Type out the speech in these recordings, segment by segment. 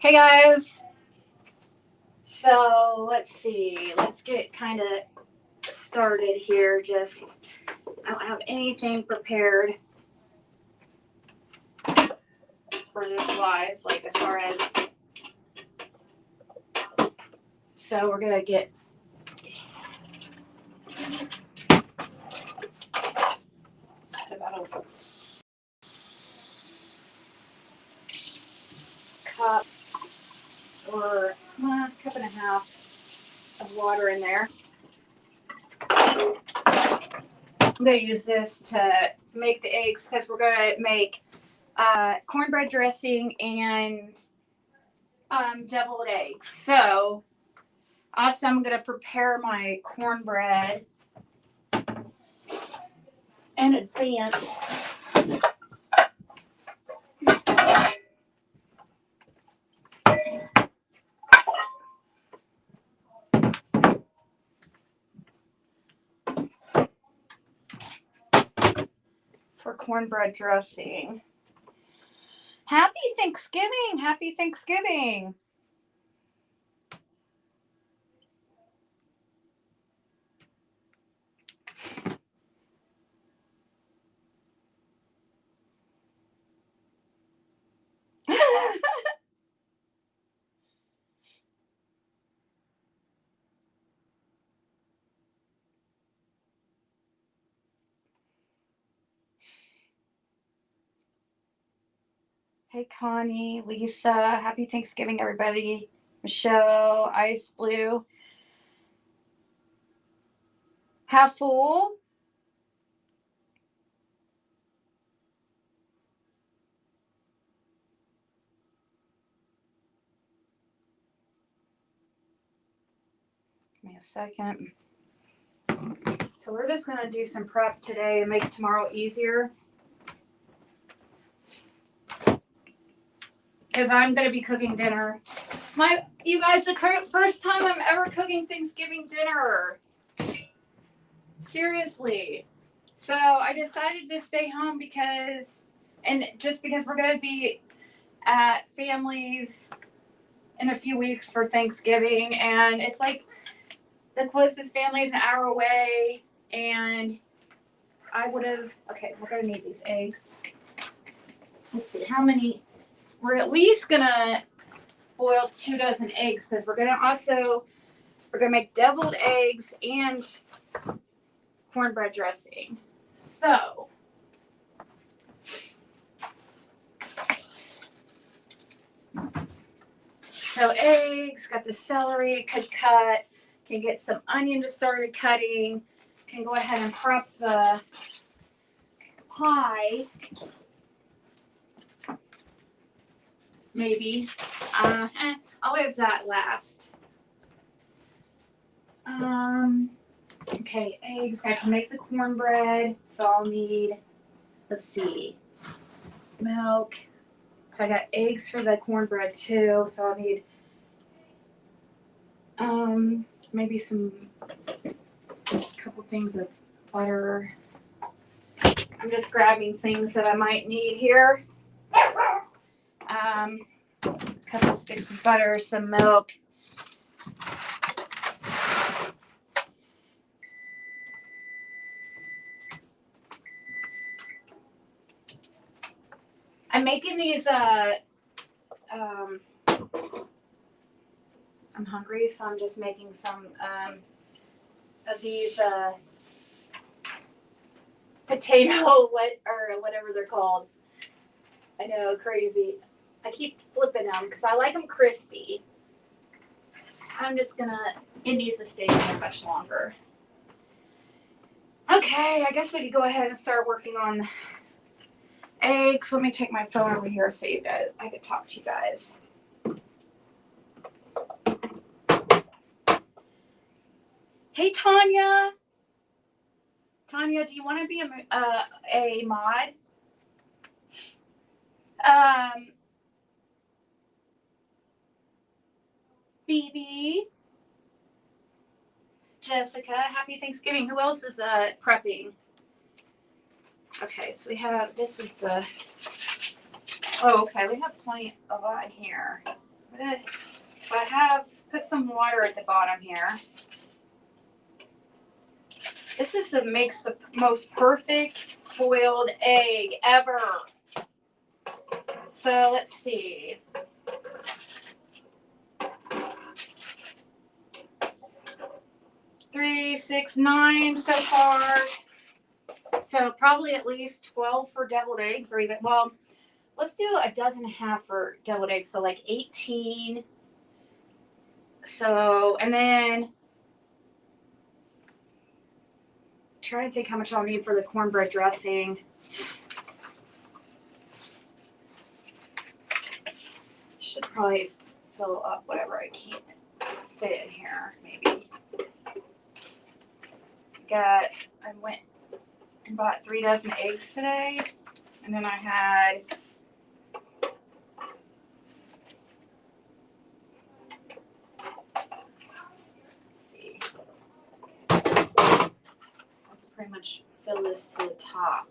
Hey guys, so let's see, let's get kind of started here. I don't have anything prepared for this live, like as far as, so we're gonna get about a cup or a cup and a half of water in there. I'm gonna use this to make the eggs because we're gonna make cornbread dressing and deviled eggs. So also I'm gonna prepare my cornbread in advance. For cornbread dressing. Happy Thanksgiving! Happy Thanksgiving! Hey Connie, Lisa, happy Thanksgiving everybody. Michelle, Ice Blue. Half full. Give me a second. So we're just gonna do some prep today and make tomorrow easier. Because I'm gonna be cooking dinner. You guys, the first time I'm ever cooking Thanksgiving dinner. Seriously. So I decided to stay home because we're gonna be at families in a few weeks for Thanksgiving, and it's like the closest family is an hour away, and we're gonna need these eggs. Let's see how many. We're at least gonna boil 2 dozen eggs because we're gonna make deviled eggs and cornbread dressing. So eggs, got the celery could cut, can get some onion to start cutting, can go ahead and prep the pie. Maybe. I'll leave that last. Okay, eggs. I can make the cornbread, so I'll need, let's see, milk. So I got eggs for the cornbread too, so I'll need maybe a couple things of butter. I'm just grabbing things that I might need here. A couple sticks of butter, some milk. I'm making these, I'm hungry, so I'm just making some of these potato or whatever they're called. I know, crazy. I keep flipping them because I like them crispy. It needs to stay there much longer. Okay, I guess we could go ahead and start working on eggs. Let me take my phone over here so I could talk to you guys. Hey, Tanya. Tanya, do you want to be a mod? BB. Jessica, happy Thanksgiving. Who else is prepping? Okay, so we have, this is the, oh, okay, we have plenty of on here. So I have put some water at the bottom here. This is makes the most perfect boiled egg ever. So let's see. Three, 6, 9 so far. So probably at least 12 for deviled eggs, or even, well, let's do a dozen and a half for deviled eggs. So like 18. So, and then try to think how much I'll need for the cornbread dressing. Should probably fill up whatever I can fit in here, maybe. I went and bought 3 dozen eggs today, and then I had so I can pretty much fill this to the top.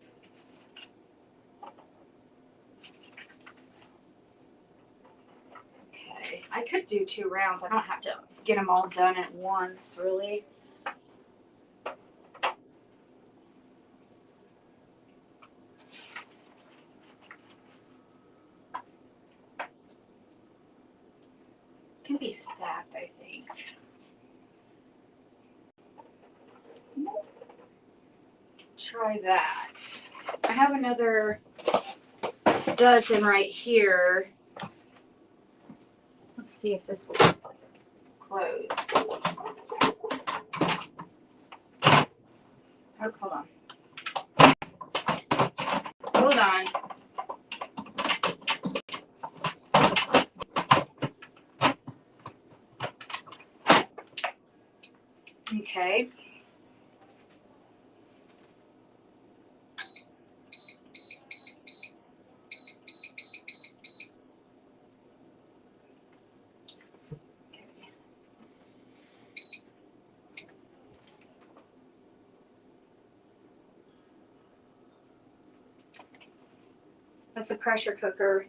Okay, I could do 2 rounds. I don't have to get them all done at once, really. Can be stacked, I think. Try that. I have another dozen right here. Let's see if this will close. Oh, hold on. Hold on. Okay. That's a pressure cooker.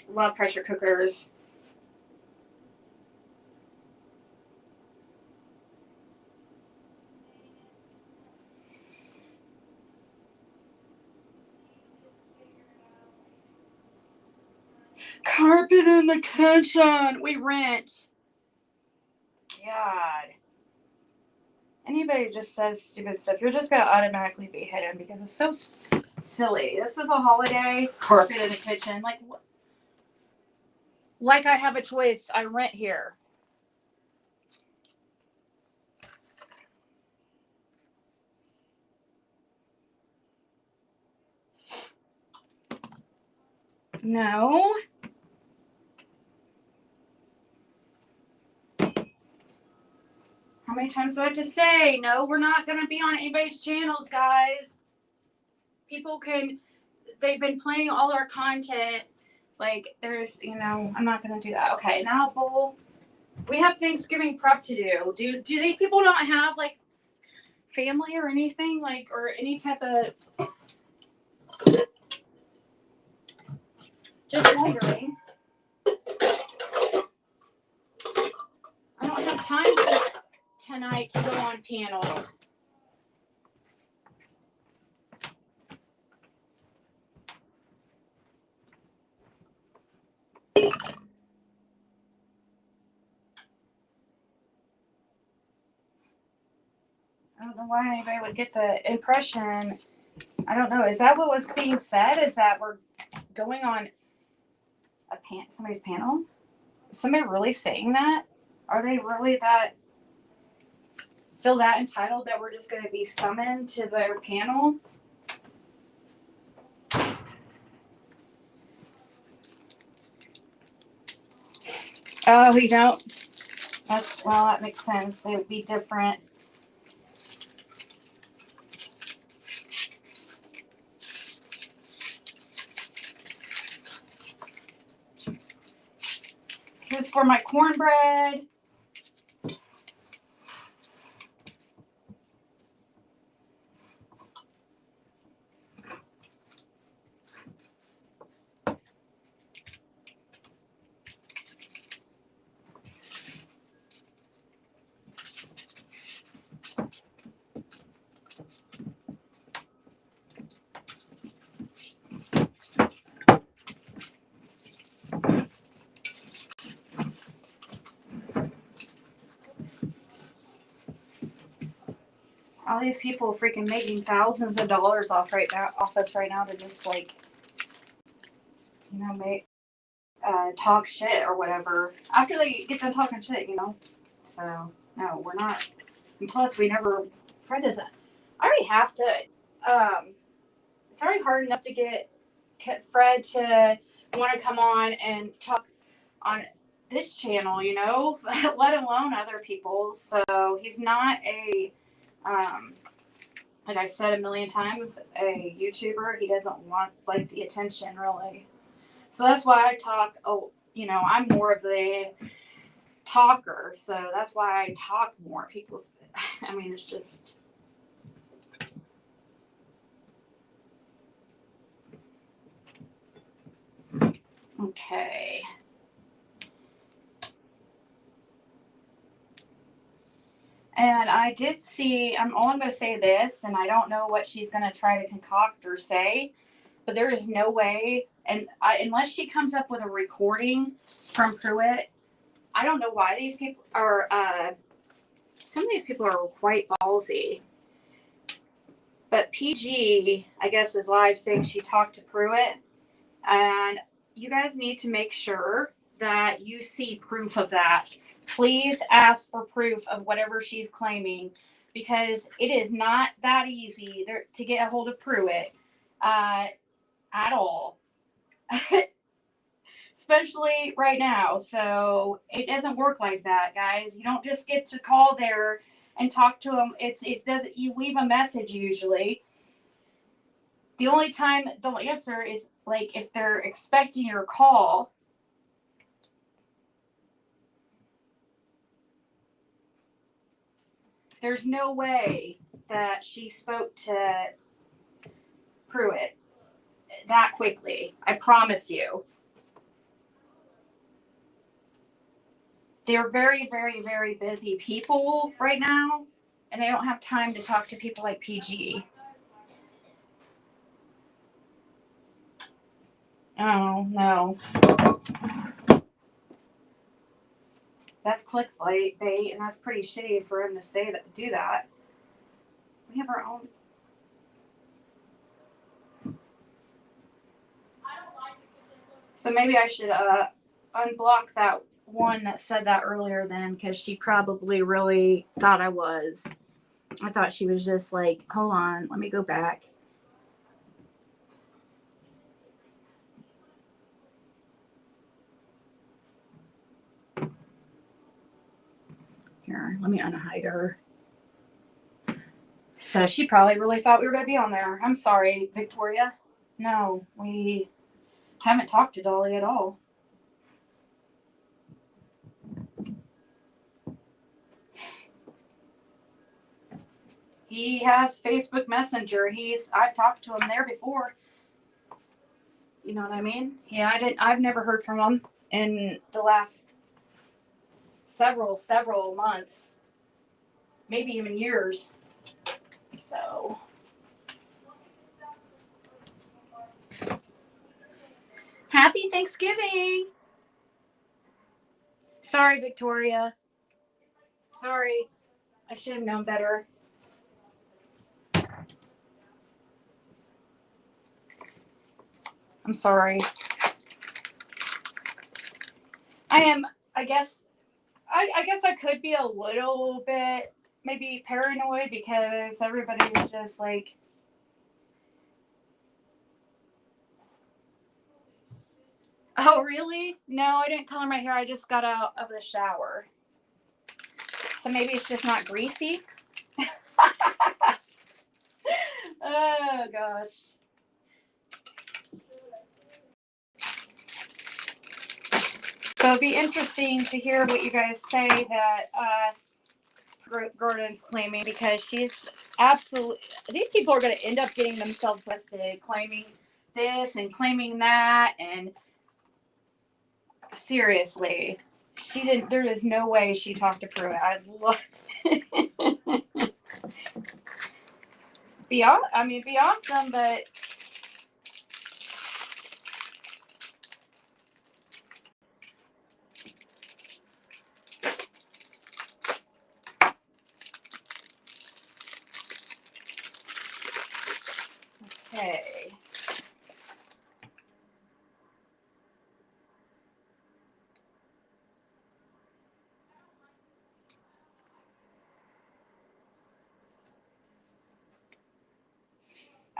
Love pressure cookers. Carpet in the kitchen. We rent. God. Anybody who just says stupid stuff, you're just going to automatically be hidden because it's so silly. This is a holiday. Carpet in the kitchen. Like I have a choice. I rent here. No. How many times do I have to say? No, we're not going to be on anybody's channels, guys. People they've been playing all our content. Like, I'm not going to do that. Okay, now bowl. We have Thanksgiving prep to do. Do these people not have, like, family or anything? Like, or any type of... Just wondering. I don't have time tonight to go on panel. I don't know why anybody would get the impression. I don't know. Is that what was being said? Is that we're going on somebody's panel? Is somebody really saying that? Are they really feel that entitled that we're just going to be summoned to their panel? Oh, you don't? That makes sense. They would be different. This is for my cornbread. these people freaking making thousands of dollars off us right now to just like, make talk shit or whatever after they get done talking shit. So no, we're not. And plus, Fred doesn't. I already have to. It's already hard enough to get Fred to want to come on and talk on this channel, let alone other people. So he's not like I said a million times, a YouTuber. He doesn't want like the attention really. So that's why I talk. I'm more of the talker. So that's why I talk more. People, it's just. Okay. And I did see, I'm going to say this, and I don't know what she's going to try to concoct or say, but there is no way, unless she comes up with a recording from Pruitt, I don't know why these people are, some of these people are quite ballsy. But PG, I guess, is live saying she talked to Pruitt, and you guys need to make sure that you see proof of that. Please ask for proof of whatever she's claiming, because it is not that easy to get a hold of Pruitt at all, especially right now. So it doesn't work like that, guys. You don't just get to call there and talk to them. It doesn't. You leave a message usually. The only time they'll answer is like if they're expecting your call. There's no way that she spoke to Pruitt that quickly. I promise you. They're very, very, very busy people right now, and they don't have time to talk to people like PG. Oh, no. That's clickbait, and that's pretty shitty for him to do that. We have our own. So maybe I should unblock that one that said that earlier then, because she probably really thought I was. I thought she was just like, hold on, let me go back. Here, let me unhide her. So she probably really thought we were going to be on there. I'm sorry, Victoria. No, we haven't talked to Dolly at all. He has Facebook Messenger. I've talked to him there before. You know what I mean? Yeah, I've never heard from him in the last several months, maybe even years. So happy Thanksgiving. Sorry, Victoria. Sorry. I should have known better. I'm sorry. I guess I could be a little bit maybe paranoid because everybody was just like, oh, really? No, I didn't color my hair. I just got out of the shower. So maybe it's just not greasy. Oh, gosh. So it'd be interesting to hear what you guys say that Gordon's claiming, because she's absolutely, these people are going to end up getting themselves arrested, claiming this and claiming that, and seriously, there is no way she talked to Pruitt. I'd love be awesome, but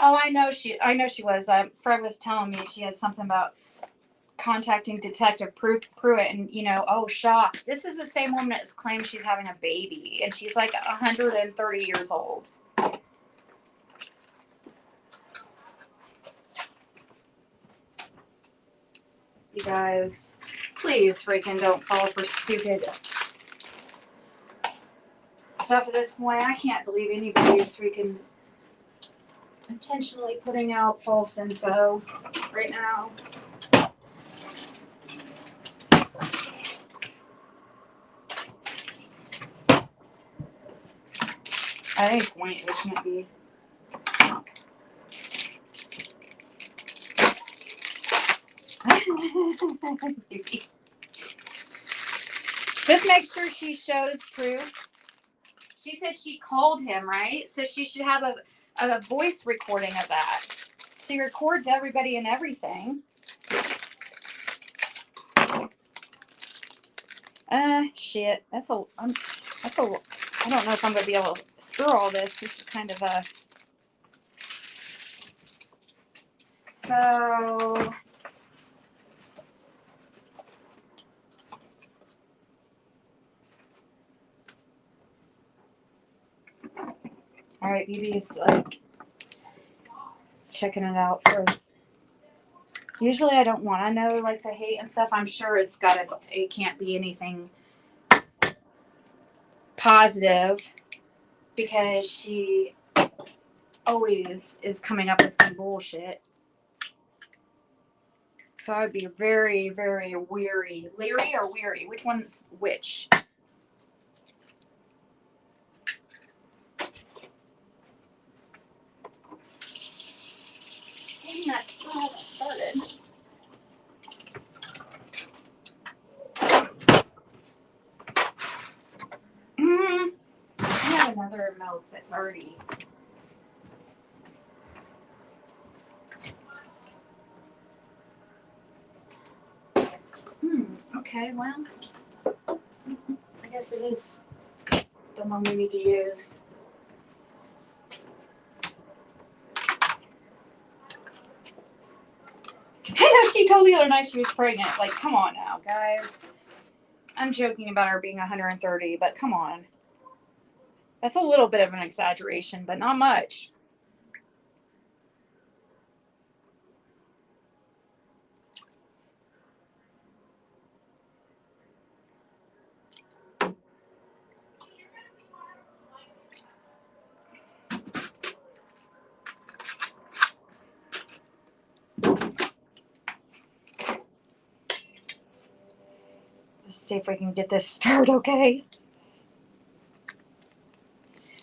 Oh, I know she was. Fred was telling me she had something about contacting Detective Pruitt, and oh, shock. This is the same woman that claims she's having a baby, and she's like 130 years old. You guys, please freaking don't fall for stupid stuff at this point. I can't believe anybody's freaking intentionally putting out false info right now. I think point it shouldn't be. Just make sure she shows proof. She said she called him, right? So she should have a voice recording of that. She records everybody and everything. Shit. I don't know if I'm gonna be able to stir all this. This is kind of a. So. All right, BB's like checking it out first. Usually I don't want to know like the hate and stuff. I'm sure it can't be anything positive because she always is coming up with some bullshit. So I'd be very, very weary. Leery or weary? Which one's which? Dang, that still hasn't started. I have another milk that's already. Okay, well, I guess it is the one we need to use. I know she told the other night she was pregnant. Like, come on now, guys. I'm joking about her being 130, but come on. That's a little bit of an exaggeration, but not much. Let's see if we can get this stirred okay.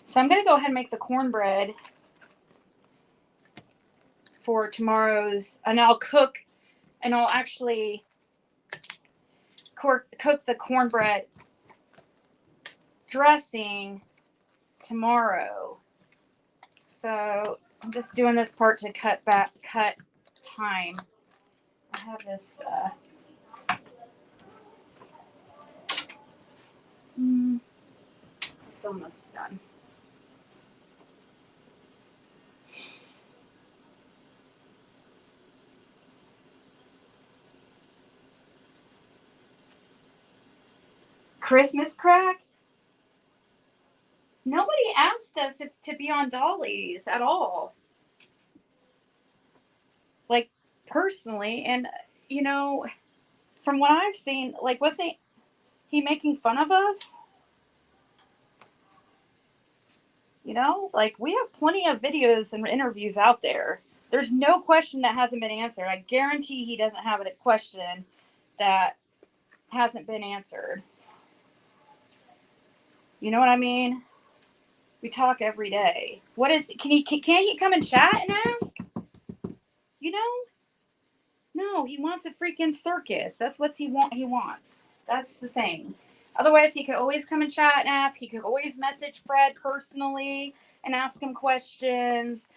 So I'm going to go ahead and make the cornbread for tomorrow's, and I'll actually cook the cornbread dressing tomorrow. So I'm just doing this part to cut time. I have this, it's almost done. Christmas crack? Nobody asked us to be on Dolly's at all. Like, personally, and, from what I've seen, like, wasn't he making fun of us? Like, we have plenty of videos and interviews out there. There's no question that hasn't been answered. I guarantee he doesn't have a question that hasn't been answered. You know what I mean? We talk every day. Can't he come and chat and ask? No, he wants a freaking circus. That's what he wants. That's the thing. Otherwise, he could always come and chat and ask. He could always message Fred personally and ask him questions.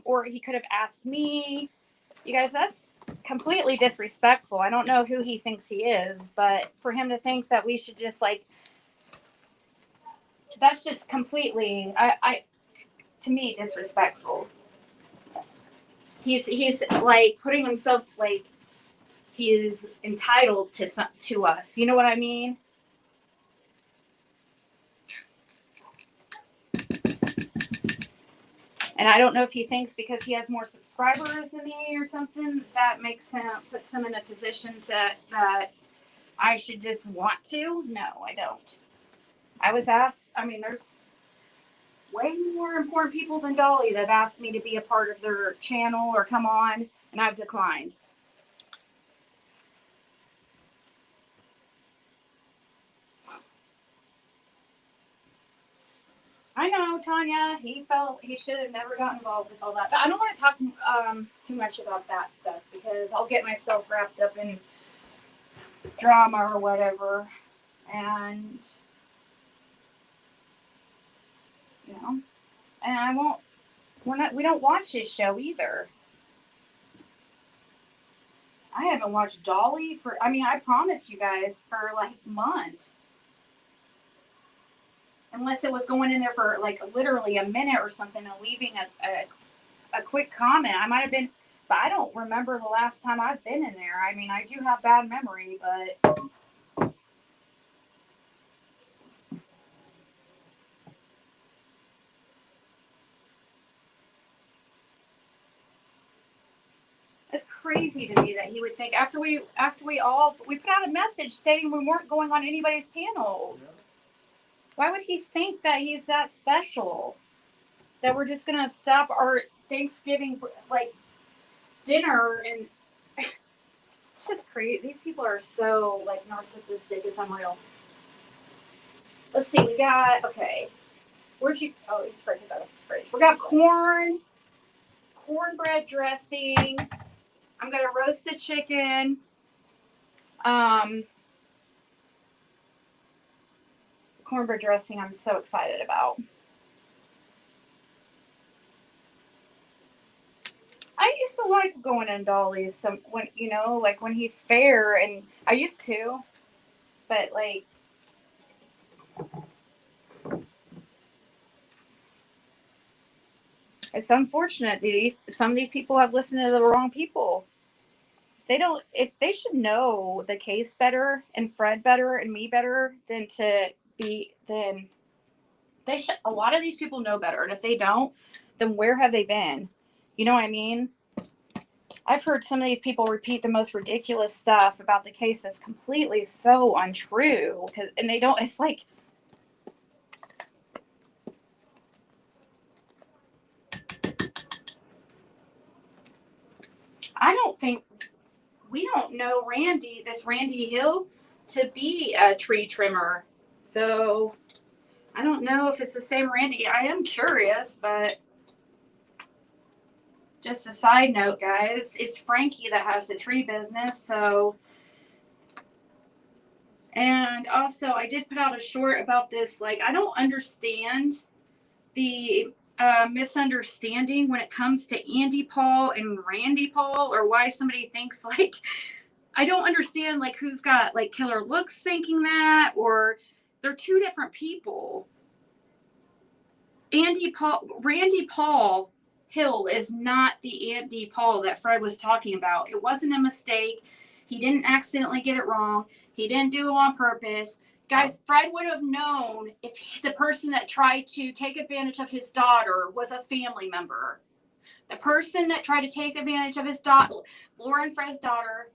Or he could have asked me. You guys, that's completely disrespectful. I don't know who he thinks he is, but for him to think that we should just that's just completely, to me, disrespectful. He's like putting himself like he's entitled to us. You know what I mean? And I don't know if he thinks because he has more subscribers than me or something that puts him in a position that I should just want to. No, I don't. I was asked. I mean, there's way more important people than Dolly that have asked me to be a part of their channel or come on, and I've declined. I know, Tanya. He felt he should have never gotten involved with all that. But I don't want to talk too much about that stuff because I'll get myself wrapped up in drama or whatever. And, you know, and I won't, we don't watch his show either. I haven't watched Dolly I promised you guys for like months. Unless it was going in there for like literally a minute or something and leaving a quick comment. I might have been, but I don't remember the last time I've been in there. I mean, I do have bad memory, but it's crazy to me that he would think after we put out a message stating we weren't going on anybody's panels. Yeah. Why would he think that he's that special? That we're just gonna stop our Thanksgiving like dinner and it's just crazy. These people are so like narcissistic. It's unreal. Let's see. We got okay. Where'd you? Oh, it's right about the fridge. We got cornbread dressing. I'm gonna roast the chicken. Cornbread dressing. I'm so excited about. I used to like going in Dolly's when like when he's fair, and I used to, but like it's unfortunate. Some of these people have listened to the wrong people. They don't. If they should know the case better and Fred better and me better than to be then they should. A lot of these people know better, and if they don't, then where have they been? You know what I mean? I've heard some of these people repeat the most ridiculous stuff about the case that's completely so untrue. And they don't. It's like I don't think we don't know this Randy Hill, to be a tree trimmer. So I don't know if it's the same Randy. I am curious, but just a side note, guys, it's Frankie that has the tree business. So, and also I did put out a short about this. Like, I don't understand the misunderstanding when it comes to Andy Paul and Randy Paul, or why somebody thinks like I don't understand like who's got like killer looks thinking that, or they're two different people. Randy Paul Hill is not the Andy Paul that Fred was talking about. It wasn't a mistake. He didn't accidentally get it wrong. He didn't do it on purpose. Guys, Fred would have known if the person that tried to take advantage of his daughter was a family member. The person that tried to take advantage of his daughter, Laura and Fred's daughter,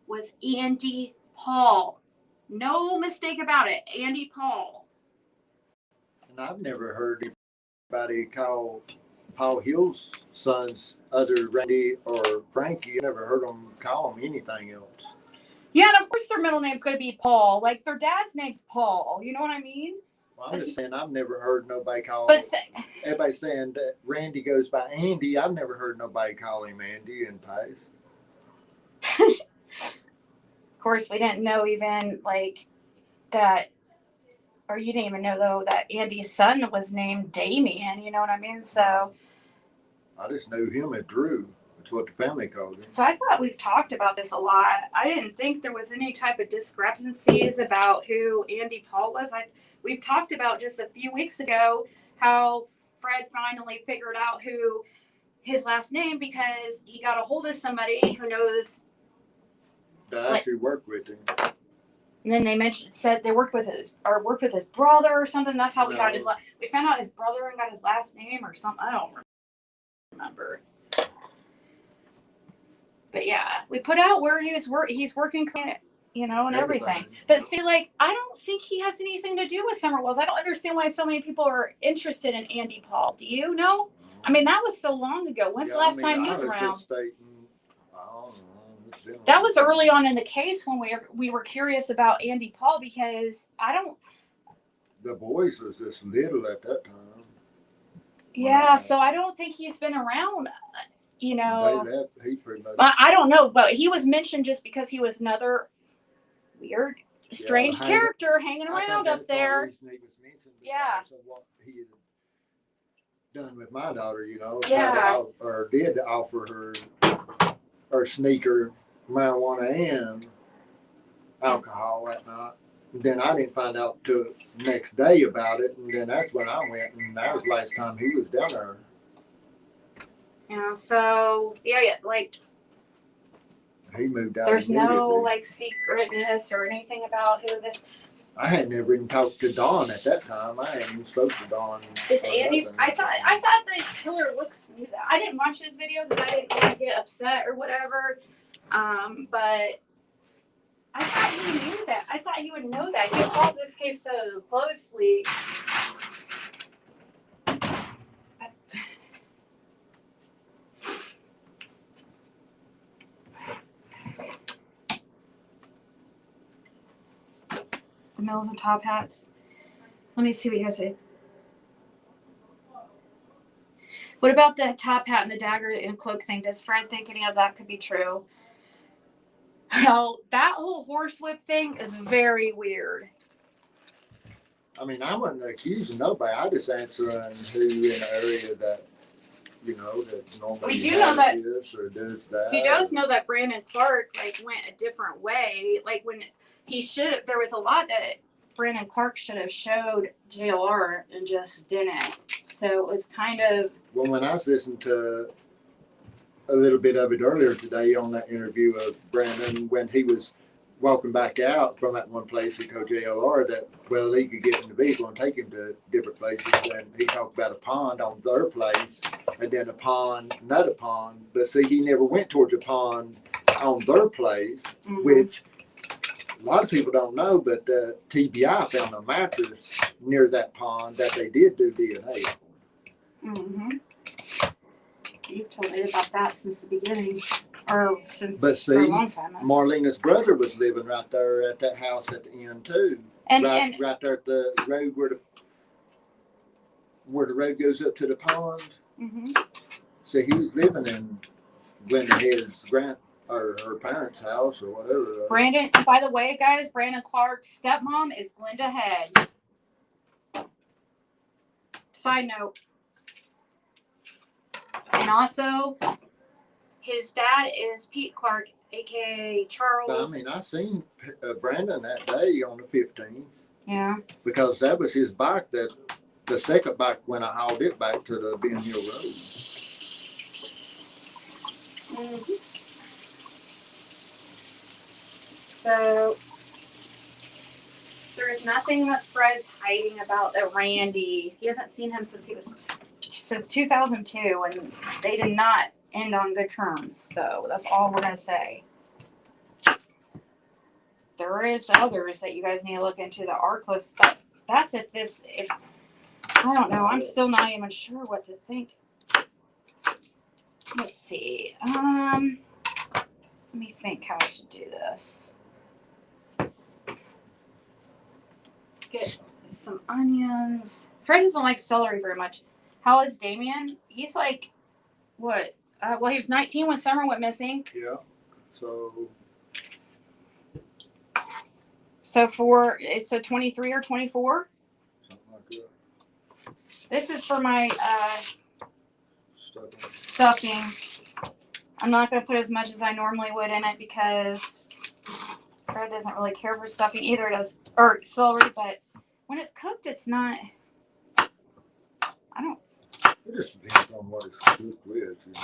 was Andy Paul. No mistake about it. Andy Paul. And I've never heard anybody call Paul Hill's sons other Randy or Frankie. I never heard them call them anything else. Yeah, and of course their middle name's going to be Paul. Like their dad's name's Paul. You know what I mean? Well, I'm just saying I've never heard nobody call everybody saying that Randy goes by Andy. I've never heard nobody call him Andy in past. Of course, we didn't know even like that, or you didn't even know though that Andy's son was named Damien. You know what I mean? So I just knew him as Drew. That's what the family called him. So I thought we've talked about this a lot. I didn't think there was any type of discrepancies about who Andy Paul was. We've talked about just a few weeks ago how Fred finally figured out who his last name because he got a hold of somebody who knows that actually worked with him. And then they said they worked with his brother or something. That's how we got his. We found out his brother and got his last name or something. I don't remember. But yeah, we put out where he's working, and everything. But see, like, I don't think he has anything to do with Summer Wells. I don't understand why so many people are interested in Andy Paul. Do you know? I mean, that was so long ago. When's the last time he was around? That was early on in the case when we were curious about Andy Paul because the boys was just little at that time. Yeah, so I don't think he's been around, They left, he pretty much. I don't know, but he was mentioned just because he was another weird, strange character hanging around up there. He was mentioned because of what he had done with my daughter, Yeah. Or did offer her or sneaker marijuana and alcohol that night. Then I didn't find out till next day about it, and then that's when I went, and that was the last time he was down there. Yeah, so like he moved out. There's no like secretness or anything about who this. I had never even talked to Dawn at that time. I hadn't even spoke to Dawn. This Andy, I thought the killer looks smooth. I didn't watch his video because I didn't want to get upset or whatever. But I thought he knew that. I thought he would know that. He followed this case so closely. The Mills and Top Hats. Let me see what you guys say. What about the top hat and the dagger and cloak thing? Does Fred think any of that could be true? No, that whole horsewhip thing is very weird. I mean, I wasn't accusing nobody. I just answering who in the area that, that normally we do know that this or does that. He does know that Brandon Clark went a different way. Like when he should, there was a lot that Brandon Clark should have showed JLR and just didn't. So it was kind of. Well, when I was listening to a little bit of it earlier today on that interview of Brandon, when he was walking back out from that one place, he told JLR that, well, he could get in the vehicle and take him to different places. And he talked about a pond on their place, and then a pond, another pond. But see, he never went towards a pond on their place, which a lot of people don't know, but TBI found a mattress near that pond that they did do DNA on. Mm-hmm. You've told me about that since the beginning, or since but see, for a long time. Marlena's brother was living right there at that house at the end too, right there at the road where the road goes up to the pond. Mm-hmm. So he was living in Glenda Head's or her parents' house or whatever. Brandon, by the way, guys, Brandon Clark's stepmom is Glenda Head. Side note. And also, his dad is Pete Clark, a.k.a. Charles. But, I mean, I seen Brandon that day on the 15th. Yeah. Because that was his bike, the second bike when I hauled it back to the Ben Hill Road. Mm-hmm. So, there is nothing that Fred's hiding about that Randy. He hasn't seen him since 2002, and they did not end on good terms. So that's all we're gonna say. There is others that you guys need to look into that are close, but that's if I don't know. I'm still not even sure what to think. Let's see. Let me think how I should do this. Get some onions. Fred doesn't like celery very much. How is Damien? He's like, what? Well, he was 19 when Summer went missing. Yeah. So 23 or 24? Something like that. This is for my stuffing. I'm not going to put as much as I normally would in it because Fred doesn't really care for stuffing either. Or celery, but when it's cooked, it's not. It just depends on what it's cooked with, you know,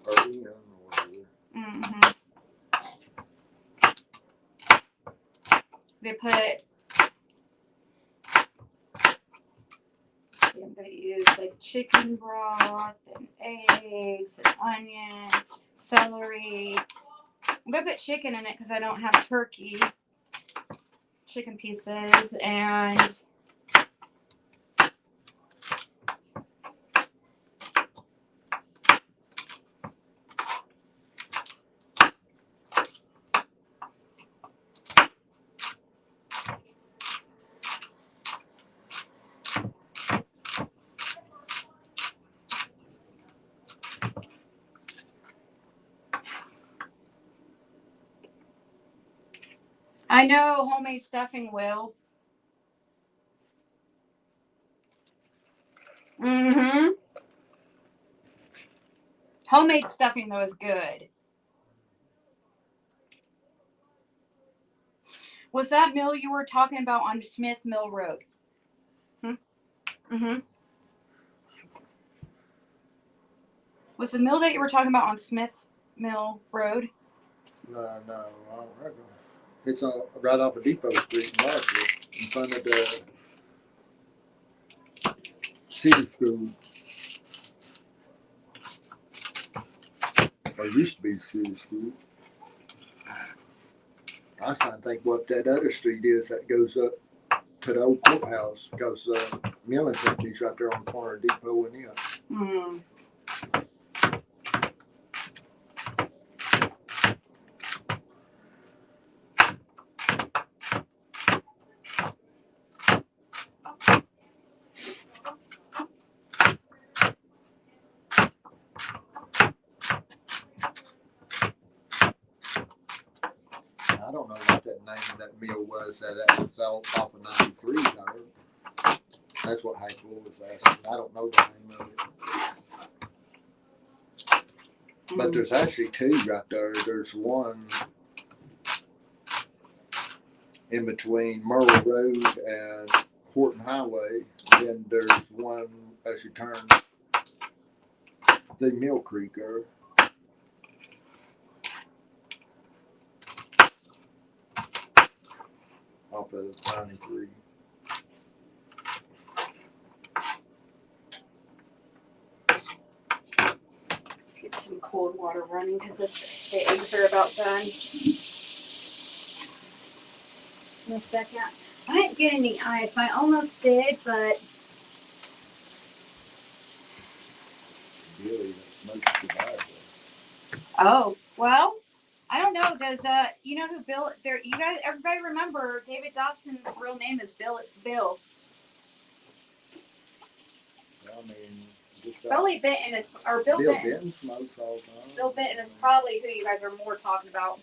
or in or whatever. Mm-hmm. They put, I'm going to use like chicken broth and eggs and onion, celery. I'm going to put chicken in it because I don't have turkey. Chicken pieces and I know homemade stuffing will. Mm-hmm. Homemade stuffing though is good. Was that mill you were talking about on Smith Mill Road? Mm-hmm. Was the mill that you were talking about on Smith Mill Road? No, I don't reckon. It's right off of Depot Street in Marshall, in front of the city school. Or used to be the city school. I was trying to think what that other street is that goes up to the old courthouse, because Millen's Empty's right there on the corner of Depot and it. Hmm. I don't know what that name of that mill was that was off of 93 though. That's what Hank was asking. I don't know the name of it. But there's actually two right there. There's one in between Merle Road and Horton Highway. Then there's one as you turn the Mill Creek there. Off of 93. Let's get some cold water running because the eggs are about done. In a second. I didn't get any ice. I almost did, but Really, that smokes tobacco. oh well. I don't know. Does you know who Bill? There, you guys, everybody remember David Dobson's real name is Bill. It's Bill. I mean, just Billy Benton is, or Bill Bill Benton. Benton smokes all the time. Bill Benton is probably who you guys are more talking about.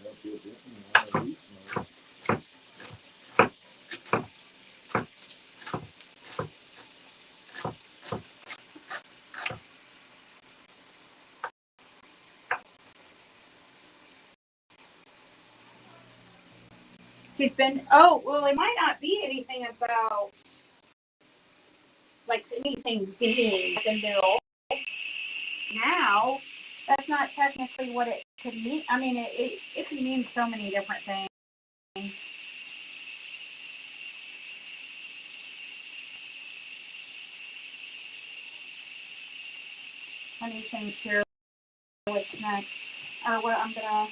Yeah, Bill Benton, I know he smokes. He's been. Oh well, it might not be anything about like anything being the mill. Now, that's not technically what it could mean. I mean, it can mean so many different things. Let me think here what's next. Or what I'm gonna,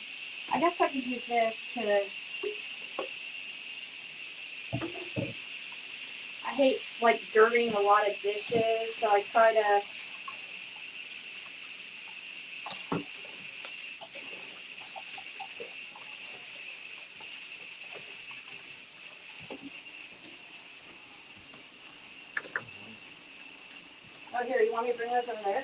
I guess I can use this to, I hate like dirtying a lot of dishes, so I try to, oh here, you want me to bring those over there?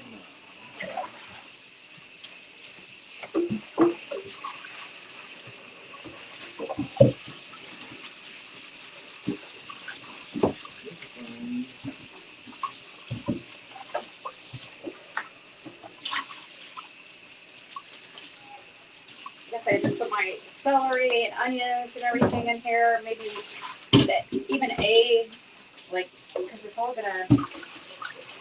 say, just put my celery and onions and everything in here. Maybe even eggs, like, because it's all gonna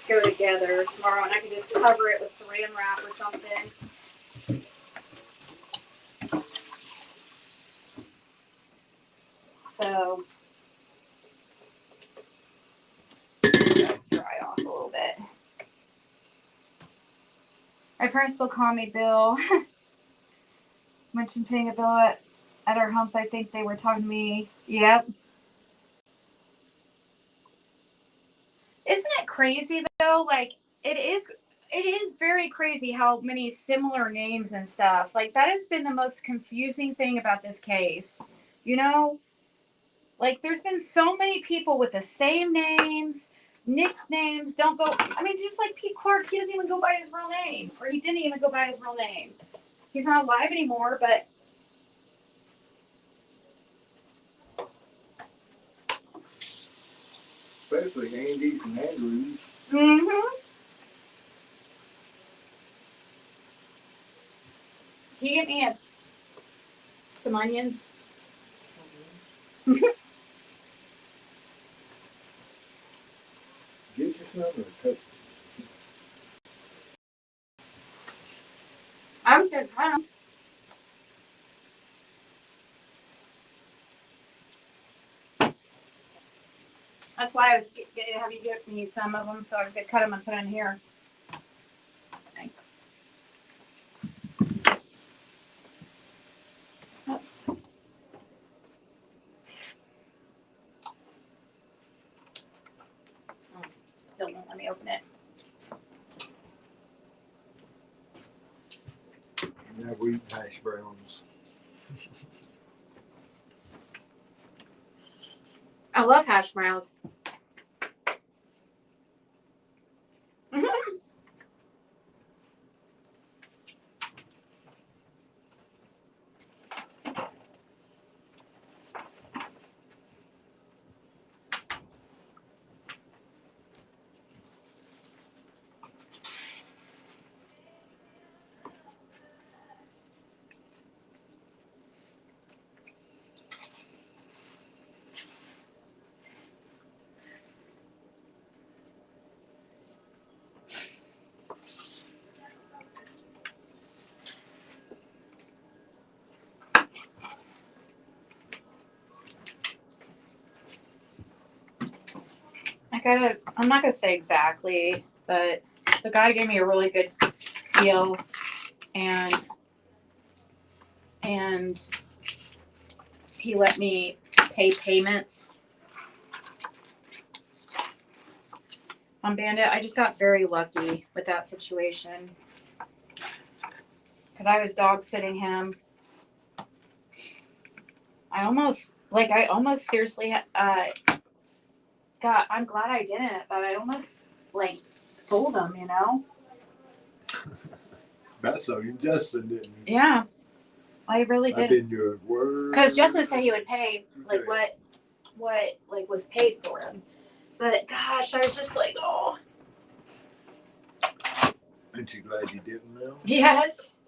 go together tomorrow, and I can just cover it with saran wrap or something. So dry off a little bit. My parents still call me Bill. Mentioned paying a bill at our homes. I think they were talking to me. Yep. Isn't it crazy though? Like it is very crazy how many similar names and stuff. Like that has been the most confusing thing about this case. You know, like there's been so many people with the same names, nicknames. Don't go. I mean, just like Pete Clark, he doesn't even go by his real name, or he didn't even go by his real name. He's not alive anymore, but. Especially Andy's and Andrews. Mm-hmm. Can you get me some onions? Get you some or take. I'm good. I don't know. That's why I was going to have you give me some of them, so I was going to cut them and put in here. Thanks. Oops. Oh, still won't let me open it. Yeah, we eat hash browns. I love hash browns. I'm not going to say exactly, but the guy gave me a really good deal, and he let me pay payments on Bandit. I just got very lucky with that situation because I was dog sitting him. I almost seriously I'm glad I didn't, but I almost like sold him, you know? That's so you Justin didn't. Yeah, I really did. I've been your word. Because Justin said he would pay like what like was paid for him, but gosh, I was just like, oh. Aren't you glad you didn't now? Yes.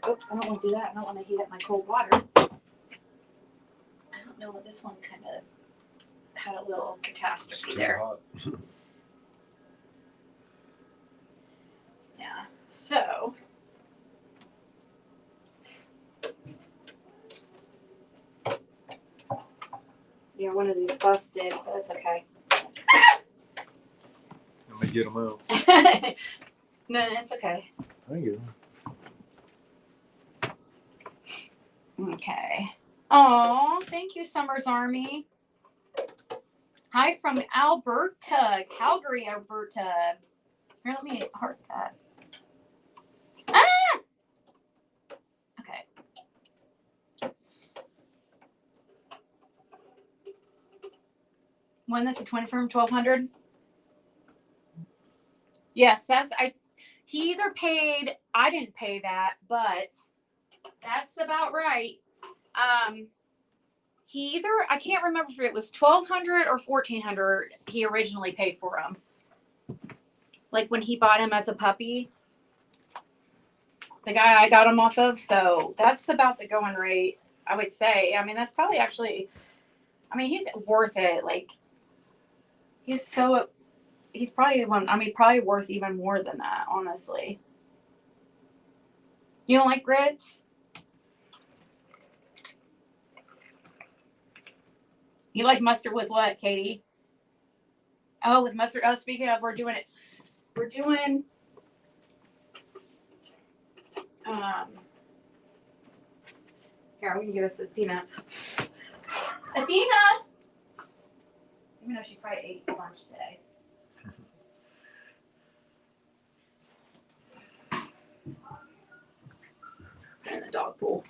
Oops, I don't want to do that. I don't want to heat up my cold water. I don't know. This one kind of had a little catastrophe there. Yeah. So. Yeah, one of these busted, but that's okay. Let me get them out. No, that's okay. Thank you. Okay. Oh, thank you, Summer's Army. Hi from Alberta, Calgary, Alberta. Here, let me heart that. Ah! Okay. When this a twin firm 1200? Yes, he either paid, I didn't pay that, but that's about right. I can't remember if it was 1200 or 1400 he originally paid for him. Like when he bought him as a puppy. the guy I got them off of. So that's about the going rate, I would say. I mean, that's probably actually, I mean, he's worth it. Like, he's probably probably worth even more than that, honestly. You don't like grits? You like mustard with what, Katie? Oh, with mustard. Oh, speaking of, we're doing, here, we can give us Athena. Athena's! Even though she probably ate lunch today. In the dog pool.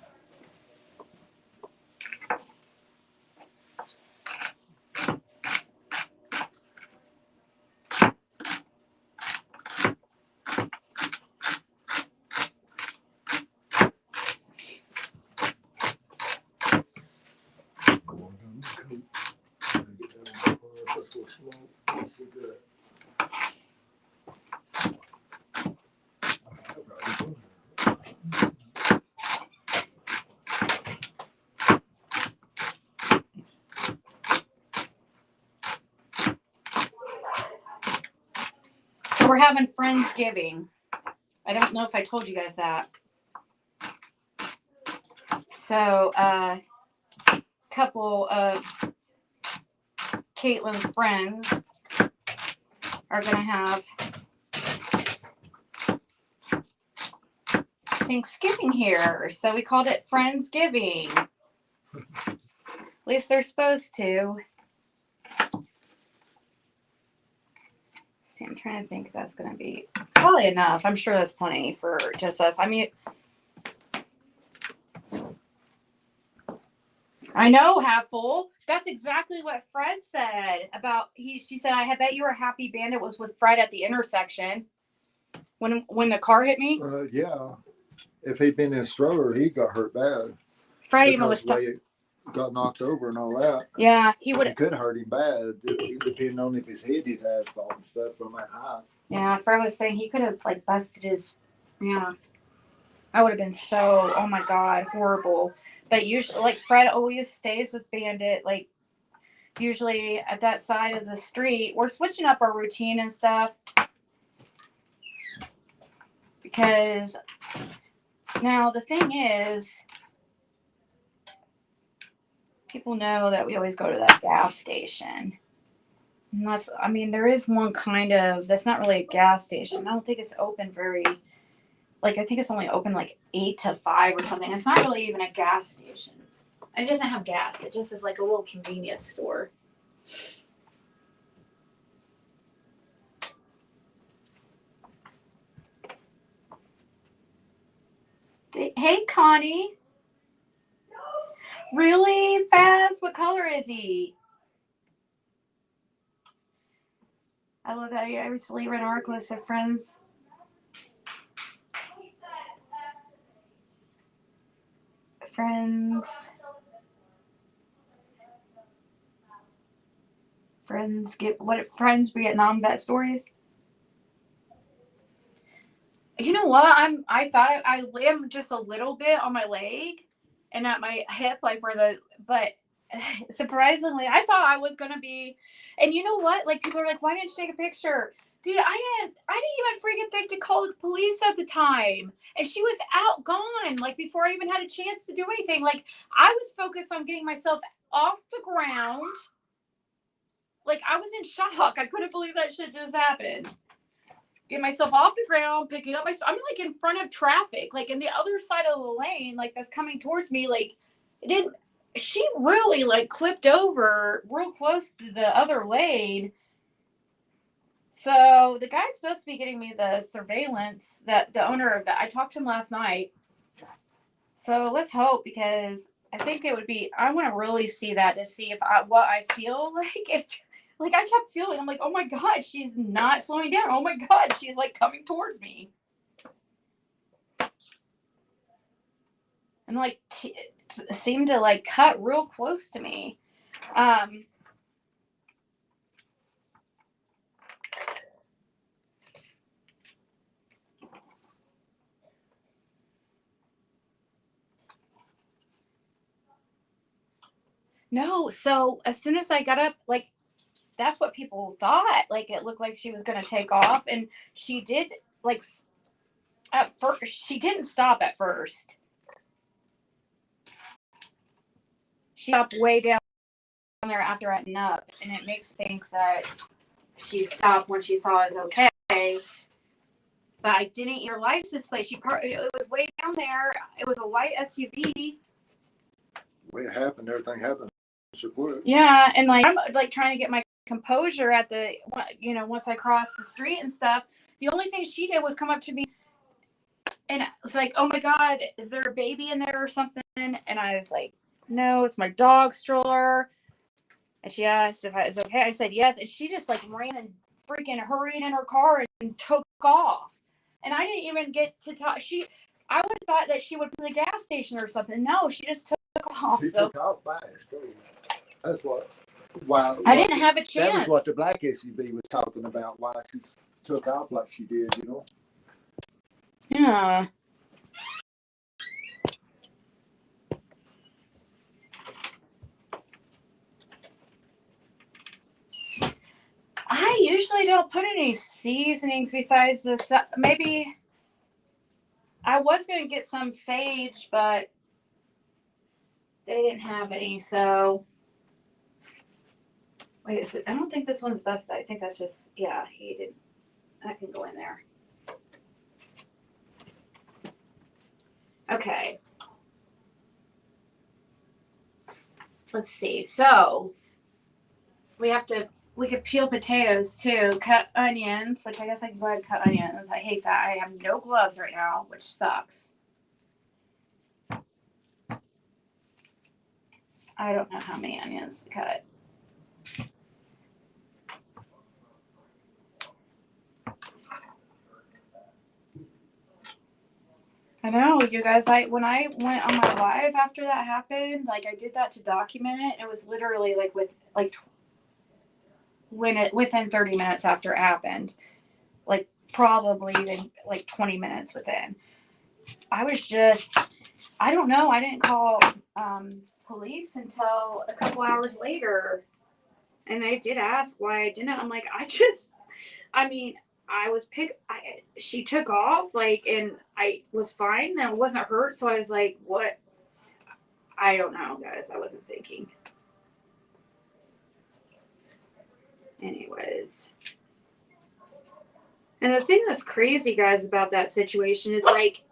So we're having Friendsgiving. I don't know if I told you guys that. So a couple of Caitlin's friends are going to have Thanksgiving here. So we called it Friendsgiving. At least they're supposed to. See, I'm trying to think if that's going to be probably enough. I'm sure that's plenty for just us. I mean, I know, half full. That's exactly what Fred said about she said, I bet you were happy Bandit was with Fred at the intersection when the car hit me. Yeah. If he'd been in a stroller, he got hurt bad. Fred even was got knocked over and all that. Yeah, he would. It could hurt him bad, depending on if his head hit asphalt and stuff from that high. Yeah, Fred was saying he could have like busted his. Yeah, I would have been so. Oh my God, horrible. But usually, like Fred always stays with Bandit. Like usually at that side of the street, we're switching up our routine and stuff because now the thing is. People know that we always go to that gas station. And that's, I mean, there is one kind of, that's not really a gas station. I don't think it's open I think it's only open like 8 to 5 or something. It's not really even a gas station. It doesn't have gas. It just is like a little convenience store. Hey, Connie. Really fast? What color is he? I love that. I recently read an article that said friends. Friends Vietnam vet stories. You know what? I thought I limped just a little bit on my leg and at my hip, but surprisingly, I thought I was gonna be. And you know what? Like people are like, why didn't you take a picture? Dude, I didn't even freaking think to call the police at the time. And she was out gone, like before I even had a chance to do anything. Like I was focused on getting myself off the ground. Like I was in shock. I couldn't believe that shit just happened. Get myself off the ground, picking up I'm like in front of traffic, like in the other side of the lane, like that's coming towards me. Like she really like clipped over real close to the other lane. So the guy's supposed to be getting me the surveillance that the owner of that, I talked to him last night. So let's hope, because I think it would be, I want to really see that to see if what I feel like, if like I kept feeling, I'm like, oh my God, she's not slowing down. Oh my God, she's like coming towards me. And like seemed to like cut real close to me. No, so as soon as I got up, like, that's what people thought. Like, it looked like she was going to take off, and she did, like, at first, she didn't stop at first. She stopped way down there after acting up, and it makes me think that she stopped when she saw it was okay. But I didn't hear her license plate. It was way down there. It was a white SUV. When it happened, everything happened so quick. Yeah, and like I'm like trying to get my composure at the, once I crossed the street and stuff. The only thing she did was come up to me, and I was like, "Oh my God, is there a baby in there or something?" And I was like, "No, it's my dog stroller." And she asked if I was okay. I said yes, and she just like ran and freaking hurried in her car and took off. And I didn't even get to talk. I would have thought that she would to the gas station or something. No, she just took off. She took off fast too. That's what. Wow. I didn't have a chance. That was what the black SUV was talking about. Why she took off like she did, you know. Yeah. I usually don't put any seasonings besides this. Maybe I was going to get some sage, but they didn't have any. So, wait, I don't think this one's best. I think that's just, yeah, he didn't. That can go in there. Okay. Let's see. So, we could peel potatoes too, cut onions, which I guess I can go ahead and cut onions. I hate that. I have no gloves right now, which sucks. I don't know how many onions to cut. I know, you guys. When I went on my live after that happened, like I did that to document it. It was literally like within 30 minutes after it happened, like probably even like 20 minutes within. I don't know. I didn't call police until a couple hours later, and they did ask why I didn't. I'm like, I mean, she took off, like, and I was fine, and I wasn't hurt, so I was like, what? I don't know, guys. I wasn't thinking. Anyways. And the thing that's crazy, guys, about that situation is like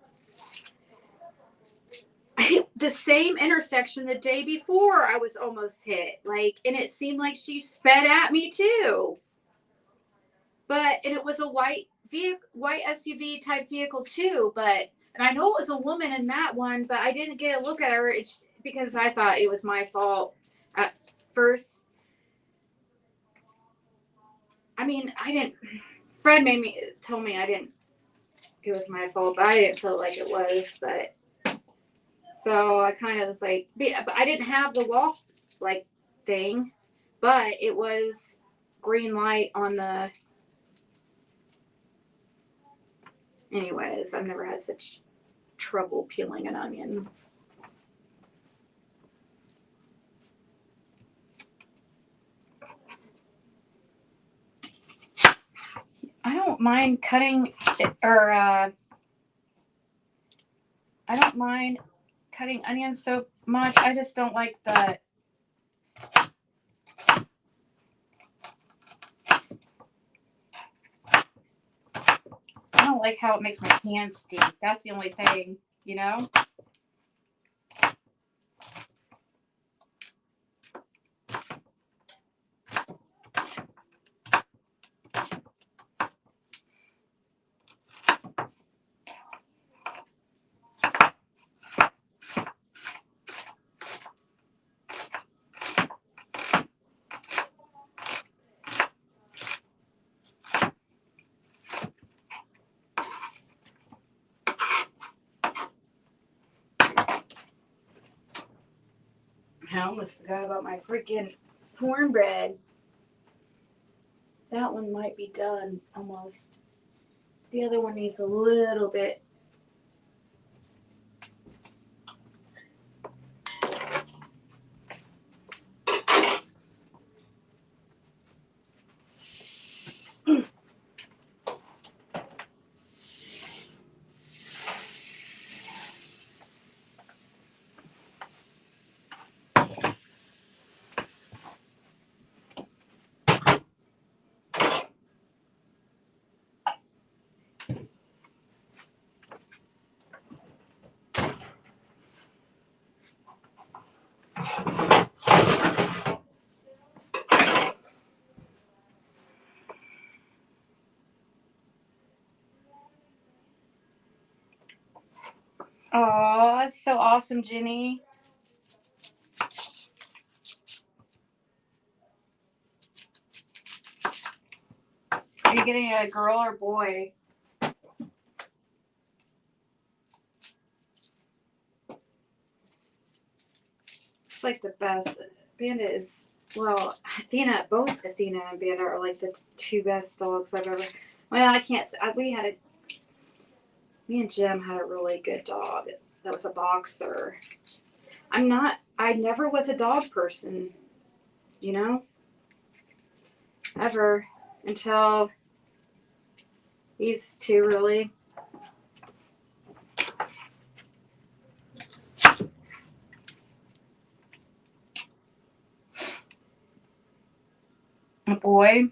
the same intersection the day before I was almost hit. Like, and it seemed like she sped at me too. And it was a white SUV type vehicle too. And I know it was a woman in that one, but I didn't get a look at her because I thought it was my fault at first. I mean, I didn't. Fred told me it was my fault, but I didn't feel like it was. But so I kind of was like, but I didn't have the walk like thing, but it was green light on the. Anyways, I've never had such trouble peeling an onion. I don't mind cutting I don't mind cutting onions so much. I just don't like the. I don't like how it makes my hands stink. That's the only thing, you know? I almost forgot about my freaking cornbread. That one might be done almost. The other one needs a little bit. Oh, that's so awesome, Jenny. Are you getting a girl or boy? It's like the best. Bandit is, well, Athena, both Athena and Bandit are like the two best dogs I've ever. Well, I can't say. Me and Jim had a really good dog that was a boxer. I never was a dog person, you know, ever until these two really. A boy.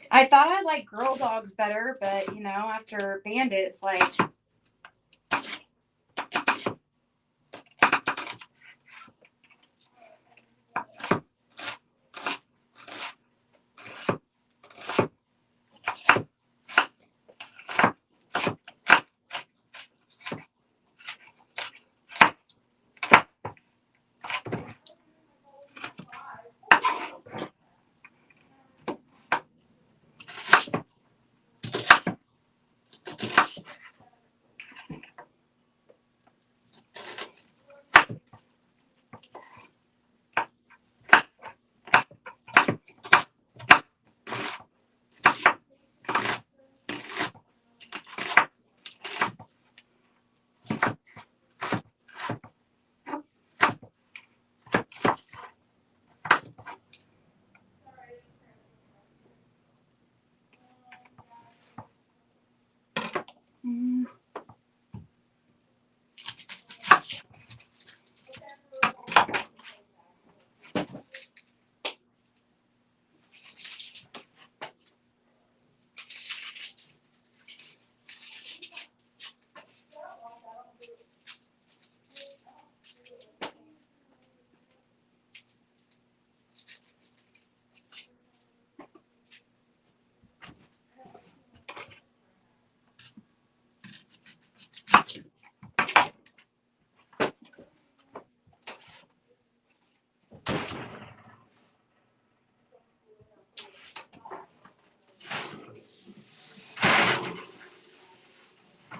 I thought I liked girl dogs better, but you know, after Bandit, it's like mm,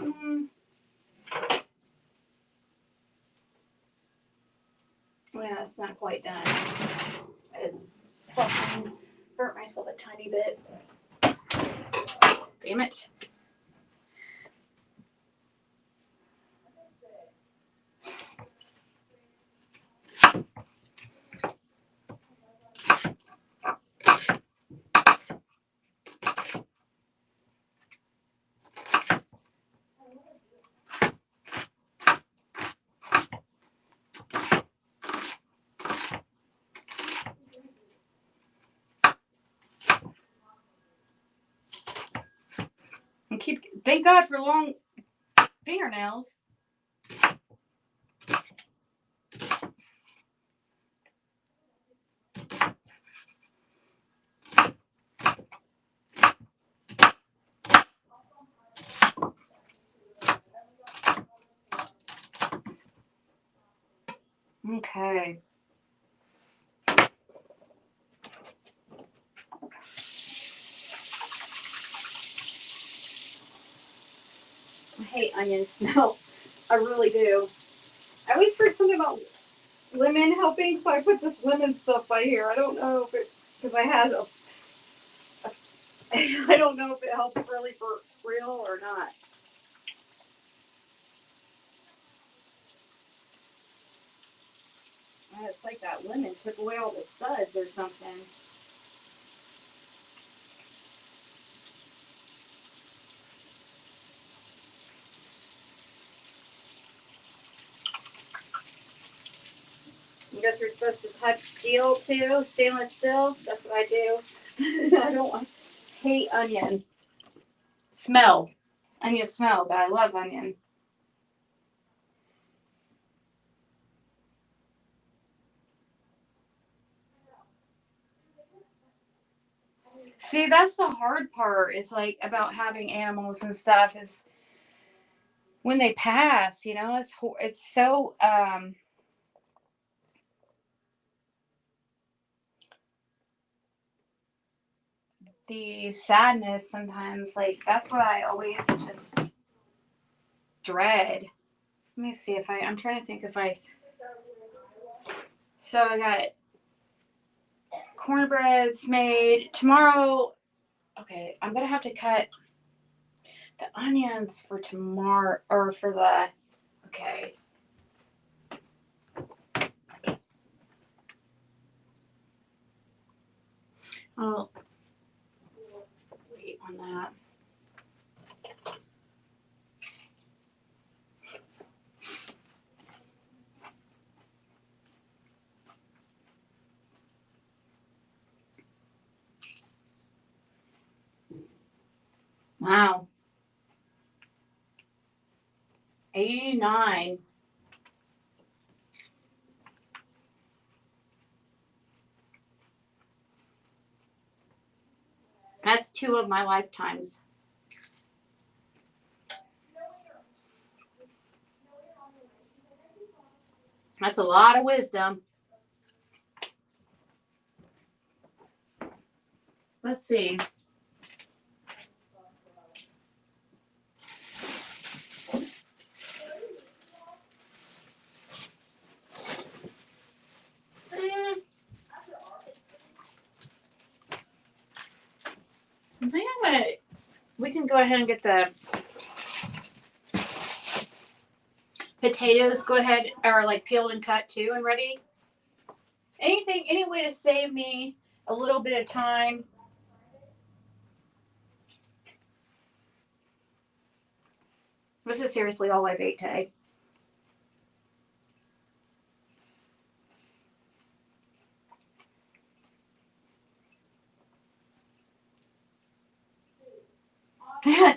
mm. Yeah, it's not quite done. I fucking burnt myself a tiny bit. Damn it. And thank God for long fingernails. Okay. I hate onion smell. I really do. I always heard something about lemon helping, so I put this lemon stuff by here. I don't know if it, because I had I don't know if it helps really for real or not. It's like that lemon took away all the suds or something. You guys are supposed to touch steel too, stainless steel. That's what I do. I don't want, hate onion smell. Onion smell, but I love onion. See, that's the hard part. It's like about having animals and stuff is when they pass, you know, it's so the sadness sometimes, like that's what I always just dread. Let me see if I'm trying to think if so I got cornbreads made tomorrow. Okay, I'm gonna have to cut the onions for tomorrow, or for the, okay. I'll wait on that. Wow. 89. That's 2 of my lifetimes. That's a lot of wisdom. Let's see. I think we can go ahead and get the potatoes, go ahead, or like peeled and cut too and ready. Any way to save me a little bit of time. This is seriously all I've ate today.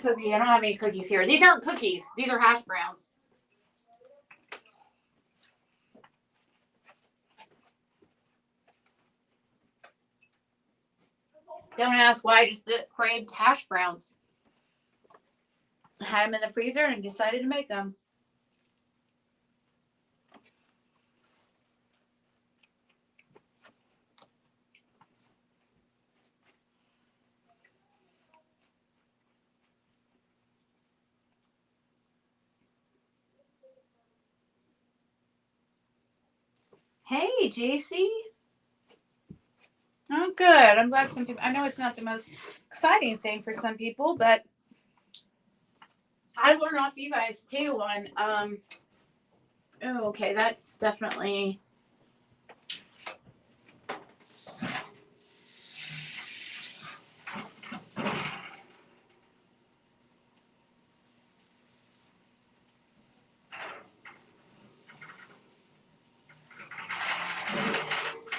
Cookie, I don't have any cookies here. These aren't cookies. These are hash browns. Don't ask why I just craved hash browns. I had them in the freezer and decided to make them. Hey, JC. Oh, good. I'm glad some people, I know it's not the most exciting thing for some people, but I learned off you guys too on, oh, okay, that's definitely,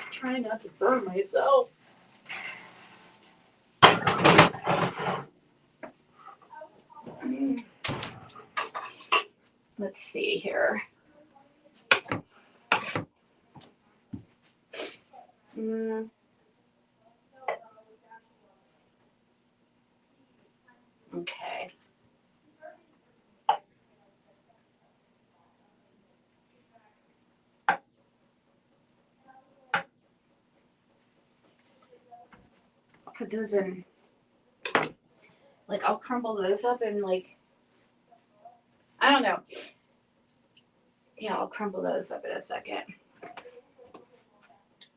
trying not to burn myself. Let's see here. Okay. I'll put those in, like, I'll crumble those up and, like, I don't know. Yeah, I'll crumble those up in a second.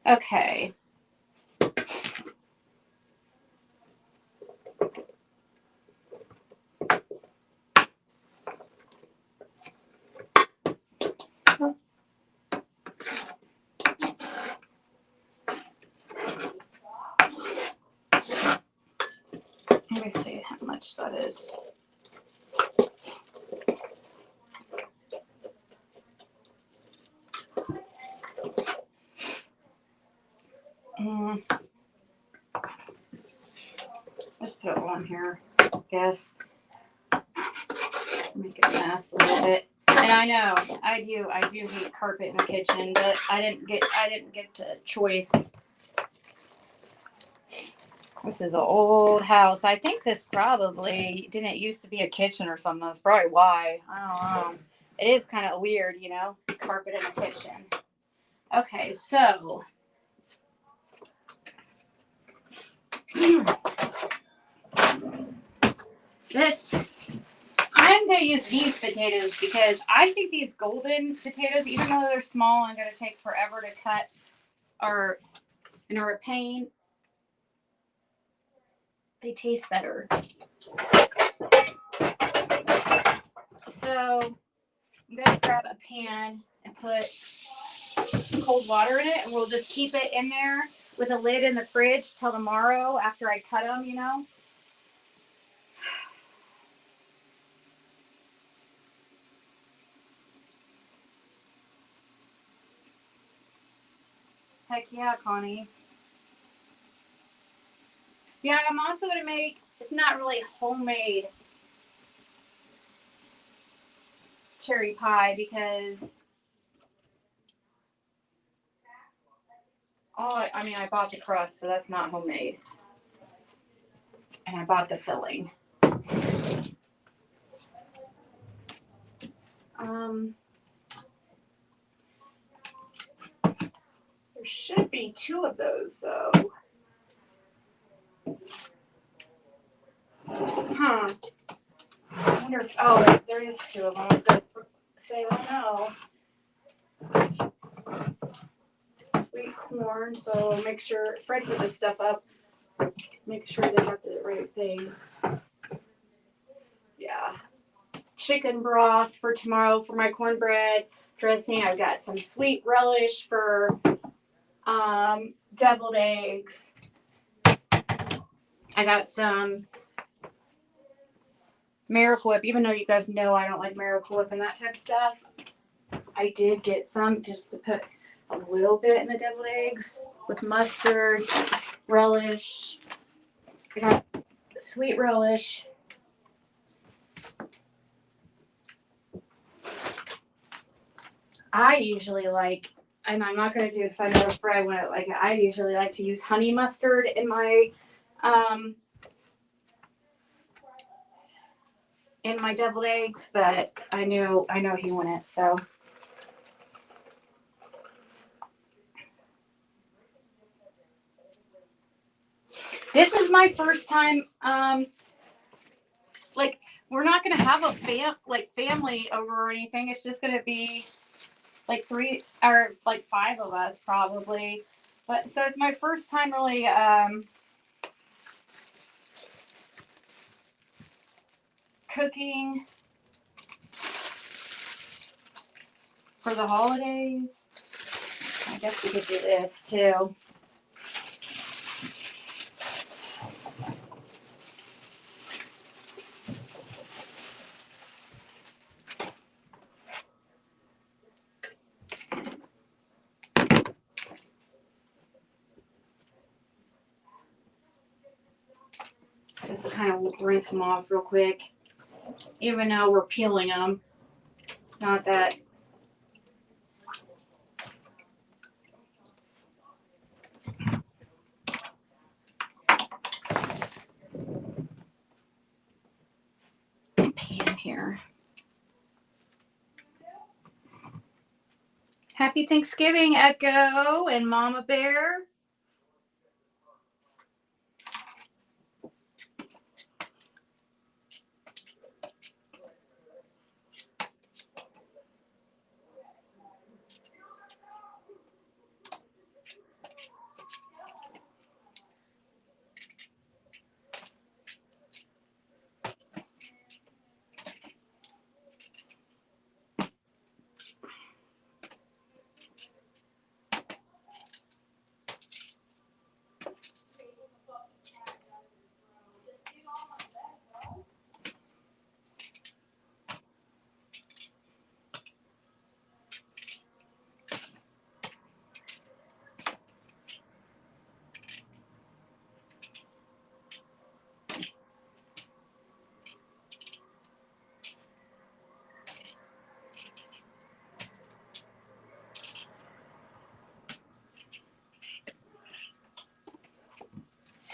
Okay. Let me see how much that is. Let's put it on here, I guess. Make it a mess a little bit. And I know I do hate carpet in the kitchen, but I didn't get to choice. This is an old house. I think this probably didn't used to be a kitchen or something. That's probably why. I don't know. It is kind of weird, you know, carpet in a kitchen. Okay, so this, I'm going to use these potatoes because I think these golden potatoes, even though they're small and going to take forever to cut, are a pain. They taste better. So I'm going to grab a pan and put cold water in it, and we'll just keep it in there with a lid in the fridge till tomorrow after I cut them, you know. Heck yeah, Connie. Yeah, I'm also going to make, it's not really homemade cherry pie because, I bought the crust, so that's not homemade. And I bought the filling. There should be 2 of those, so. Huh. I wonder if, oh, there is 2 of them. I was going to say, oh no. Sweet corn, so make sure, Fred put this stuff up. Make sure they have the right things. Yeah. Chicken broth for tomorrow for my cornbread dressing. I've got some sweet relish for deviled eggs. I got some Miracle Whip, even though you guys know I don't like Miracle Whip and that type of stuff. I did get some just to put a little bit in the deviled eggs with mustard, relish. I got sweet relish. I usually like, and I'm not going to do it because I know Fred wouldn't like it. I usually like to use honey mustard in my deviled eggs, but I know he wouldn't. So this is my first time. Like we're not going to have a family over or anything. It's just going to be like 3 or like 5 of us probably. But so it's my first time really cooking for the holidays. I guess we could do this too. Just to kind of rinse them off real quick. Even though we're peeling them, it's not that. Pan here. Happy Thanksgiving, Echo and Mama Bear.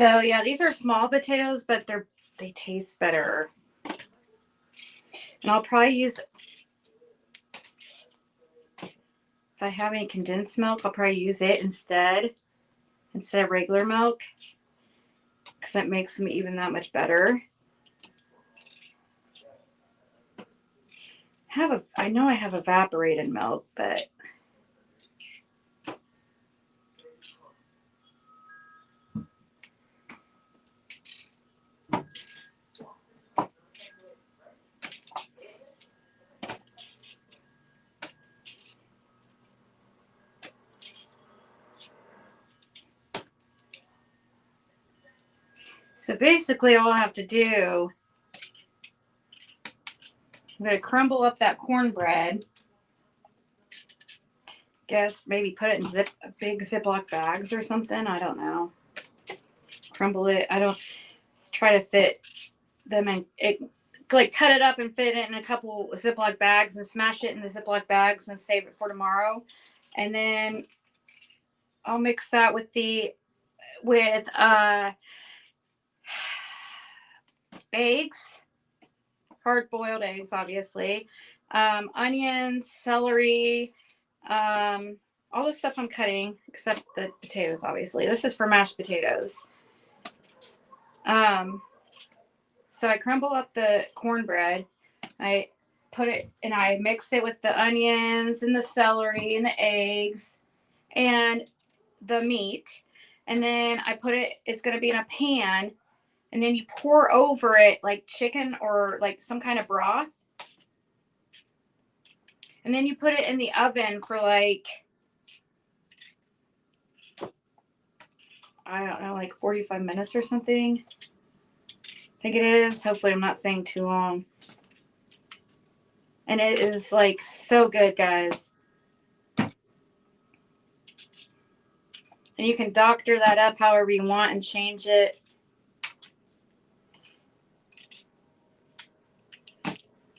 So yeah, these are small potatoes, but they taste better. And I'll probably use, if I have any condensed milk, I'll probably use it instead of regular milk, because that makes them even that much better. I know I have evaporated milk, but so basically all I have to do, I'm going to crumble up that cornbread. Guess maybe put it in big Ziploc bags or something. I don't know. Crumble it. I don't try to fit them in it, like cut it up and fit it in a couple Ziploc bags and smash it in the Ziploc bags and save it for tomorrow. And then I'll mix that with eggs, hard boiled eggs, obviously, onions, celery, all the stuff I'm cutting except the potatoes, obviously. This is for mashed potatoes. So I crumble up the cornbread. I put it and I mix it with the onions and the celery and the eggs and the meat. And then I put it, it's going to be in a pan. And then you pour over it like chicken or like some kind of broth. And then you put it in the oven for like, I don't know, like 45 minutes or something. I think it is. Hopefully I'm not saying too long. And it is like so good, guys. And you can doctor that up however you want and change it.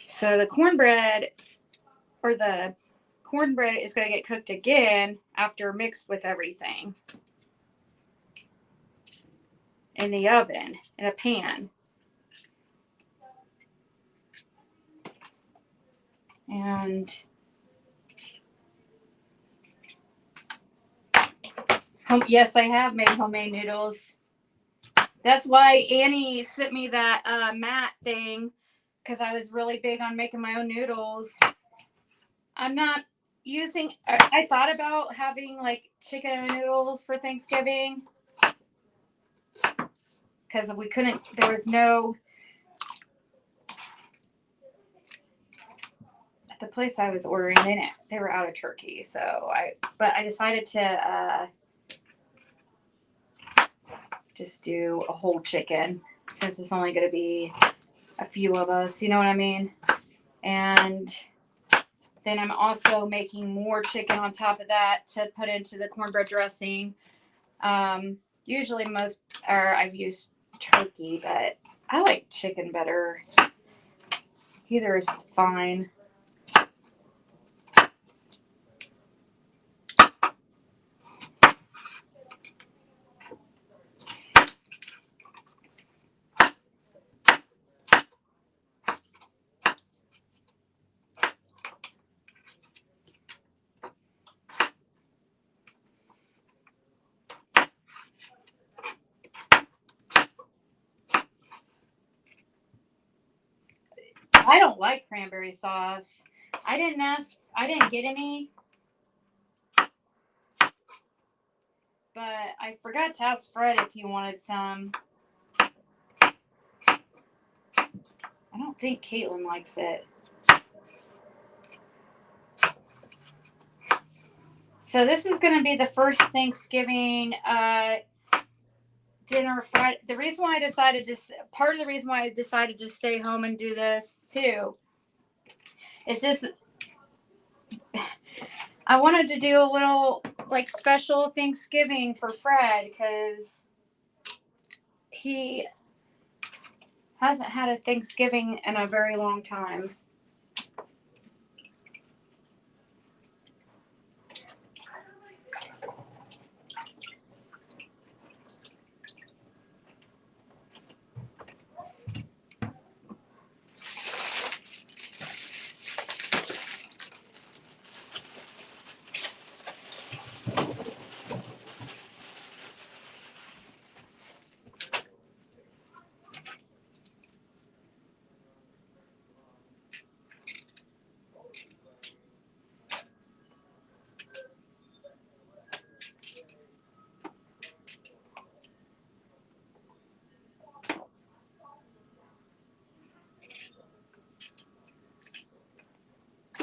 So the cornbread is going to get cooked again after mixed with everything in the oven in a pan. And yes, I have made homemade noodles. That's why Annie sent me that mat thing, because I was really big on making my own noodles. I'm not using, I thought about having like chicken and noodles for Thanksgiving, because there was no, at the place I was ordering, they were out of turkey. But I decided to just do a whole chicken, since it's only going to be a few of us, you know what I mean? And then I'm also making more chicken on top of that to put into the cornbread dressing. Usually I've used turkey, but I like chicken better. Either is fine. I don't like cranberry sauce. I didn't get any, but I forgot to ask Fred if he wanted some. I don't think Caitlin likes it. So this is going to be the first Thanksgiving dinner Friday. Part of the reason why I decided to stay home and do this too is this. I wanted to do a little like special Thanksgiving for Fred, because he hasn't had a Thanksgiving in a very long time.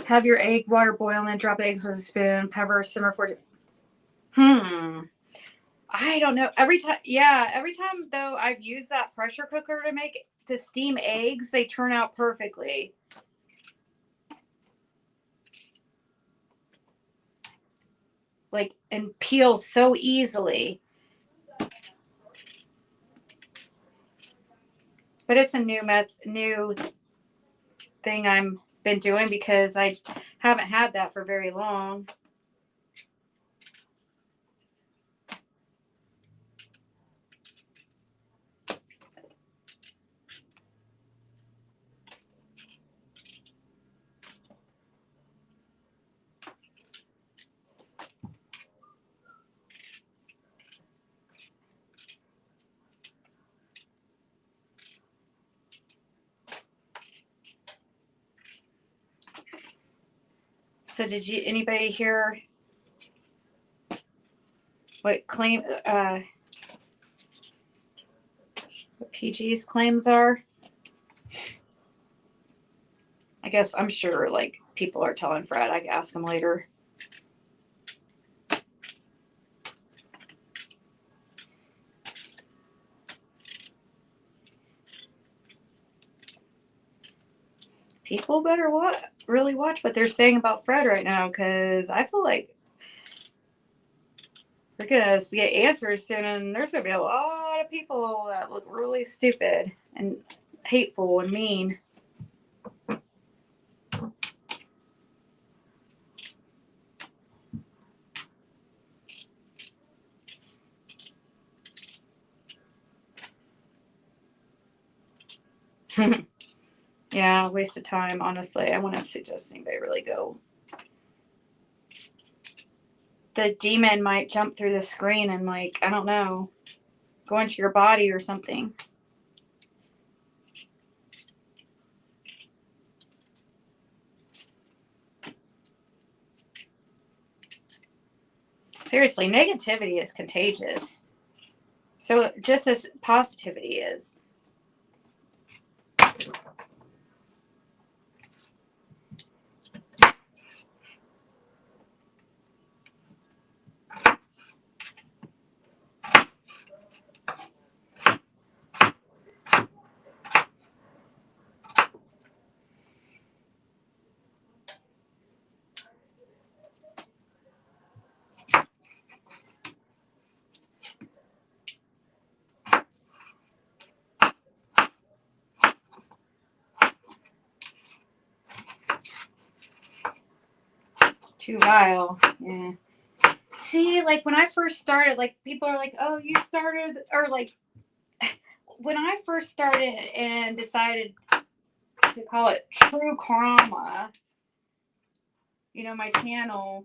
Have your egg water boil and then drop eggs with a spoon. Cover, simmer for. I don't know. Every time though I've used that pressure cooker to steam eggs, they turn out perfectly. Like, and peel so easily. But it's a new thing I'm been doing because I haven't had that for very long. So did anybody hear what what PG's claims are? I guess I'm sure like people are telling Fred. I can ask him later. People better really watch what they're saying about Fred right now, because I feel like we're gonna get answers soon, and there's gonna be a lot of people that look really stupid and hateful and mean. Yeah, waste of time, honestly. I wouldn't suggest anybody really go. The demon might jump through the screen and, like, I don't know, go into your body or something. Seriously, negativity is contagious. So just as positivity is. Too vile. Yeah. See, like when I first started, like people are like, oh, you started, or like when I first started and decided to call it True Karma, my channel,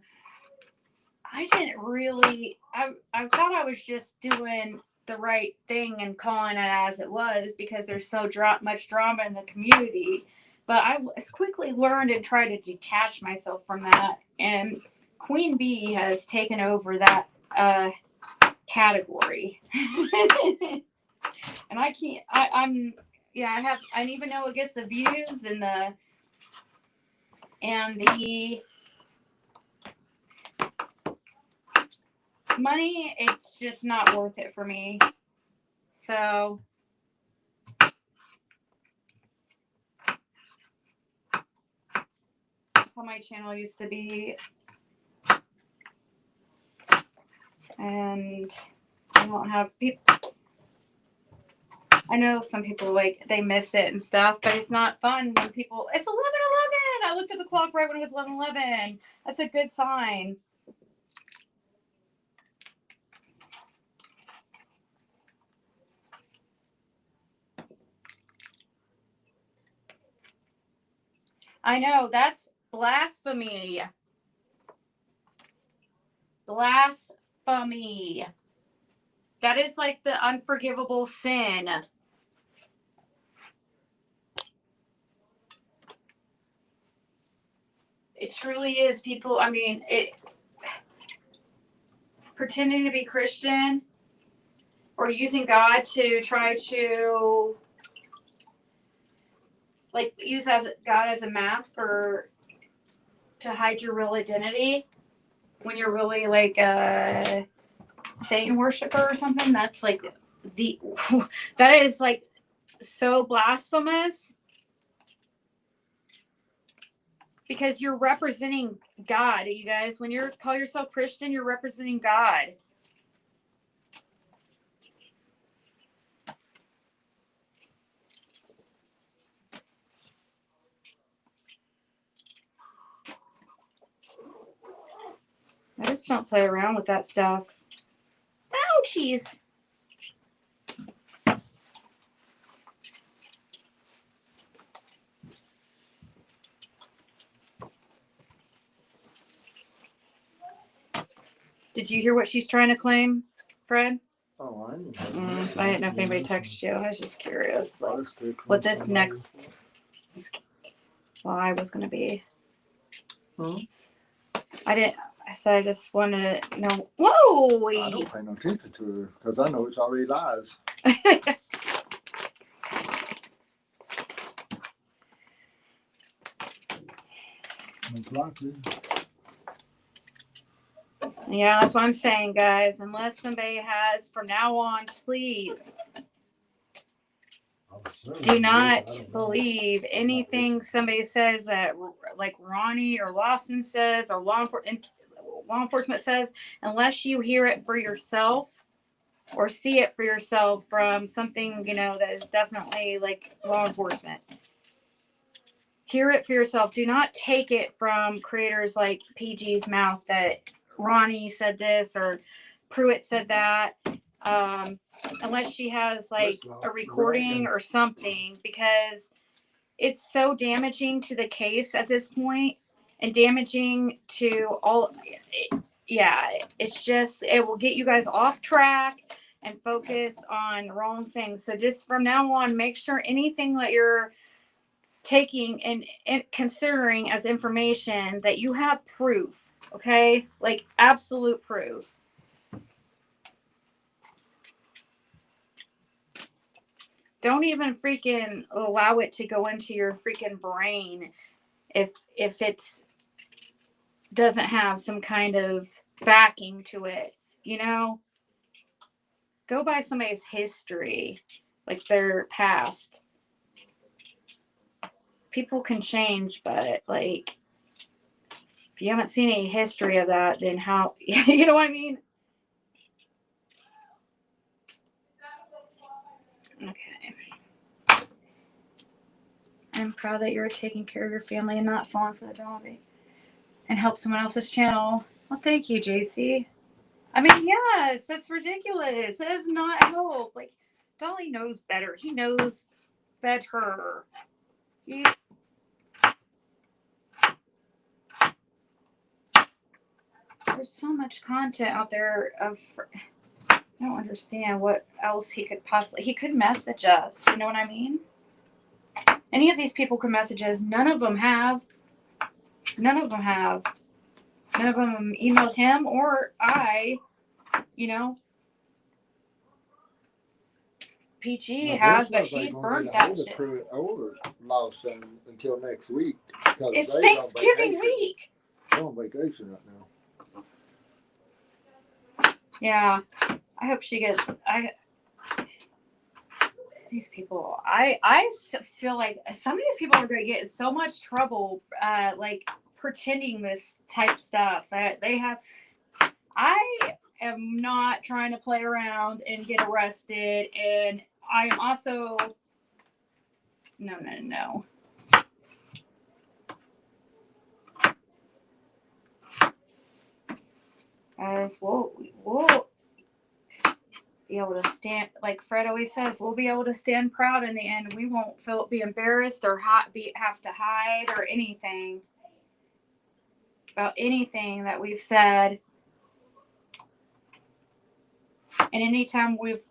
I didn't really, I thought I was just doing the right thing and calling it as it was because there's so much drama in the community. But I quickly learned and tried to detach myself from that. And Queen Bee has taken over that category. And I can't, I even know it gets the views and the money, it's just not worth it for me. So that's how my channel used to be. And I don't have people. I know some people like they miss it and stuff, but it's not fun when people. It's 11:11. I looked at the clock right when it was 11:11. That's a good sign. I know, that's blasphemy. Blasphemy. That is like the unforgivable sin. It truly is. People, I mean, pretending to be Christian or using God to try to like use God as a mask or to hide your real identity when you're really like a Satan worshiper or something. That's like the that is like so blasphemous because you're representing God, you guys. When you call yourself Christian, you're representing God. I just don't play around with that stuff. Ouchies. Did you hear what she's trying to claim, Fred? Oh, I didn't I didn't know if anybody texted you. I was just curious, like, what this next live was going to be. Hmm? I didn't. I said I just wanted to know. Whoa! I don't pay no attention to her because I know it's already lies. It's likely. Yeah, that's what I'm saying, guys. Unless somebody has, from now on, please do not believe anything somebody says that, like Ronnie or Lawson says, or law enforcement says, unless you hear it for yourself or see it for yourself from something, you know, that is definitely like law enforcement. Hear it for yourself. Do not take it from creators like PG's mouth that Ronnie said this or Pruitt said that. Unless she has like a recording or something, because it's so damaging to the case at this point and damaging to all. Yeah, it's just, it will get you guys off track and focus on wrong things. So just from now on, make sure anything that you're taking and considering as information that you have proof, okay? Like absolute proof. Don't even freaking allow it to go into your freaking brain if it's doesn't have some kind of backing to it, you know? Go by somebody's history, like their past. People can change, but like if you haven't seen any history of that, then how you know what I mean? Okay. I'm proud that you're taking care of your family and not falling for the Dolly and help someone else's channel. Well, thank you, JC. I mean, yes, that's ridiculous. It does not help. Like, Dolly knows better. He knows better. There's so much content out there of. I don't understand what else he could possibly. He could message us. You know what I mean? Any of these people could message us. None of them have. None of them have. None of them emailed him or I. You know. Peachy has, but she's burnt that shit. Or Lawson until next week. It's Thanksgiving week. They're on vacation right now. Yeah. I hope she gets. These people. I feel like some of these people are going to get in so much trouble, like pretending this type stuff that they have. I am not trying to play around and get arrested, and I'm also no. As we'll be able to stand, like Fred always says, we'll be able to stand proud in the end. We won't be embarrassed or have to hide or anything about anything that we've said. And anytime we've,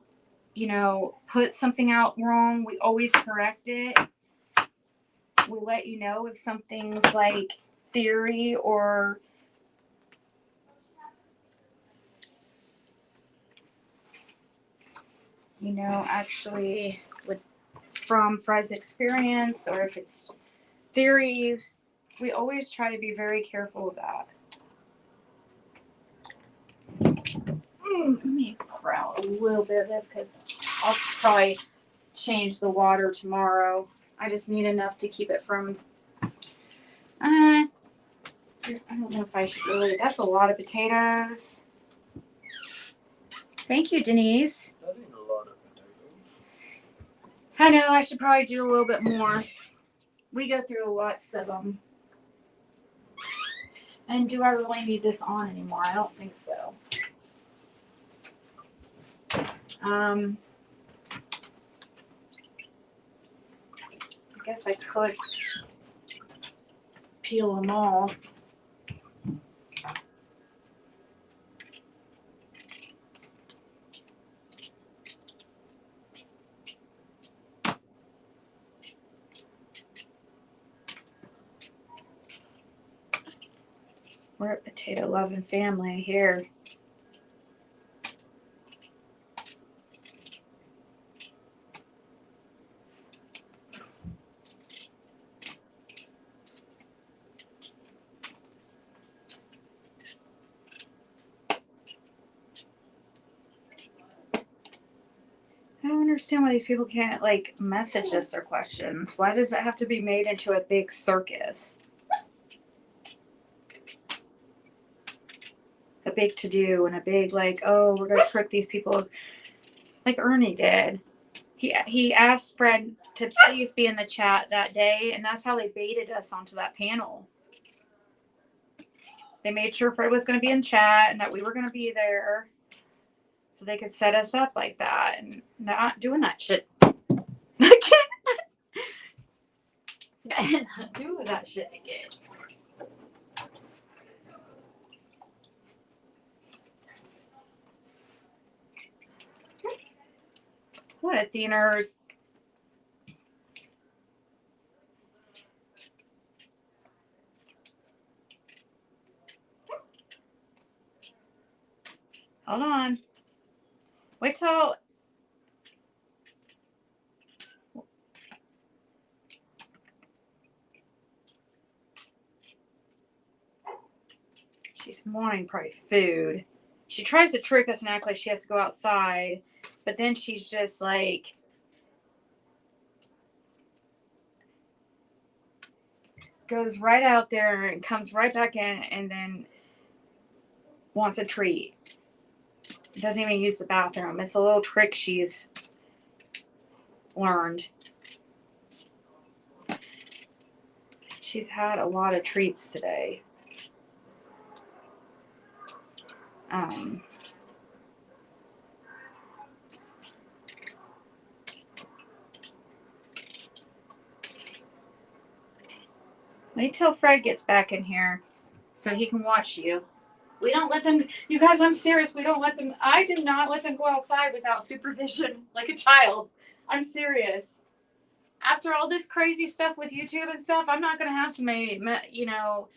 put something out wrong, we always correct it. We let you know if something's like theory or actually from Fred's experience, or if it's theories. We always try to be very careful of that. Let me pour out a little bit of this because I'll probably change the water tomorrow. I just need enough to keep it from. I don't know if I should really. That's a lot of potatoes. Thank you, Denise. That ain't a lot of potatoes. I know I should probably do a little bit more. We go through lots of them. And do I really need this on anymore? I don't think so. I guess I could peel them all. We're a potato loving family here. I don't understand why these people can't like message us their questions. Why does it have to be made into a big circus? A big to do and a big like, oh, we're gonna trick these people like Ernie did. He asked Fred to please be in the chat that day, and that's how they baited us onto that panel. They made sure Fred was going to be in chat and that we were going to be there so they could set us up like that, and not doing that shit. I can't not do that shit again. What a thiners. Hold on. Wait till. She's wanting probably food. She tries to trick us and act like she has to go outside, but then she's just like, goes right out there and comes right back in and then wants a treat. Doesn't even use the bathroom. It's a little trick she's learned. She's had a lot of treats today. Wait till Fred gets back in here so he can watch you. We don't let them, you guys, I'm serious. We don't let them, I do not let them go outside without supervision like a child. I'm serious. After all this crazy stuff with YouTube and stuff, I'm not going to have somebody, you know,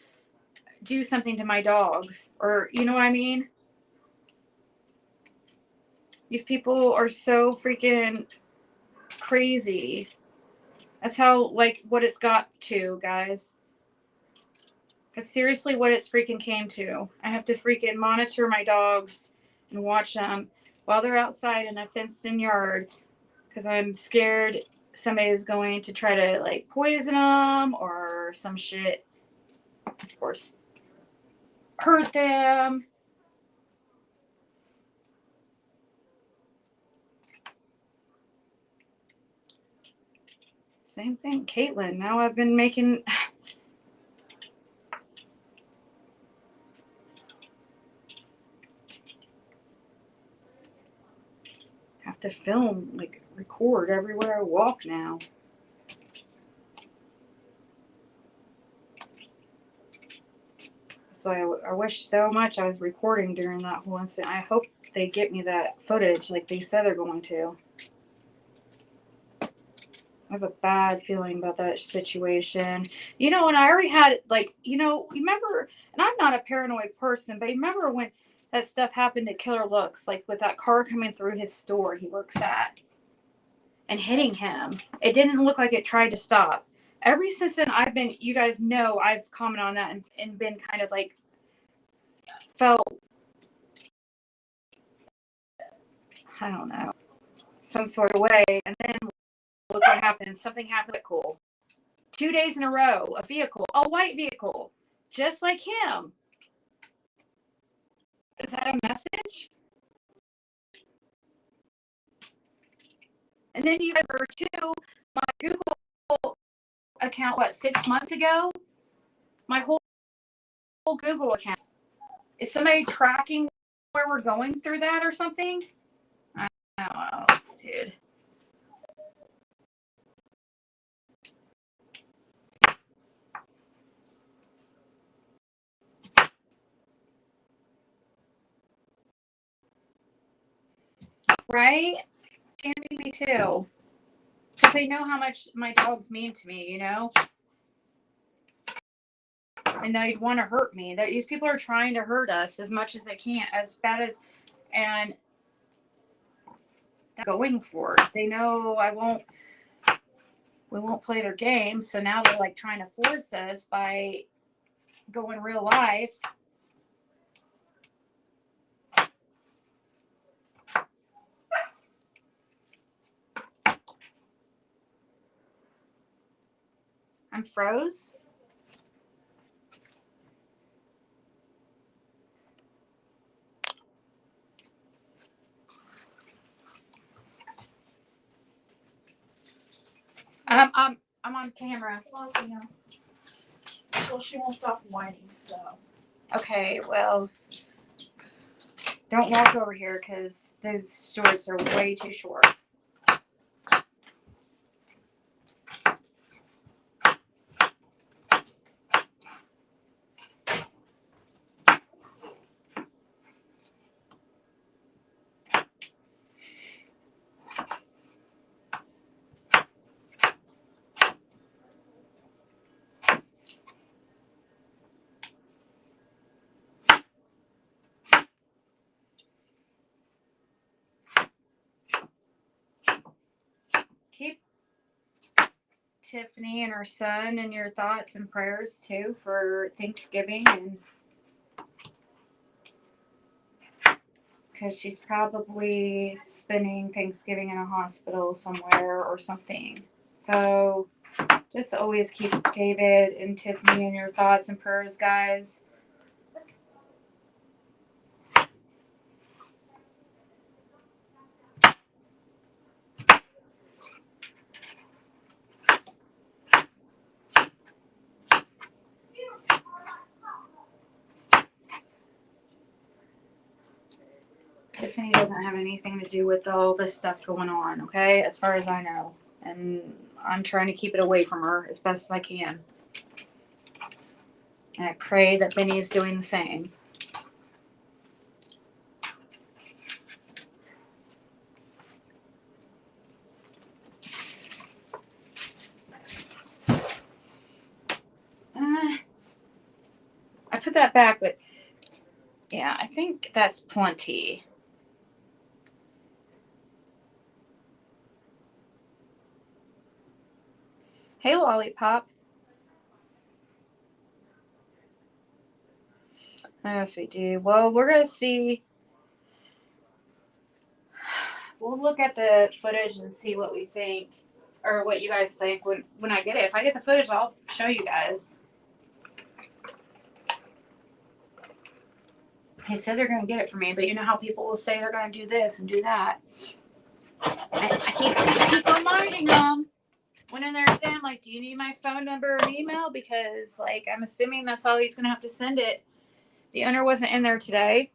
do something to my dogs, or, you know what I mean? These people are so freaking crazy. That's how, like, what it's got to, guys. That's seriously what it's freaking came to. I have to freaking monitor my dogs and watch them while they're outside in a fenced-in yard because I'm scared somebody is going to try to, like, poison them or some shit or hurt them. Same thing, Caitlin. Now I've been making... have to film, like, record everywhere I walk now. So I wish so much I was recording during that whole incident. I hope they get me that footage like they said they're going to. I have a bad feeling about that situation. You know, and I already had, like, you know, remember, and I'm not a paranoid person, but remember when that stuff happened to Killer Looks, like with that car coming through his store he works at and hitting him. It didn't look like it tried to stop. ever since then, you guys know, I've commented on that and been kind of like, felt, I don't know, some sort of way. And then look what happened. Something happened. Cool. 2 days in a row, a white vehicle, just like him. Is that a message? And then you guys were too, my Google account, 6 months ago? My whole Google account. Is somebody tracking where we're going through that or something? I don't know, dude. Right? Tammy, me too. Because they know how much my dogs mean to me, you know? And they'd want to hurt me. These people are trying to hurt us as much as they can, as bad as, and going for it. They know we won't play their game. So now they're like trying to force us by going real life. I'm froze. I'm on camera. Well, you know. Well, she won't stop whining, so. Okay, well, don't walk over here because those shorts are way too short. Keep Tiffany and her son in your thoughts and prayers too for Thanksgiving, and because she's probably spending Thanksgiving in a hospital somewhere or something. So just always keep David and Tiffany in your thoughts and prayers, guys. Tiffany doesn't have anything to do with all this stuff going on, okay? As far as I know. And I'm trying to keep it away from her as best as I can. And I pray that Benny is doing the same. I put that back, but yeah, I think that's plenty. Hey, Lollipop. Yes, we do. Well, we're going to see. We'll look at the footage and see what we think, or what you guys think when I get it. If I get the footage, I'll show you guys. He said they're going to get it for me, but you know how people will say they're going to do this and do that. I keep reminding them when in there again, like, do you need my phone number or email? Because, like, I'm assuming that's how he's going to have to send it. The owner wasn't in there today.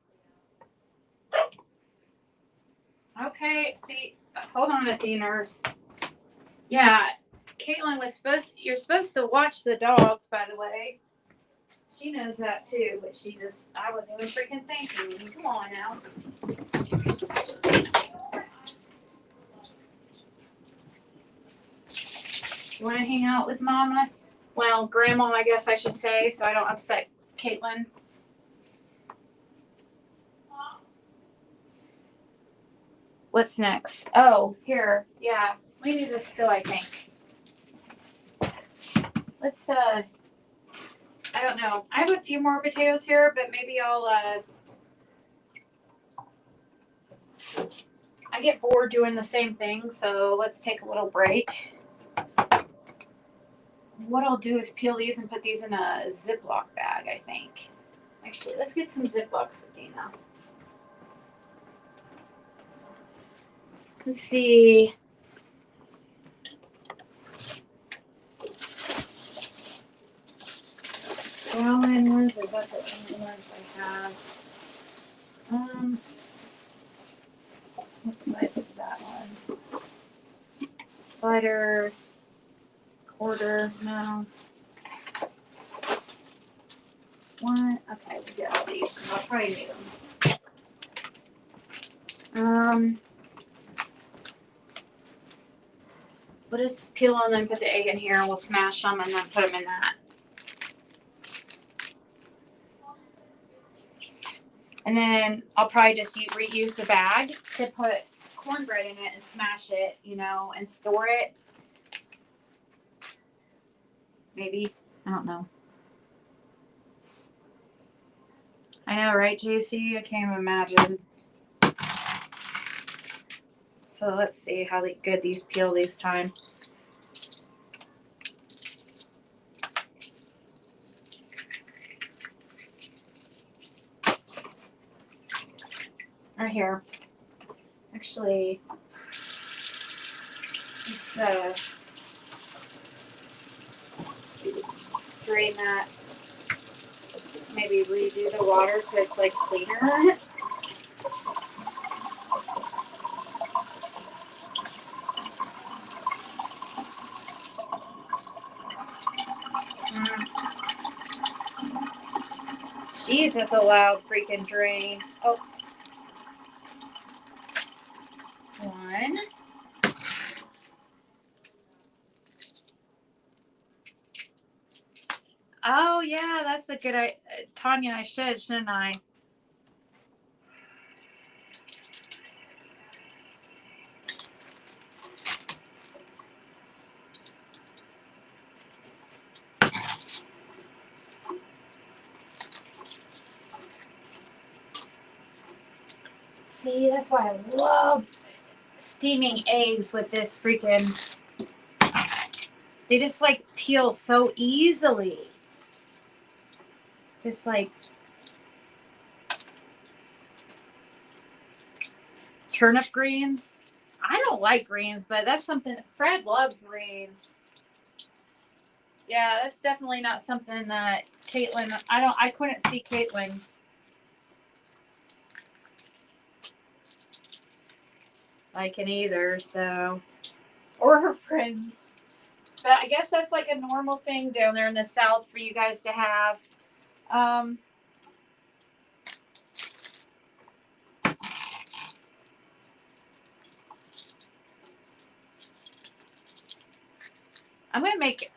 Okay, see, hold on, Athena nurse. Yeah, Caitlin you're supposed to watch the dogs, by the way. She knows that too, but I wasn't even freaking thinking. Come on now. You want to hang out with Mama? Well, Grandma, I guess I should say, so I don't upset Caitlin. What's next? Oh, here. Yeah, we need this still, I think. let's I don't know. I have a few more potatoes here, but maybe I'll I get bored doing the same thing, so let's take a little break. What I'll do is peel these and put these in a Ziploc bag, I think. Actually, let's get some Ziplocs, Dana. Let's see. Gallon ones, is that the only ones I have? What size is that one? Slider, quarter, no. One, okay, we'll get all these, 'cause I'll probably need them. We'll just peel them and put the egg in here, and we'll smash them and then put them in that. And then I'll probably just reuse the bag to put cornbread in it and smash it, you know, and store it. Maybe. I don't know. I know, right, JC? I can't even imagine. So let's see how good these peel this time. Right here. Actually, let's drain that. Maybe redo the water so it's like cleaner. Jeez, that's a loud freaking drain. Oh. One. Oh, yeah, that's a good idea. Tanya, I should, shouldn't I? See, that's why I love steaming eggs with this freaking. They just like peel so easily. Just like turnip greens. I don't like greens, but that's something. Fred loves greens. Yeah, that's definitely not something that Caitlin. I couldn't see Caitlin liking either. So, or her friends. But I guess that's like a normal thing down there in the South for you guys to have. I'm gonna make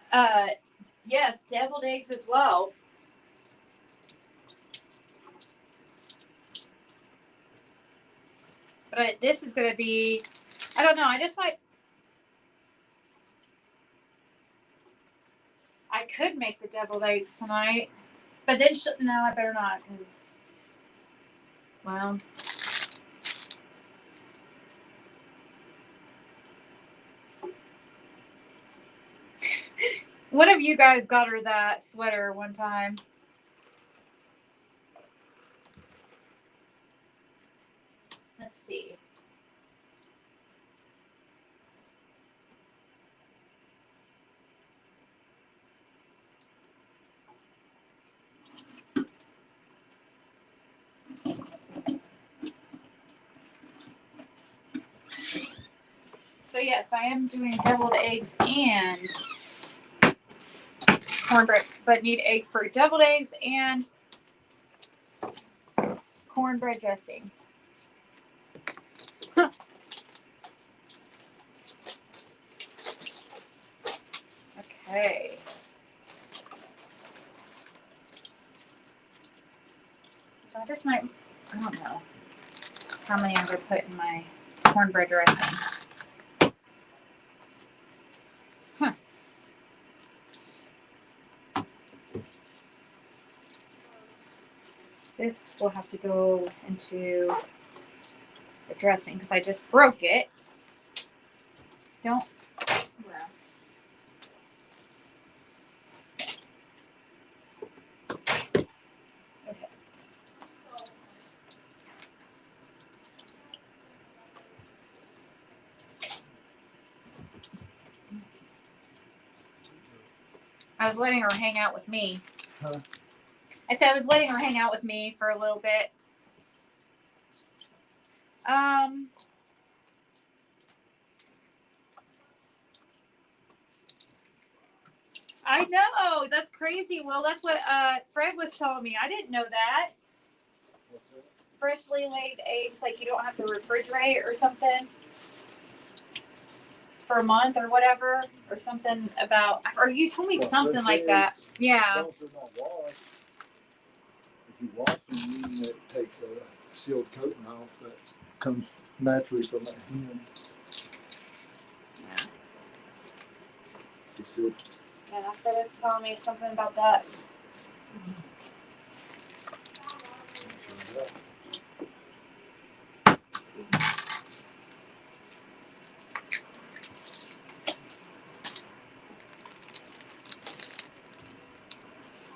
yes, deviled eggs as well. But this is gonna be, I don't know. I just might. I could make the deviled eggs tonight, but then no, I better not because, well. One of you guys got her that sweater one time. Let's see. So yes, I am doing deviled eggs and cornbread, but need egg for deviled eggs and cornbread dressing. Okay. So I just might, I don't know how many I'm going to put in my cornbread dressing. Huh. This will have to go into the dressing because I just broke it. Don't. Well. Okay. I was letting her hang out with me. Huh? I said I was letting her hang out with me for a little bit. I know. That's crazy. Well, that's what Fred was telling me. I didn't know that. What's that? Freshly laid eggs, like you don't have to refrigerate or something for a month or whatever, or something about, or you told me What, something fresh like eggs? that. As Yeah. long as they're not washed. If you wash them, it takes a sealed coating off that comes naturally from that hen. Yeah. Just sealed. Yeah, Fred was telling me something about that.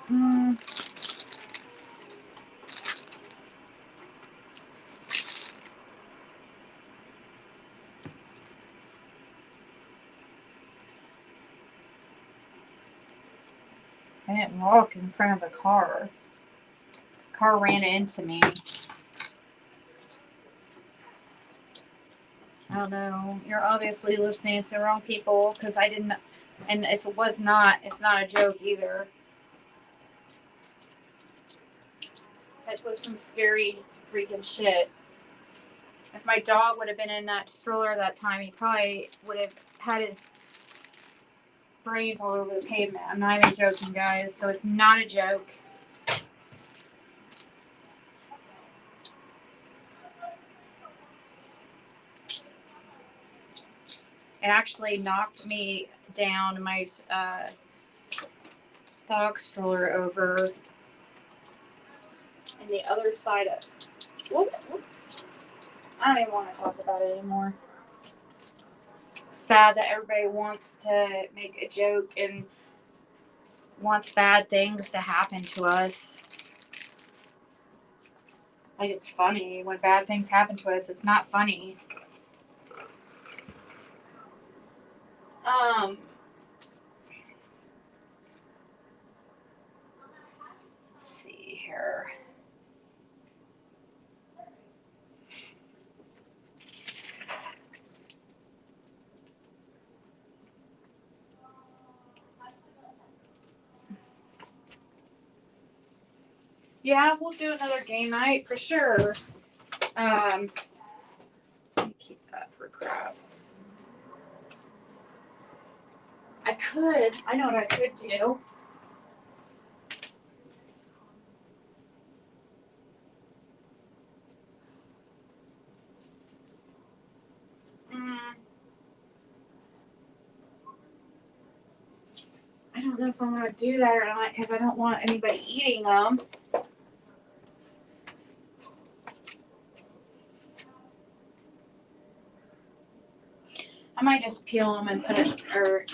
Hmm. I didn't walk in front of a car. Car ran into me. I don't know. You're obviously listening to the wrong people because I didn't, and it's not a joke either. It was some scary freaking shit. If my dog would have been in that stroller that time, he probably would have had his brains all over the pavement. I'm not even joking, guys. So it's not a joke. It actually knocked me down, my dog stroller over, and the other side of. What? I don't even want to talk about it anymore. Sad that everybody wants to make a joke and wants bad things to happen to us. Like, it's funny when bad things happen to us. It's not funny. Let's see here. Yeah, we'll do another game night for sure. Let me keep that for crabs. I know what I could do. I don't know if I'm gonna do that or not because I don't want anybody eating them. I might just peel them and put it, or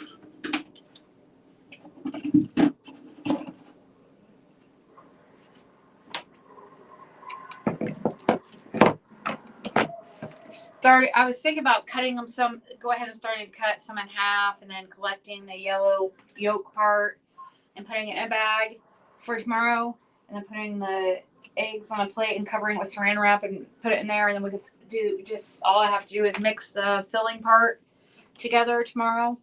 I was thinking about cutting them go ahead and starting to cut some in half and then collecting the yellow yolk part and putting it in a bag for tomorrow, and then putting the eggs on a plate and covering it with saran wrap and put it in there, and then we could do just all I have to do is mix the filling part together tomorrow.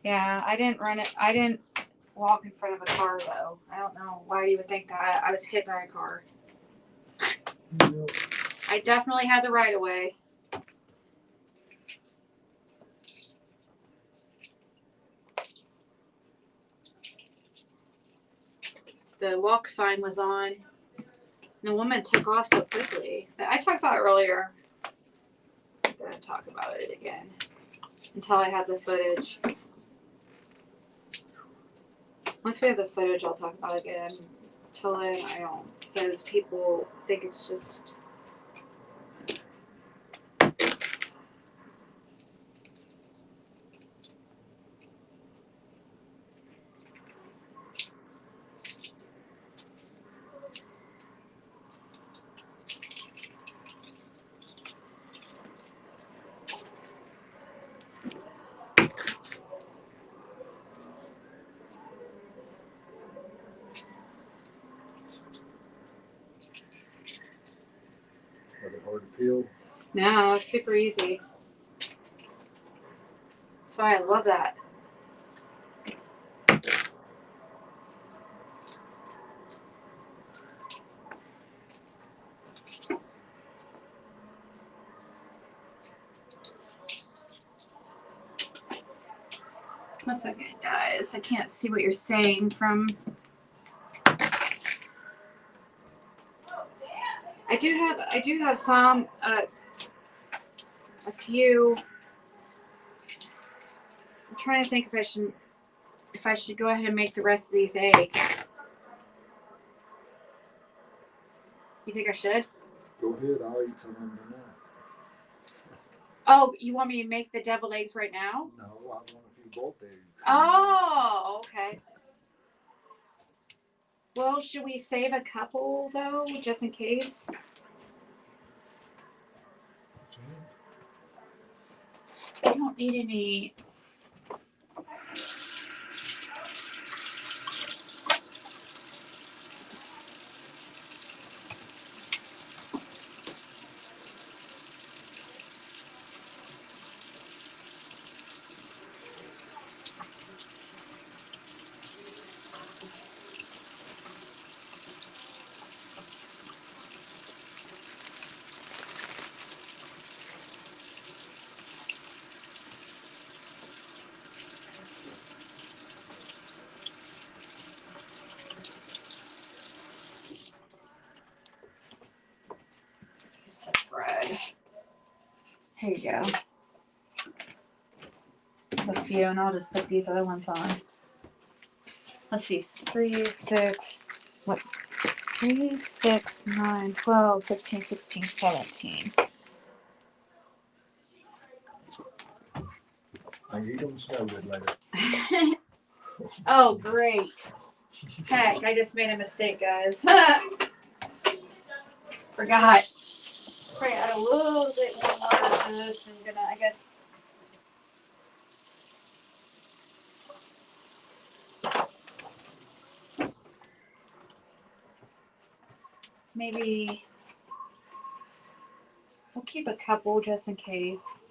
Yeah, I didn't walk in front of a car though. I don't know why you would think that. I was hit by a car. Yep. I definitely had the right of way. The walk sign was on. The woman took off so quickly. I talked about it earlier. I'm gonna talk about it again until I have the footage. Once we have the footage, I'll talk about it again. Till then, I don't, because people think it's just. Are they hard to peel? No, it's super easy. That's why I love that. One second, guys. I can't see what you're saying from. I do have some, a few. I'm trying to think if I should go ahead and make the rest of these eggs. You think I should? Go ahead, I'll eat some of them tonight. Oh, you want me to make the deviled eggs right now? No, I want a few boiled eggs. Oh, okay. Well, should we save a couple though, just in case? I don't need any. Piece of bread. Here you go. A few, and I'll just put these other ones on. Let's see, 3, 6, what? 3, 6, 9, 12, 15, 16, 17. I eat them snow good later. Oh, great. Heck, I just made a mistake, guys. Forgot. Probably add a little bit more water to this and gonna, I guess. Maybe we'll keep a couple just in case.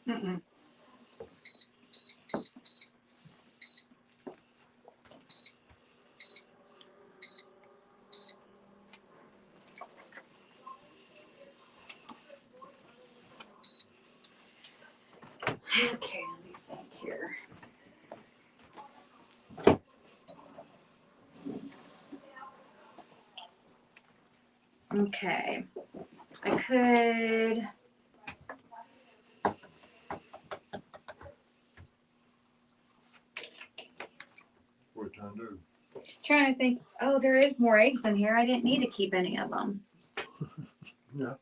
Mm-mm. Okay, let me think here. Okay. I could. What are you trying to do? Trying to think. Oh, there is more eggs in here. I didn't need to keep any of them. Yeah.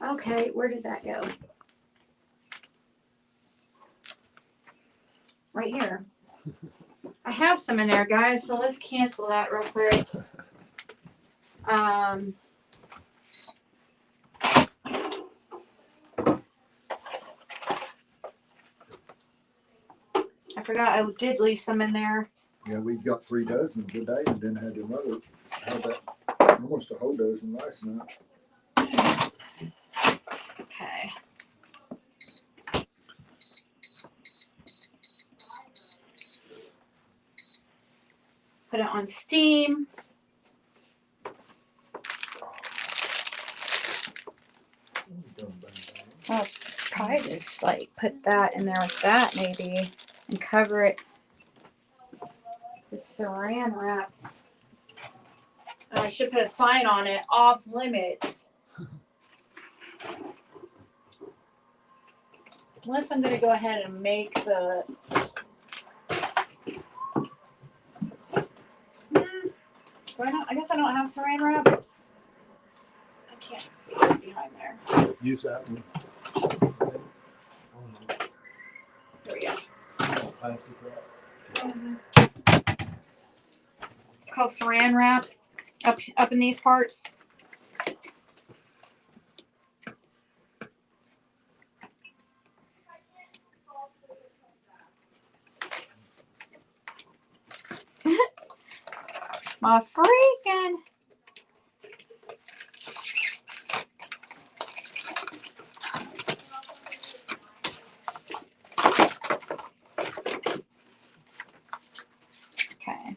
Okay, where did that go? Right here. I have some in there, guys, so let's cancel that real quick. I forgot I did leave some in there. Yeah, we got 3 dozen today and then had your mother have that almost a whole dozen last night. Okay. put it on steam. I'll probably just like put that in there with that maybe and cover it with saran wrap. I should put a sign on it, off limits. Unless I'm going to go ahead and make the. Do I not? I guess I don't have saran wrap. I can't see what's behind there. Use that one. There we go. Plastic wrap. It's called saran wrap. Up in these parts. My freaking. Okay.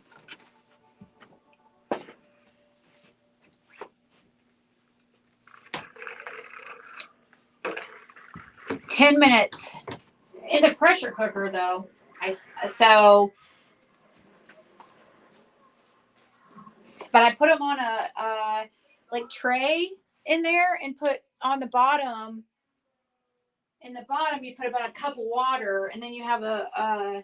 "10 minutes in the pressure cooker, though. But I put them on a like tray in there and put on the bottom. In the bottom, you put about a cup of water, and then you have a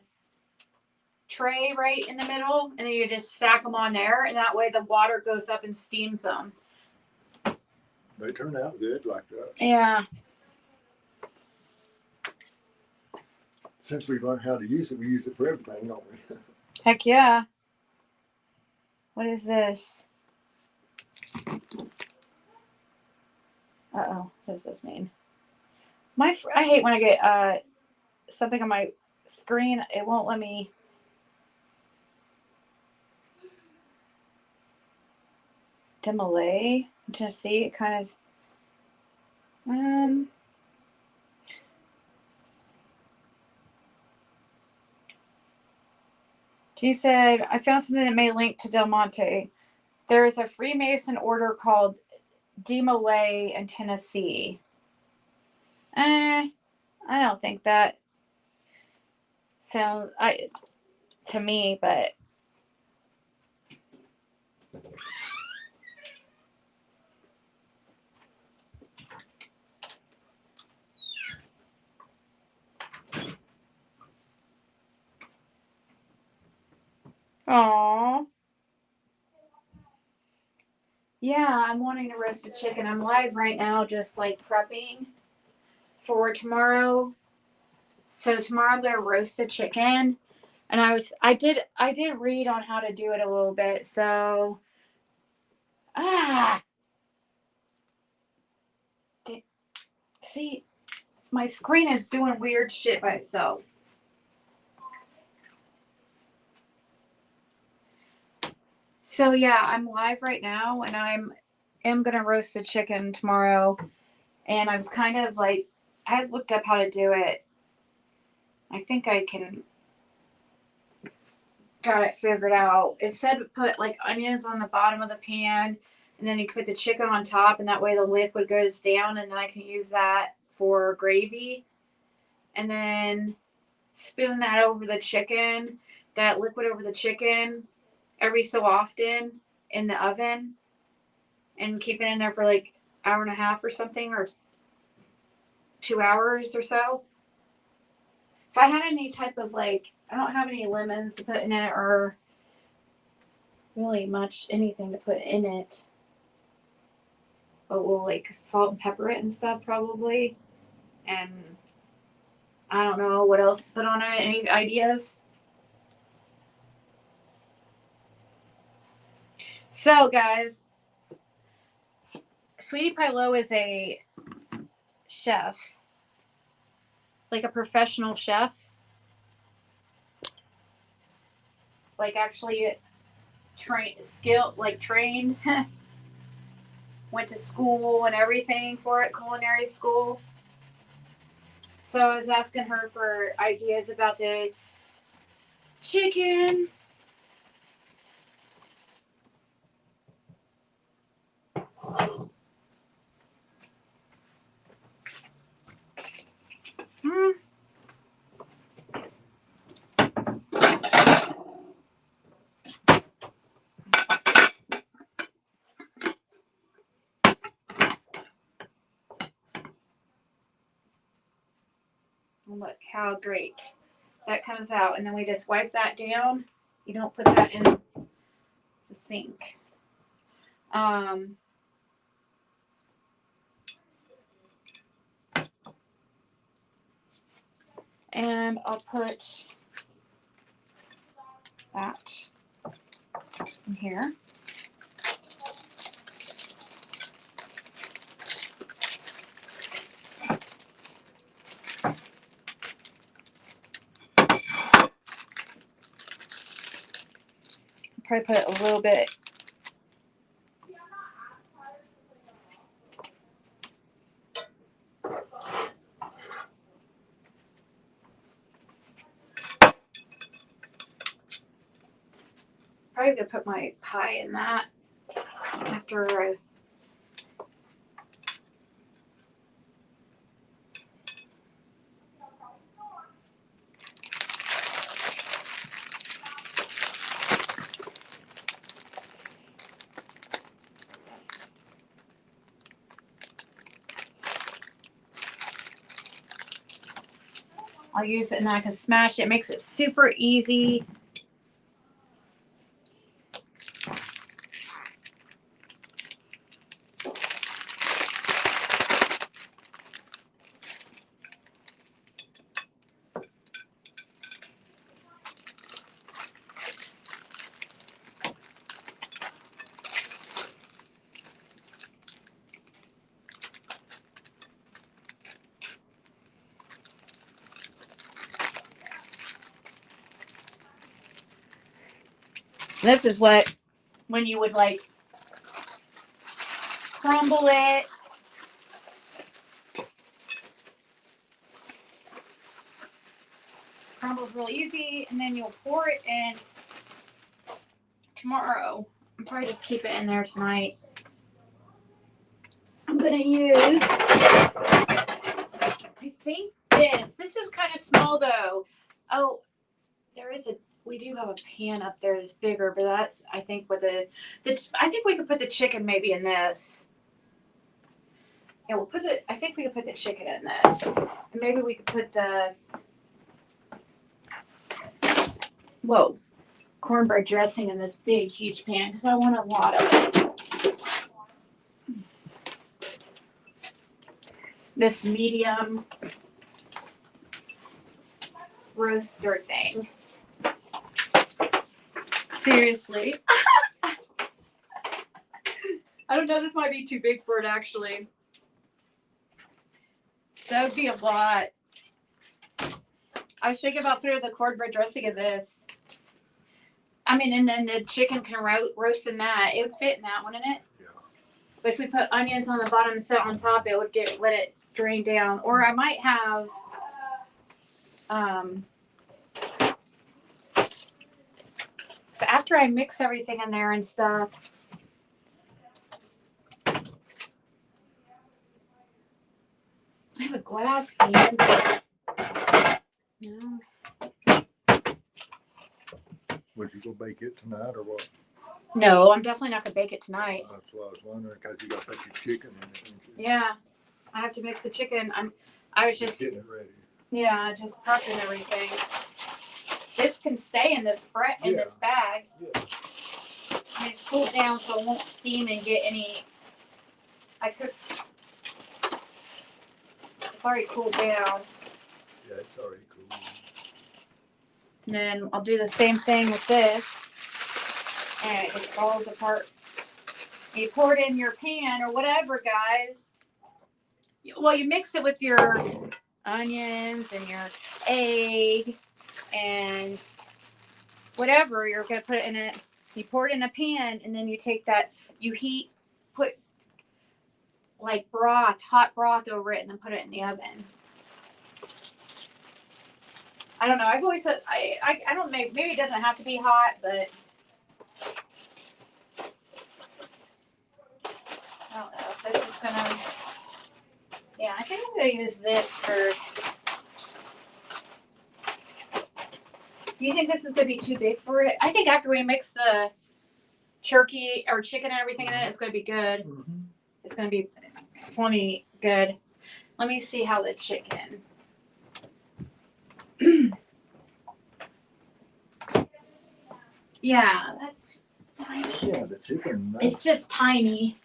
tray right in the middle, and then you just stack them on there, and that way the water goes up and steams them. They turn out good like that. Yeah. Since we've learned how to use it, we use it for everything, don't we? Heck yeah. What is this? Uh-oh. What does this mean? I hate when I get something on my screen. It won't let me. Demolay, Tennessee. It kind of. She said, I found something that may link to Del Monte. There is a Freemason order called Demolay in Tennessee. I don't think that sounds to me, but aww. Yeah, I'm wanting to roast a chicken. I'm live right now, just like prepping for tomorrow. So tomorrow I'm gonna roast a chicken, and I did read on how to do it a little bit. So see, my screen is doing weird shit by itself. So yeah, I'm live right now, and am gonna roast a chicken tomorrow. And I was kind of like, I had looked up how to do it. I think I got it figured out. It said put like onions on the bottom of the pan, and then you put the chicken on top, and that way the liquid goes down, and then I can use that for gravy. And then spoon that over the chicken, that liquid over the chicken every so often in the oven, and keep it in there for like hour and a half or something, or 2 hours or so. If I had any type of like, I don't have any lemons to put in it or really much anything to put in it, but we'll like salt and pepper it and stuff probably. And I don't know what else to put on it. Any ideas? So guys, Sweetie Pie Low is a chef, like a professional chef, like actually trained, went to school and everything for it, culinary school. So I was asking her for ideas about the chicken, Look how great that comes out. And then we just wipe that down. You don't put that in the sink. And I'll put that in here. Probably put a little bit. Probably gonna put my pie in that after. I'll use it and then I can smash it. It makes it super easy. This is what, when you would like crumble it. Crumbles real easy, and then you'll pour it in tomorrow. I'll probably just keep it in there tonight. I'm gonna use, I think this is kind of small though. Oh, we do have a pan up there that's bigger, but that's, I think with I think we could put the chicken maybe in this. Yeah, I think we could put the chicken in this. And maybe we could put cornbread dressing in this big, huge pan because I want a lot of it. This medium roaster thing. Seriously. I don't know, this might be too big for it actually. That would be a lot. I was thinking about putting the cornbread dressing in this. I mean, and then the chicken can roast in that. It would fit in that, wouldn't it? Yeah. But if we put onions on the bottom and set on top, it would let it drain down. Or I might have so after I mix everything in there and stuff, I have a glass pan. No. Was you gonna bake it tonight or what? No, I'm definitely not gonna bake it tonight. That's what I was wondering, because you gotta put your chicken in it. Don't you? Yeah, I have to mix the chicken. I was just getting it ready. Yeah, just prepping everything. This can stay in this this bag. Yeah. I mean, it's cooled down so it won't steam and get any. It's already cooled down. Yeah, it's already cool. And then I'll do the same thing with this. And it falls apart. You pour it in your pan or whatever, guys. Well, you mix it with your onions and your egg and whatever you're going to put it in it. You pour it in a pan and then you take that, put like hot broth over it and then put it in the oven. I don't know. I've always said, I don't know, maybe it doesn't have to be hot, but I don't know if this is gonna, yeah, I think I'm gonna use this for, do you think this is gonna be too big for it? I think after we mix the turkey or chicken and everything in it, it's gonna be good. Mm-hmm. It's gonna be plenty good. Let me see how the chicken. Yeah, that's tiny. Yeah, the chicken. It's just tiny.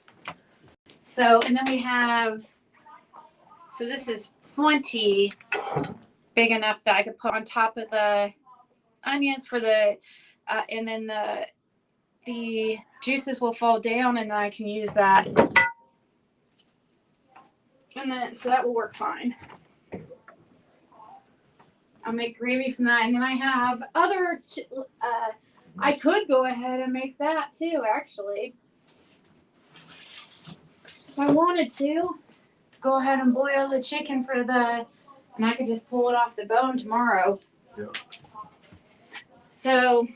So, and then we have, so this is plenty big enough that I could put on top of the onions for the, and then the juices will fall down and then I can use that. And then, so that will work fine. I'll make gravy from that. And then I have other, I could go ahead and make that too, actually. If I wanted to, go ahead and boil the chicken for the, and I could just pull it off the bone tomorrow. Yeah. So,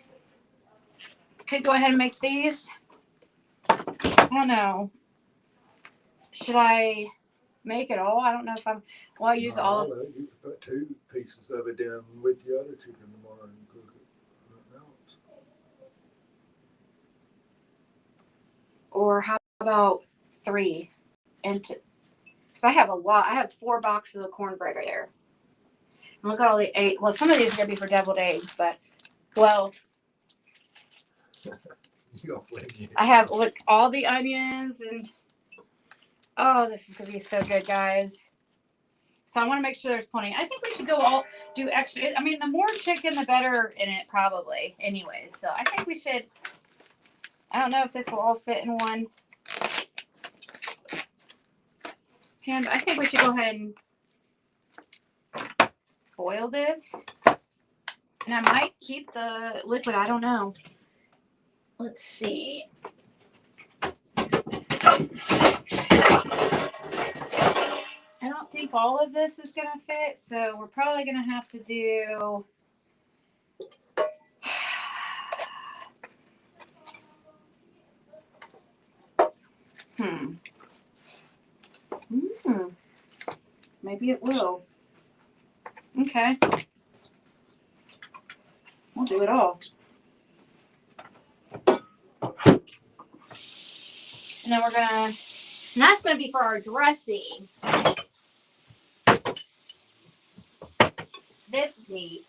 could go ahead and make these. I don't know. Should I make it all? I don't know if well, I use all of You could put 2 pieces of it down with the other chicken tomorrow and cook it. Nothing else. or how about 3? And because I have a lot. I have 4 boxes of cornbread right there. And look at all the 8. Well, some of these are going to be for deviled eggs, but, well, I have, look, all the onions and, oh, this is going to be so good, guys. So I want to make sure there's plenty. I think we should do extra. I mean, the more chicken, the better in it, probably, anyways. So I think we should, I don't know if this will all fit in one hand. I think we should go ahead and boil this. And I might keep the liquid. I don't know. Let's see. I don't think all of this is going to fit, so we're probably going to have to do maybe it will. Okay. We'll do it all. And then we're going to, and that's going to be for our dressing. This is neat.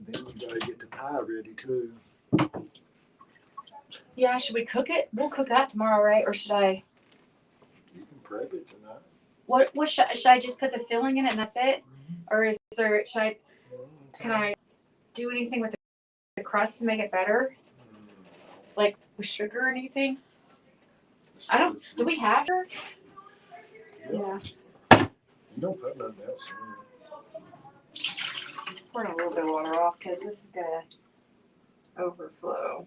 And then you gotta get the pie ready too. Yeah, should we cook it? We'll cook that tomorrow, right? Or should I? You can prep it tonight. What should I just put the filling in it and that's it? Or can I do anything with the crust to make it better? Like with sugar or anything? Do we have sugar? Yeah. You don't put nothing else in it. Pour a little bit of water off because this is gonna overflow.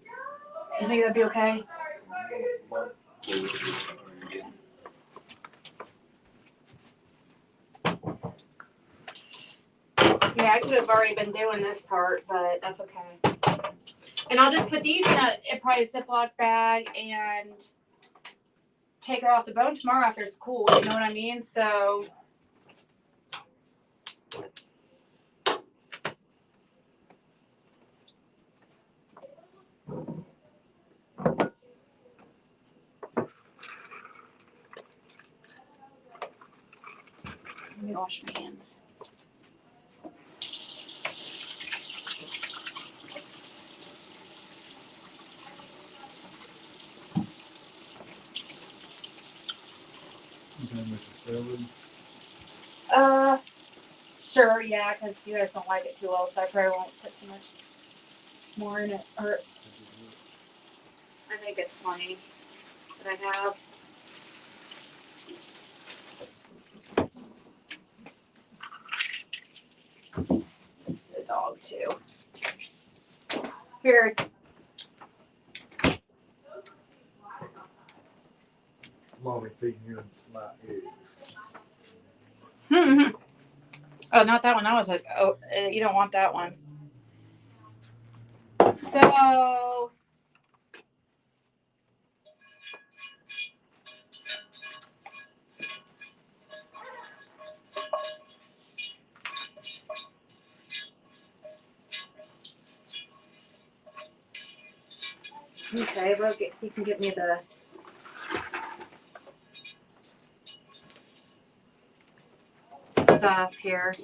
You think that'd be okay? Yeah, I could have already been doing this part, but that's okay. And I'll just put these in probably a Ziploc bag and take it off the bone tomorrow after it's cool. You know what I mean? So. Let me wash my hands. Sure, yeah, because you guys don't like it too well, so I probably won't put too much more in it. Or I think it's plenty that I have. This is a dog too. Here. Mommy feeding you my eggs. Oh, not that one. That was you don't want that one. So. Okay, you can give me the stuff here.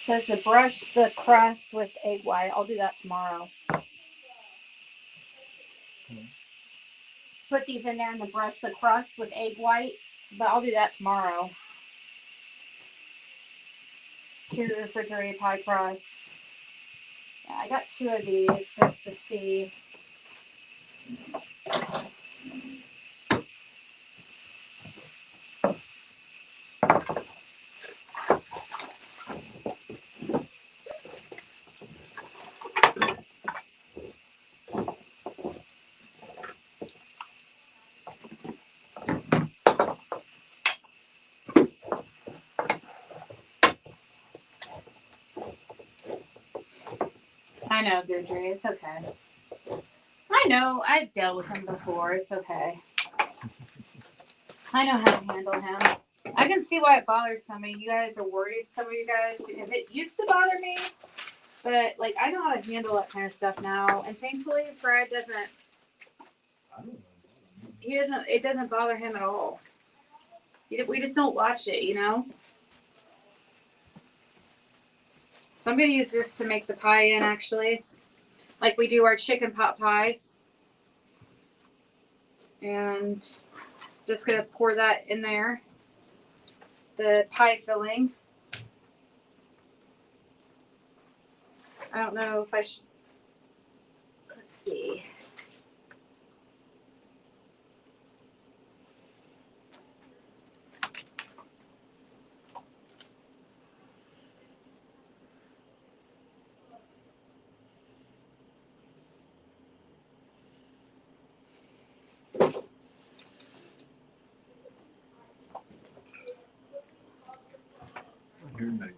Says to brush the crust with egg white. I'll do that tomorrow. Put these in there and then brush the crust with egg white, but I'll do that tomorrow. Two refrigerated pie crust. Yeah, I got 2 of these just to see. I know, Goodry. It's okay. I know. I've dealt with him before. It's okay. I know how to handle him. I can see why it bothers some of you guys, or worries some of you guys, because it used to bother me. But like, I know how to handle that kind of stuff now, and thankfully, Fred doesn't. He doesn't. It doesn't bother him at all. We just don't watch it, you know. So I'm gonna use this to make the pie in, actually, like we do our chicken pot pie, and just gonna pour that in there. The pie filling. I don't know if I should. Let's see.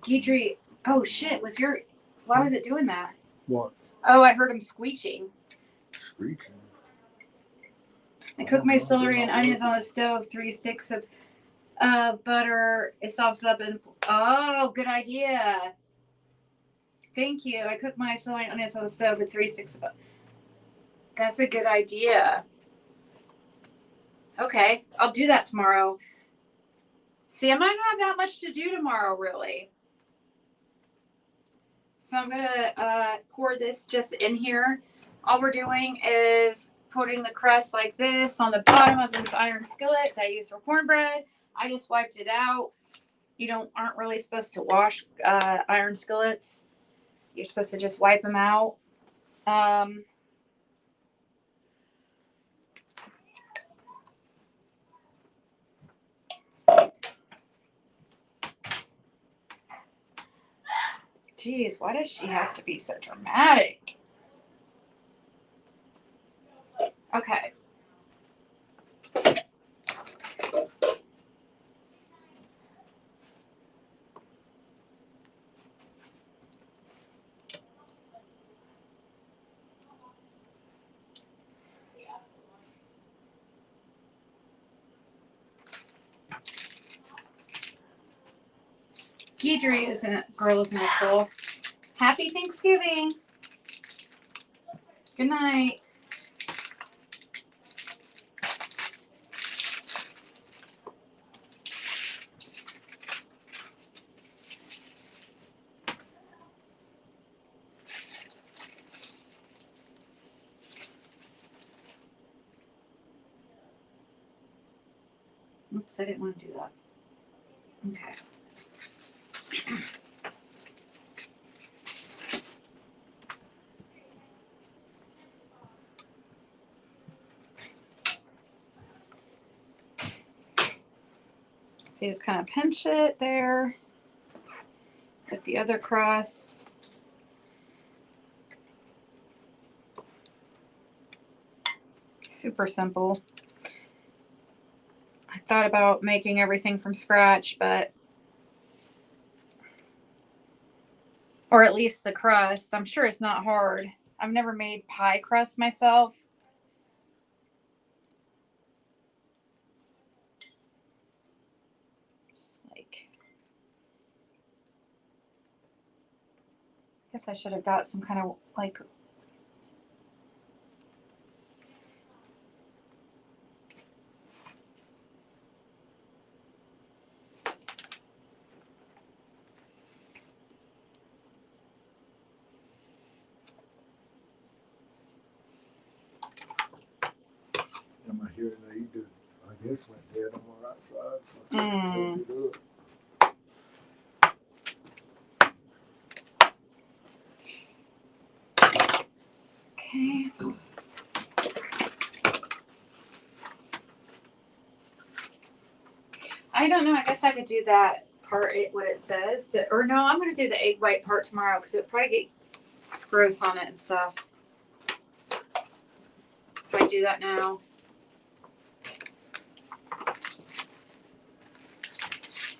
Deidre, oh shit, why was it doing that? What? Oh, I heard him squeeching. Screeching. I cook my celery and onions on the stove, 3 sticks of butter. It softens up and, oh, good idea. Thank you. I cook my celery and onions on the stove with 3 sticks of butter. That's a good idea. Okay, I'll do that tomorrow. See, I might not have that much to do tomorrow, really. So I'm gonna pour this just in here. All we're doing is putting the crust like this on the bottom of this iron skillet that I use for cornbread. I just wiped it out. You aren't really supposed to wash iron skillets. You're supposed to just wipe them out. Geez, why does she have to be so dramatic? Okay. Deidre girl is in school. Happy Thanksgiving. Good night. Oops, I didn't want to do that. Okay. So you just kind of pinch it there with the other crust. Super simple. I thought about making everything from scratch, but or at least the crust. I'm sure it's not hard. I've never made pie crust myself. Just like, I guess I should have got some kind of like And my hearing aid, I guess, went dead on my right side. So I Mm. pulled it up. okay. I don't know. I guess I could do that part, what it says. Or no, I'm going to do the egg white part tomorrow because it'll probably get gross on it and stuff. If I do that now.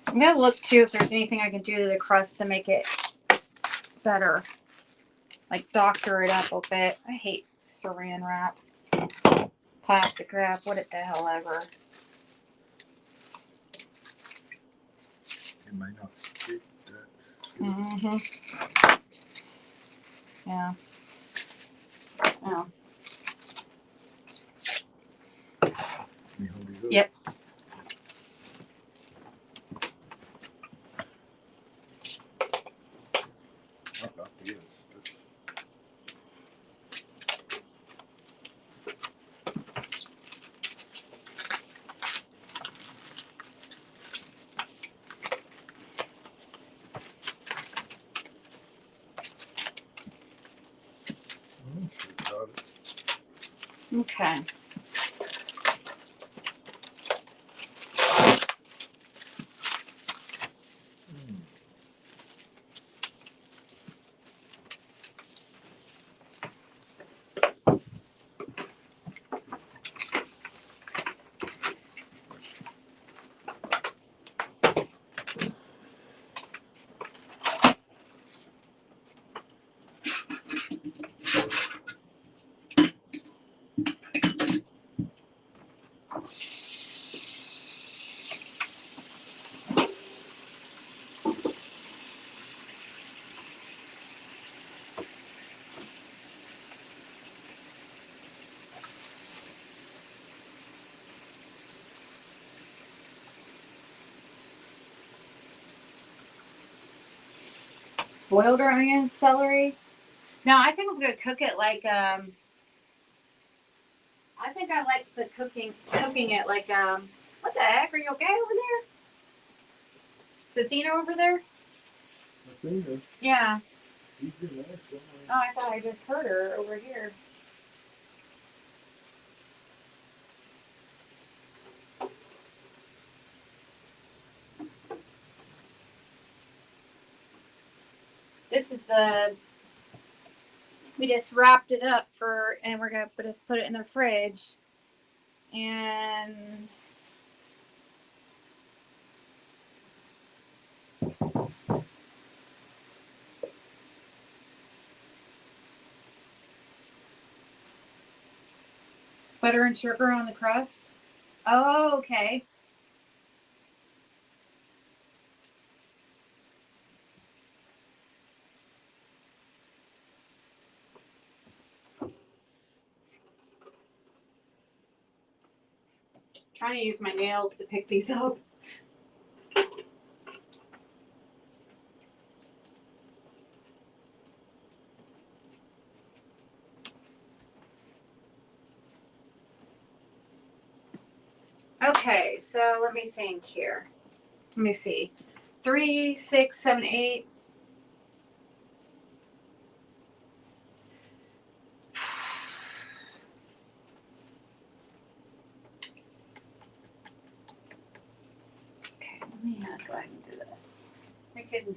I'm going to look too if there's anything I can do to the crust to make it better. Like doctor it up a bit. I hate saran wrap. Plastic wrap. What the hell ever. It may not stick. That's Mm-hmm. Yeah. Oh. me hold it up. Yep. I got this. Got it. Okay. Boiled or onion celery? No, I think I'm gonna cook it like I think I like the cooking it like what the heck, are you okay over there? Is Athena over there? Athena, Yeah. she's been there somewhere. Oh, I thought I just heard her over here. This is we just wrapped it up and we're gonna just put it in the fridge. And butter and sugar on the crust. Oh, okay. Trying to use my nails to pick these up. Okay, so let me think here. Let me see. 3, 6, 7, 8. Okay, let me go ahead and do this. I can.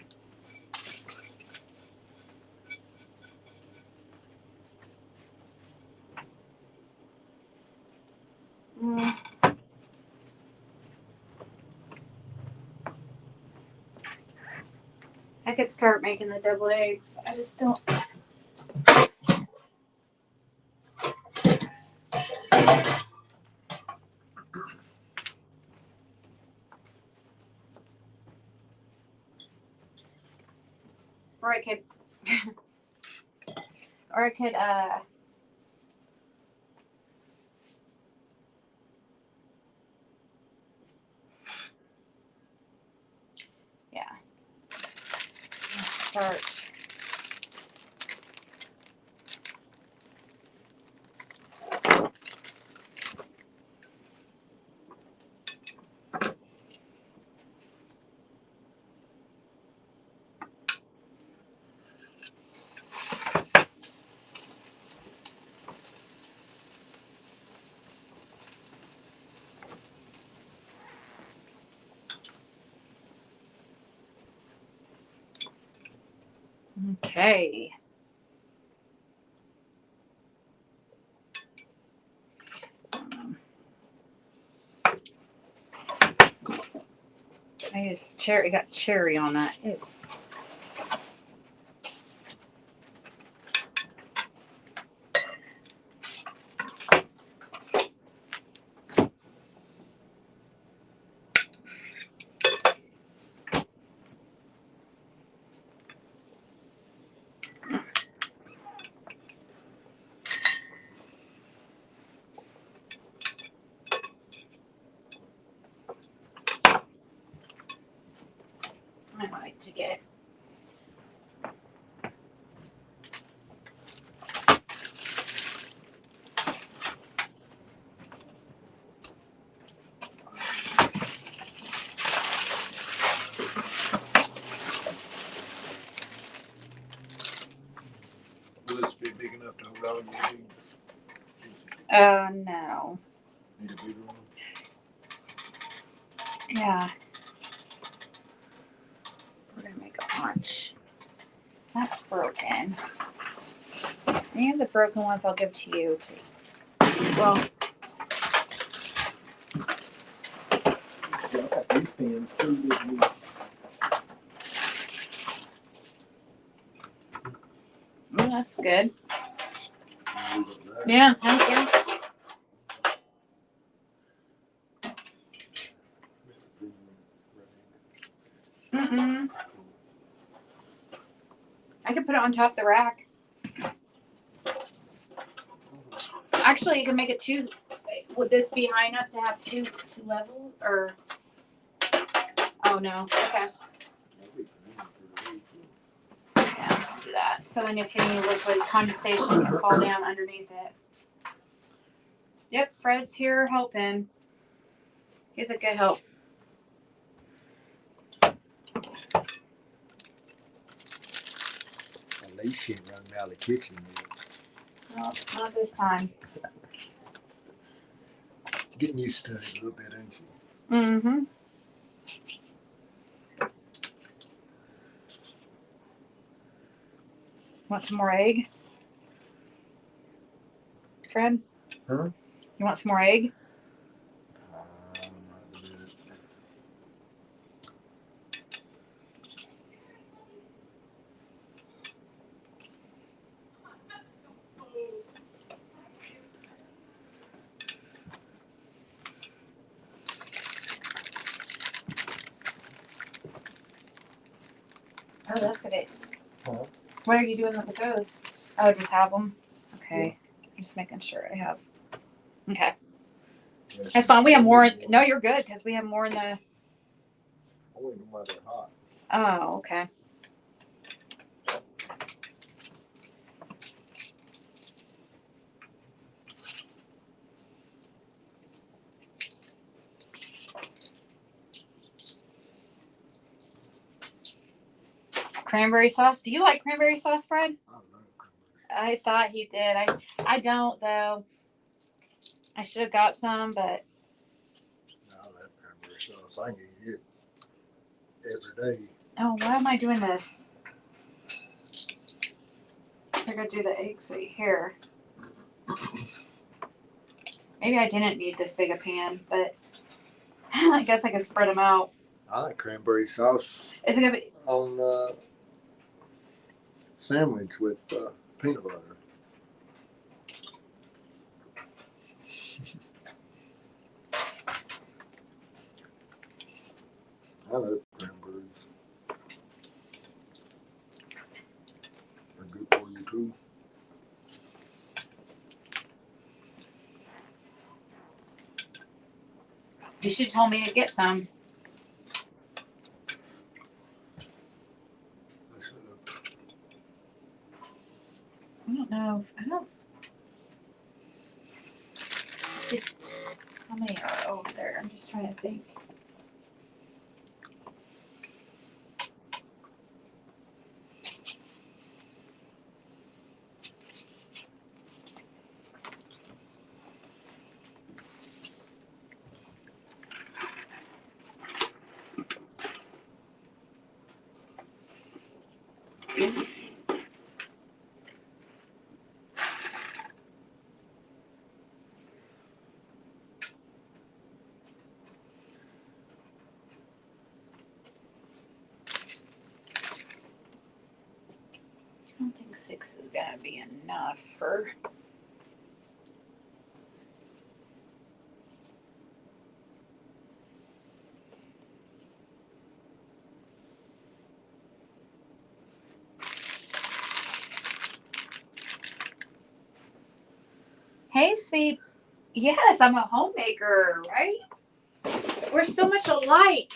I could start making the deviled eggs. I just don't. Or I could, or I could, yeah. Start. Okay. I just got cherry on that. Ew. I like to get. Will this be big enough to hold all your eggs? No. Need a bigger one? Yeah. We're gonna make a bunch. That's broken. Any of the broken ones I'll give to you too. Well, Yeah, I got these pins too, didn't you? that's good. Leave it there. Yeah, thank you. Mm-mm. I could put it on top of the rack. Actually, you can make it two. Would this be high enough to have two levels? Or oh no. Okay. Yeah, I'll do that. So then if any liquid condensation can fall down underneath it. Yep, Fred's here helping. He's a good help. At least she ain't running out of the kitchen yet. No, not this time. Getting used to it a little bit, ain't she? Mm-hmm. Want some more egg? Fred? Huh? You want some more egg? Not good. Oh, that's good. Huh? What are you doing with those? Oh, just have them? Okay. I'm just making sure I have. Okay. Yes. That's fine. We have more. No, you're good because we have more in the. I wonder why they're hot. Oh, okay. Cranberry sauce. Do you like cranberry sauce, Fred? I love cranberry. I thought he did. I don't though. I should have got some, but I love cranberry sauce. I can eat it every day. oh, why am I doing this? I gotta do the eggs right here. Maybe I didn't need this big a pan, but I guess I can spread them out. I like cranberry sauce Is it gonna be? on sandwich with peanut butter. I love cranberries. They're good for you too. You should have told me to get some. I should have. I don't know. I don't see how many are over there. I'm just trying to think. I don't think 6 is gonna be enough for. Hey, sweet. Yes, I'm a homemaker, right? We're so much alike.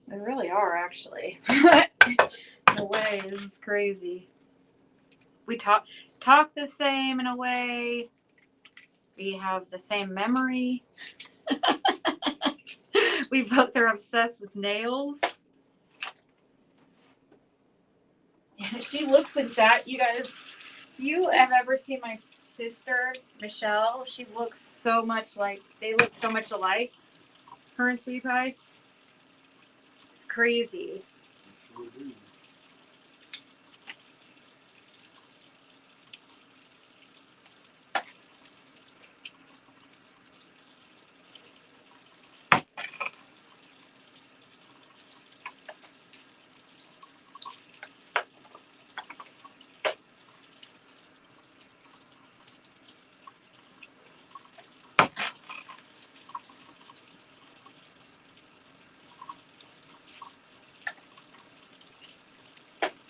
We really are, actually. In a way, this is crazy. We talk the same in a way. We have the same memory. We both are obsessed with nails. She looks exact. You guys, if you have ever seen my sister, Michelle, she looks so much like, they look so much alike. Her and Sweetie Pie. It's crazy. Sure do.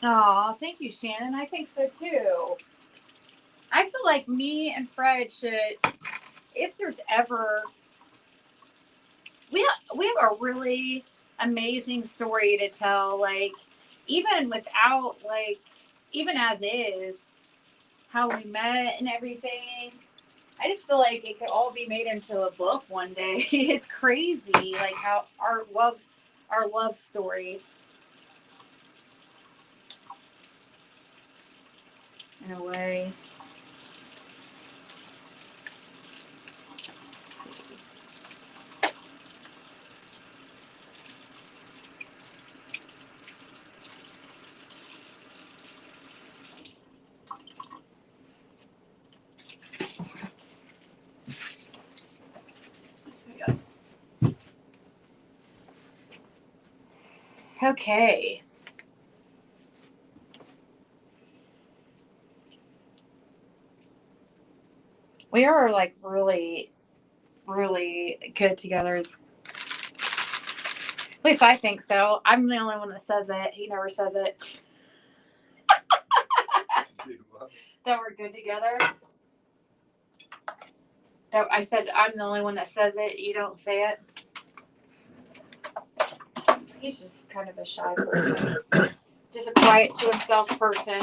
Aw, thank you, Shannon. I think so too. I feel like me and Fred should, if there's ever, we have a really amazing story to tell. Like, even without, like, even as is, how we met and everything. I just feel like it could all be made into a book one day. It's crazy, like how our love story, in a way. So, yeah. Okay. We are like really, really good together. At least I think so. I'm the only one that says it. He never says it. That we're good together. That I said I'm the only one that says it. You don't say it. He's just kind of a shy person. Just a quiet to himself person.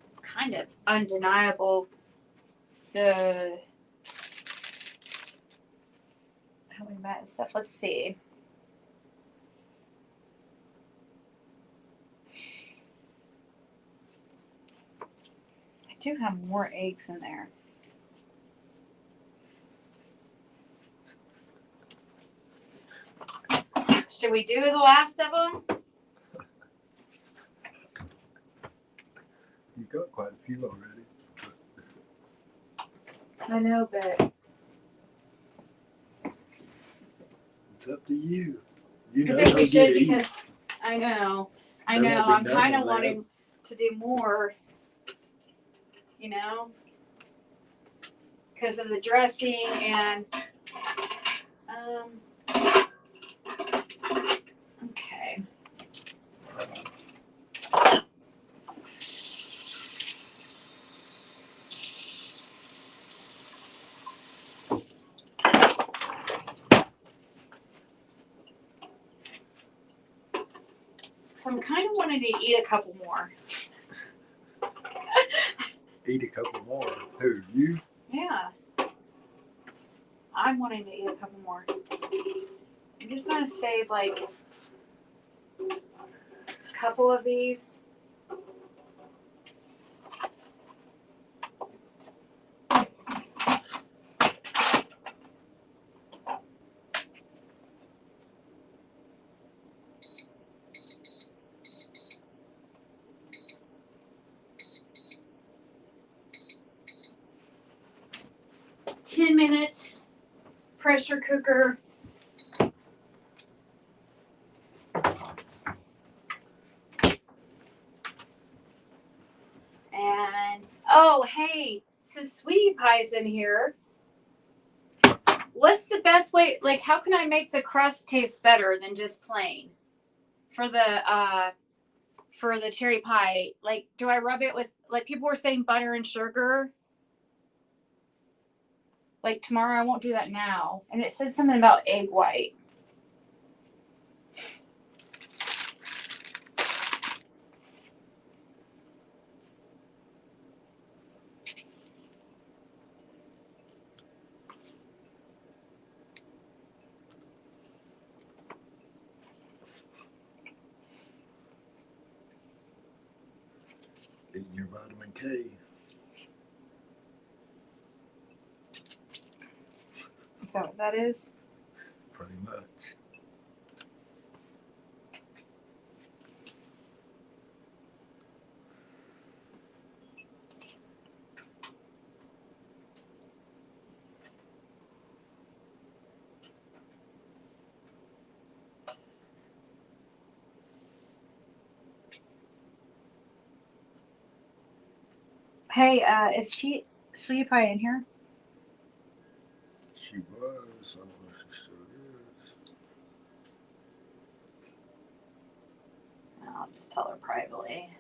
It's kind of undeniable. The how we met and stuff. Let's see. I do have more eggs in there. Should we do the last of them? You You got quite a few already. I know, but It's up to you. You I know think we they'll should get eaten. because I know. I There know. won't be I'm none kind of left. wanting to do more, because of the dressing and okay. So I'm kind of wanting to eat a couple more. Eat a couple more. Who, you? Yeah. I'm wanting to eat a couple more. I'm just gonna save like a couple of these. $10 pressure cooker. And oh, hey, since Sweetie Pie's in here, what's the best way? Like, how can I make the crust taste better than just plain for the cherry pie? Like, do I rub it with, like, people were saying butter and sugar? Like, tomorrow I won't do that now. And it said something about egg white. Eating your vitamin K. Is that what that is? Pretty much. Hey, is Sweetie Pie in here? She was. I don't know if she still is. I'll just tell her privately.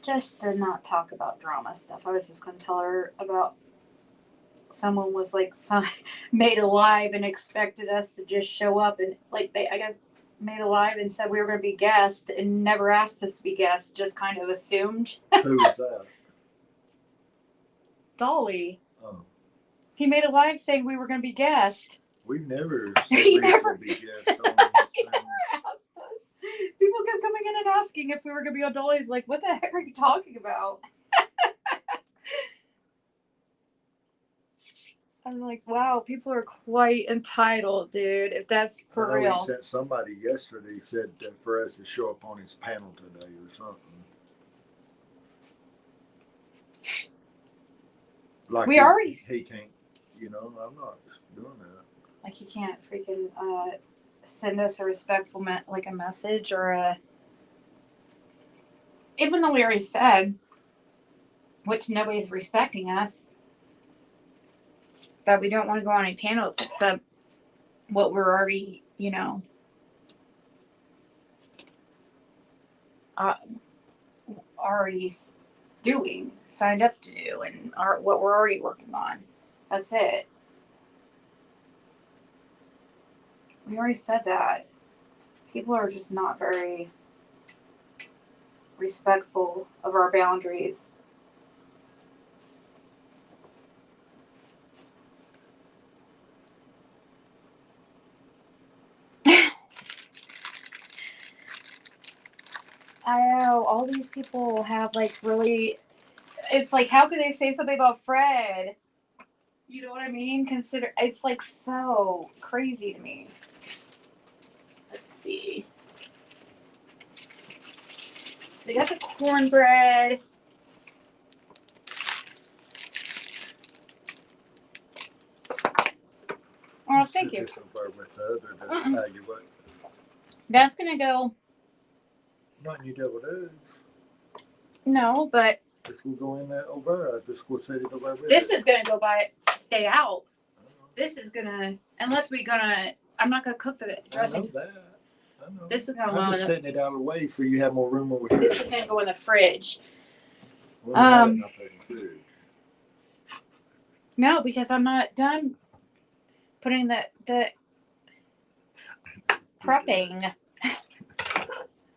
Just to not talk about drama stuff. I was just going to tell her about someone was like made a live and expected us to just show up and like I got made a live and said we were going to be guests and never asked us to be guests, just kind of assumed. Who was that? Dolly. Oh. He made a live saying we were going to be guests. We've never said He we never- would be guests on He this never asked us. People kept coming in and asking if we were going to be on Dolly's. Like, what the heck are you talking about? I'm like, wow, people are quite entitled, dude. If that's for I know real. he sent somebody yesterday said for us to show up on his panel today or something. Like We already- he can't. I'm not doing that. Like, he can't freaking send us a respectful like a message or a. Even though we already said, which nobody's respecting us, that we don't want to go on any panels except what we're already, already doing, signed up to do, and what we're already working on. That's it. We already said that. People are just not very respectful of our boundaries. I know, all these people have like really, it's like, how could they say something about Fred? You know what I mean? It's like so crazy to me. Let's see. We got the cornbread. Oh, thank you. This over with the other to Mm-mm. tell you what. That's gonna go. Not you deviled eggs. No, but This will go in that over. This will set it over with this it. is gonna go by stay out. I know. This is gonna unless we gonna. I'm not gonna cook the I know dressing. that. I know. This is gonna I'm go in just the. setting it out of the way so you have more room over here. This is gonna go in the fridge. Well, you have it in the fridge. No, because I'm not done putting the prepping.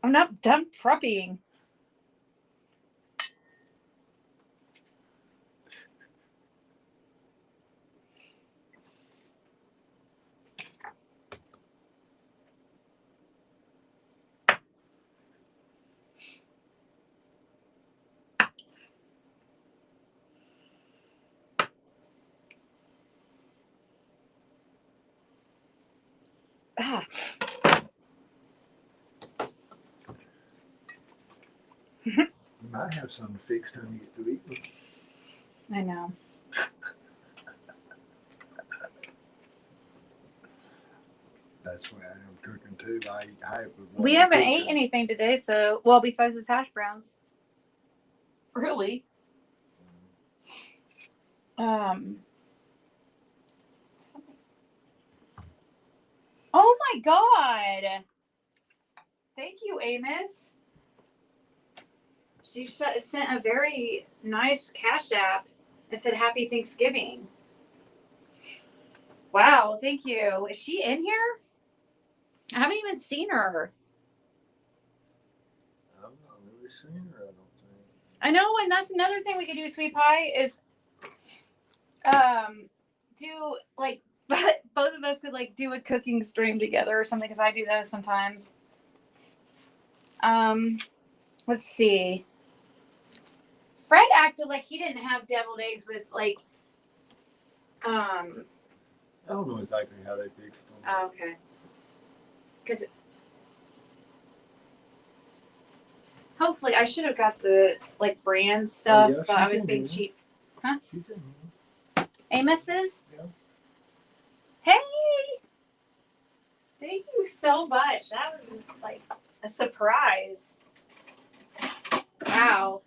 I'm not done prepping. Ah. You might have something fixed when you get to eating. I know. That's why I'm cooking too. I eat half of what We I'm haven't cooking. ate anything today, so well besides this hash browns. Really? Oh my god! Thank you, Amos. She sent a very nice Cash App and said Happy Thanksgiving. Wow, thank you. Is she in here? I haven't even seen her. I've not really seen her, I don't think. I know, and that's another thing we could do, Sweet Pie, is do like both of us could like do a cooking stream together or something because I do those sometimes. Let's see. Fred acted like he didn't have deviled eggs with like I don't know exactly how they fixed them. oh, okay. Because hopefully I should have got the like brand stuff, yeah, but I she's was in being here. cheap. She's in here. Amos's? Yeah. Hey! Thank you so much. That was like a surprise. Wow.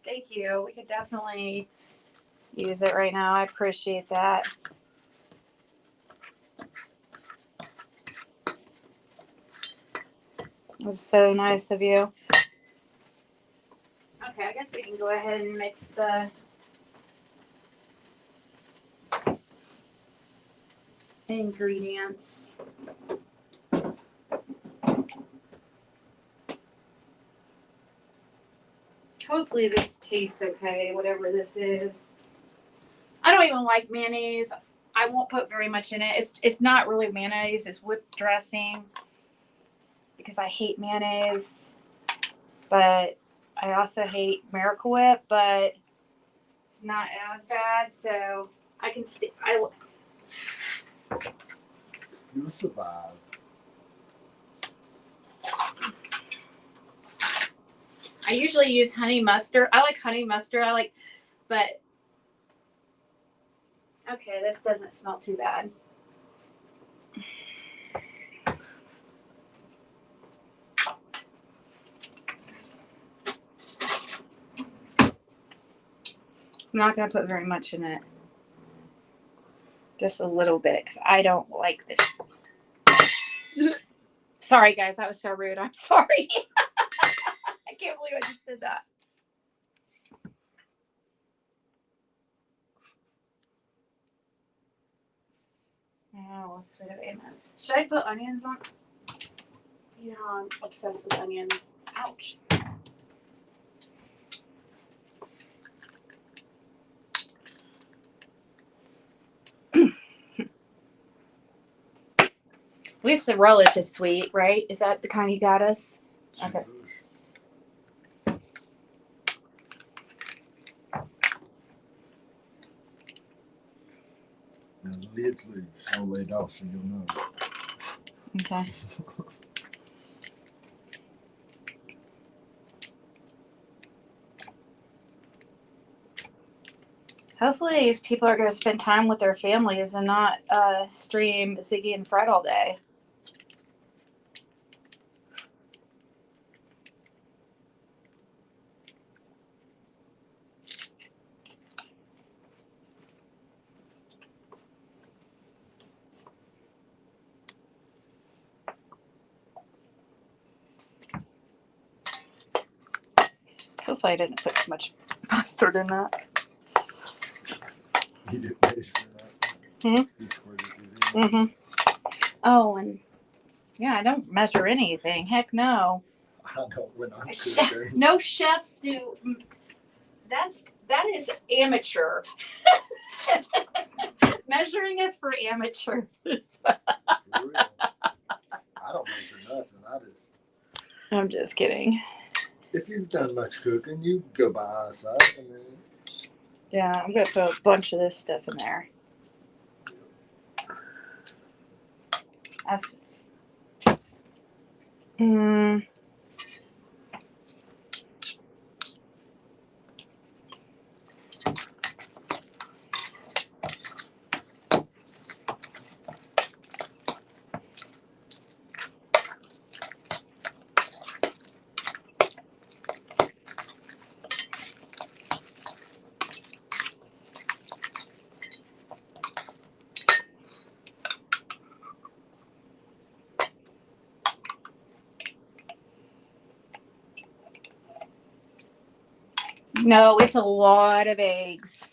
Thank you. We could definitely use it right now. I appreciate that. It was so nice of you. Okay, I guess we can go ahead and mix the ingredients. Hopefully this tastes okay, whatever this is. I don't even like mayonnaise. I won't put very much in it. It's not really mayonnaise, it's whipped dressing because I hate mayonnaise. But I also hate Miracle Whip, but it's not as bad, so I can You'll survive. I usually use honey mustard. I like honey mustard. But okay, this doesn't smell too bad. I'm not gonna put very much in it. Just a little bit, because I don't like this. Sorry, guys, that was so rude. I'm sorry. I can't believe I just did that. Oh, sweet of Amos. Should I put onions on? You know, I'm obsessed with onions. Ouch. At least the relish is sweet, right? Is that the kind you got us? Okay. Now the lid's loose. I'll lay it off so you'll know. Okay. Hopefully these people are going to spend time with their families and not stream Ziggy and Fred all day. Hopefully I didn't put too much mustard in that. You didn't measure that. Hmm? You squared it in. Mm-hmm. Oh, and yeah, I don't measure anything. Heck no. I don't when I'm Chef, cooking. no chefs do. That is amateur. Measuring is for amateurs. For real. I don't measure nothing. I'm just kidding. If you've done much cooking, you go by eyesight. And then, Yeah, I'm gonna put a bunch of this stuff in there. That's. Mm, no, it's a lot of eggs.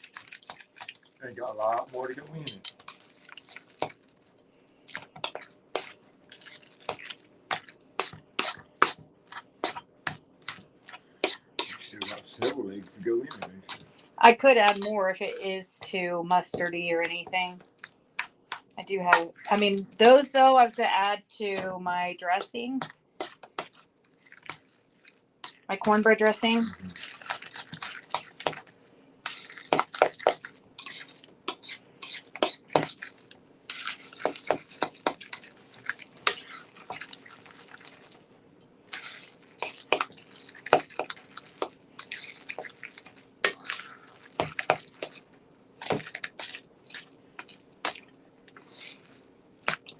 and got a lot more to go in it. Still got several eggs to go in there. I could add more if it is too mustardy or anything. I do have. I mean, those though I was gonna add to my dressing, my cornbread dressing.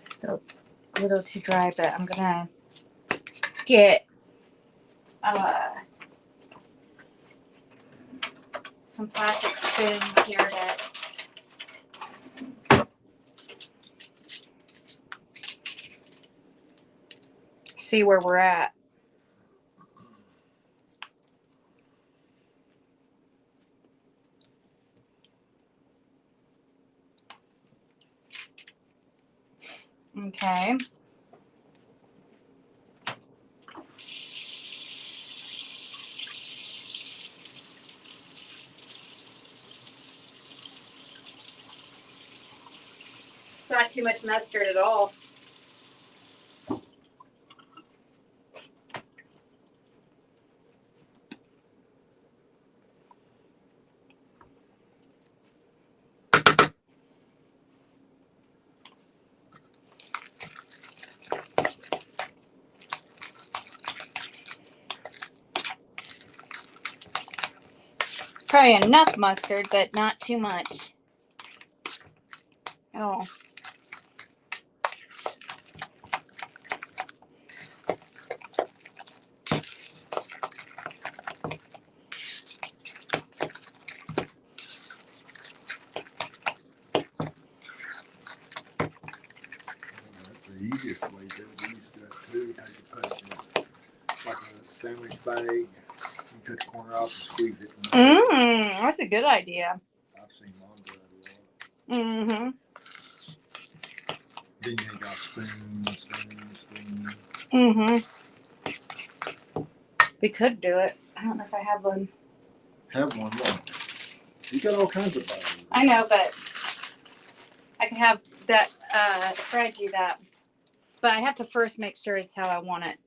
Still a little too dry, but I'm gonna get some plastic spoons here to see where we're at. Okay. It's not too much mustard at all. Probably enough mustard, but not too much. Oh. That's the easiest way to use that too. How you put it in like a sandwich bag. You cut the corner off and squeeze it. That's a good idea. I've seen mom do that a lot. Mm-hmm. Then you got spoon. Mm-hmm. We could do it. I don't know if I have one. Have one more. You got all kinds of bags. I know, but I can have that try to do that. But I have to first make sure it's how I want it.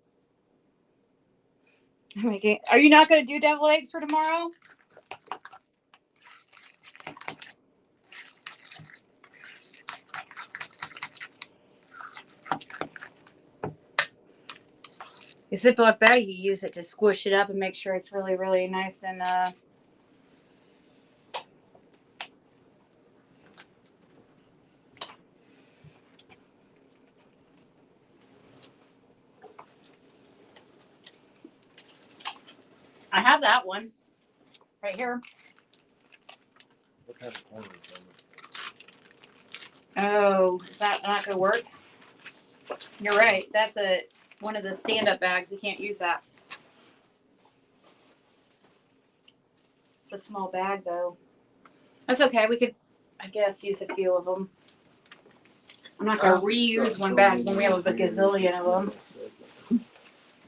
Are you not going to do deviled eggs for tomorrow? You Ziploc bag, you use it to squish it up and make sure it's really, really nice and I have that one right here. What kind of corners on it? Oh, is that not gonna work? You're right. That's one of the stand-up bags. You can't use that. It's a small bag though. That's okay. We could, I guess, use a few of them. I'm not gonna reuse one bag when we have a gazillion of them.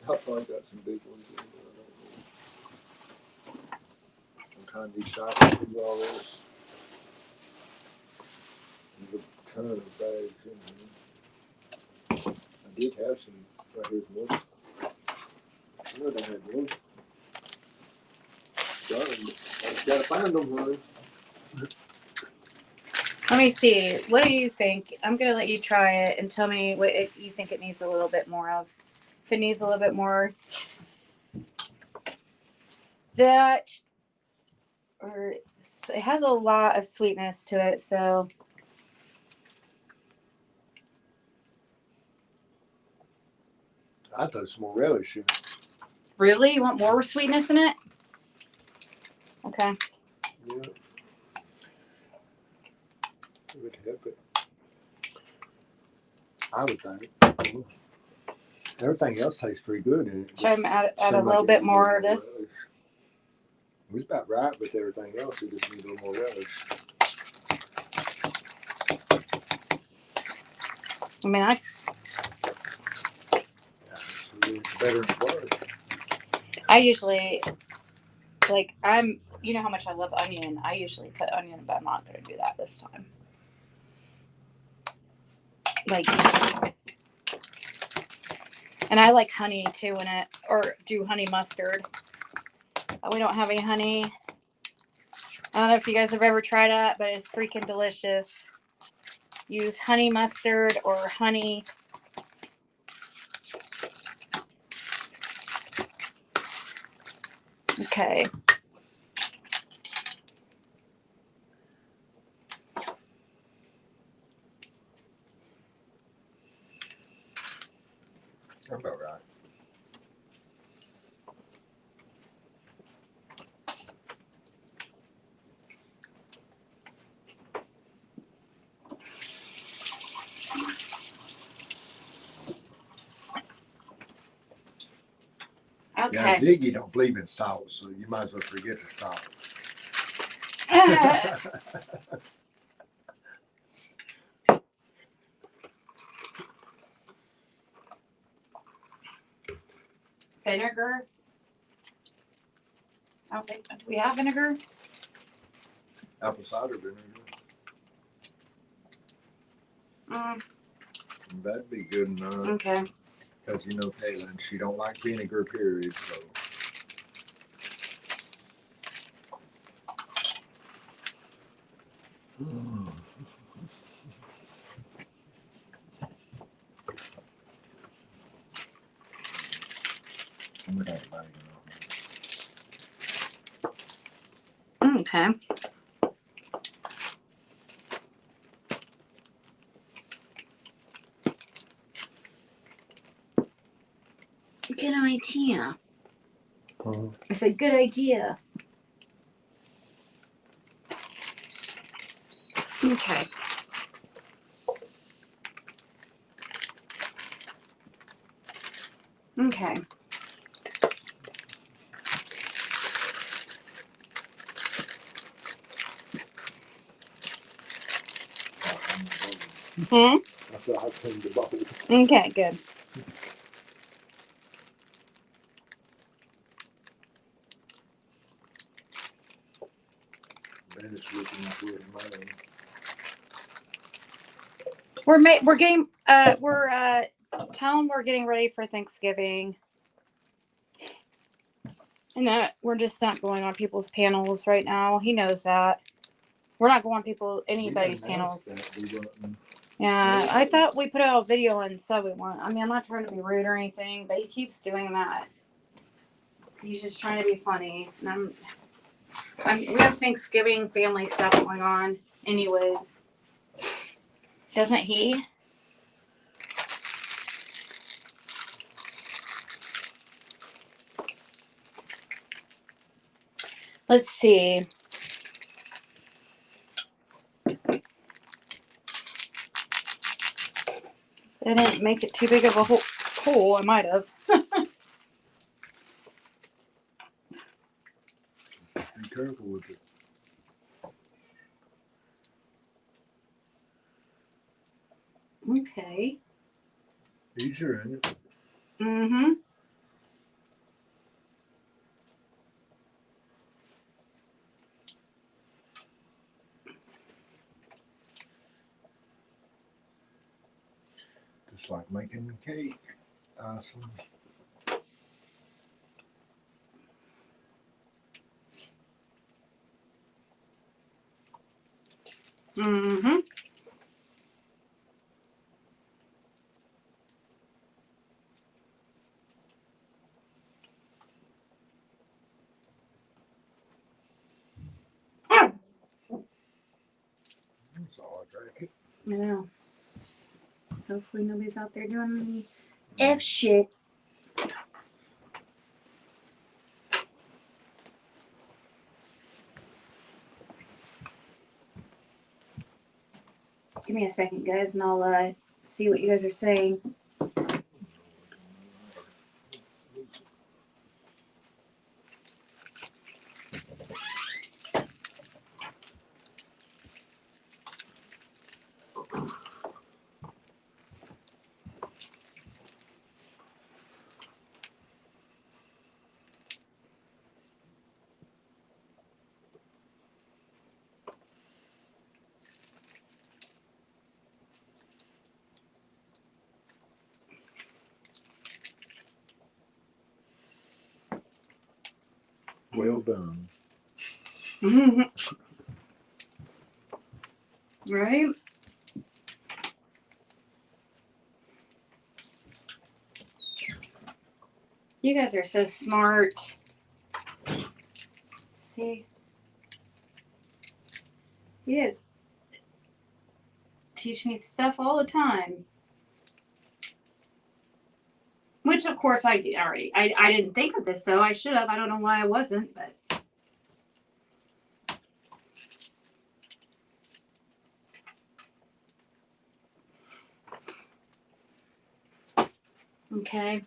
I probably got some big ones in there. I don't know. I'm trying to decide to do all this. There's a ton of bags in here. I did have some. Right here's one. I know I had one. Darn, I just gotta find them, honey. Let me see. What do you think? I'm gonna let you try it and tell me what you think it needs a little bit more of. If it needs a little bit more, that, or it has a lot of sweetness to it. So I throw some more relish in it. really, you want more sweetness in it? Okay. Yeah. It would help it. I would think. Everything else tastes pretty good in it. Try to add a Seemed like little it bit needed more of this. relish. It was about right with everything else. It just needed a little more relish. I mean, Yeah, it's better than it was. I usually you know how much I love onion. I usually put onion, but I'm not gonna do that this time. Like, and I like honey too in it, or do honey mustard. We don't have any honey. I don't know if you guys have ever tried it, but it's freaking delicious. Use honey mustard or honey. Okay. That's about right. Yeah, Okay. Ziggy don't believe in salt, so you might as well forget the salt. Vinegar. I don't think. Do we have vinegar? Apple cider vinegar. That'd be good enough. Okay. Because you know Kaylin, she don't like vinegar, period. So. I'm gonna have to buy it. Okay. Good idea. It's a good idea. Okay. Okay. Hmm? I said I cleaned the bowl. Okay, good. Man, it's looking good, man. We're getting tell him we're getting ready for Thanksgiving. And that we're just not going on people's panels right now. He knows that. We're not going on anybody's panels. Yeah, I thought we put out a video and said we weren't. I mean, I'm not trying to be rude or anything, but he keeps doing that. He's just trying to be funny. And we have Thanksgiving family stuff going on anyways. Doesn't he? Let's see. I didn't make it too big of a hole. I might have. Be careful with it. Okay. Easier in it. Mm-hmm. Just like making cake. Awesome. Mm-hmm. That's all I drank it. I know. Hopefully nobody's out there doing any F shit. Give me a second, guys, and I'll see what you guys are saying. Well done. Right? You guys are so smart. See? You guys teach me stuff all the time. Which, of course, I did already. I didn't think of this, so I should have. I don't know why I wasn't, but. Okay.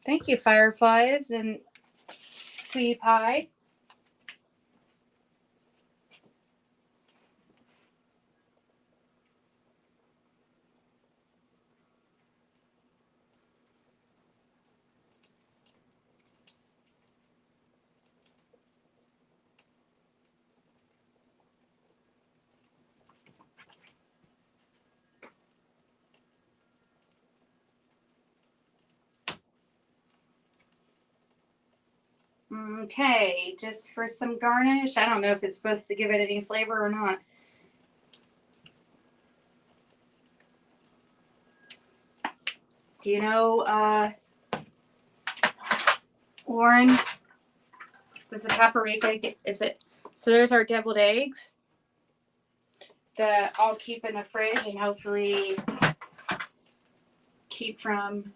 Thank you, Fireflies and Sweetie Pie. Okay, just for some garnish. I don't know if it's supposed to give it any flavor or not. Do you know, Lauren? Does the paprika get, is it? So there's our deviled eggs that I'll keep in the fridge and hopefully keep from,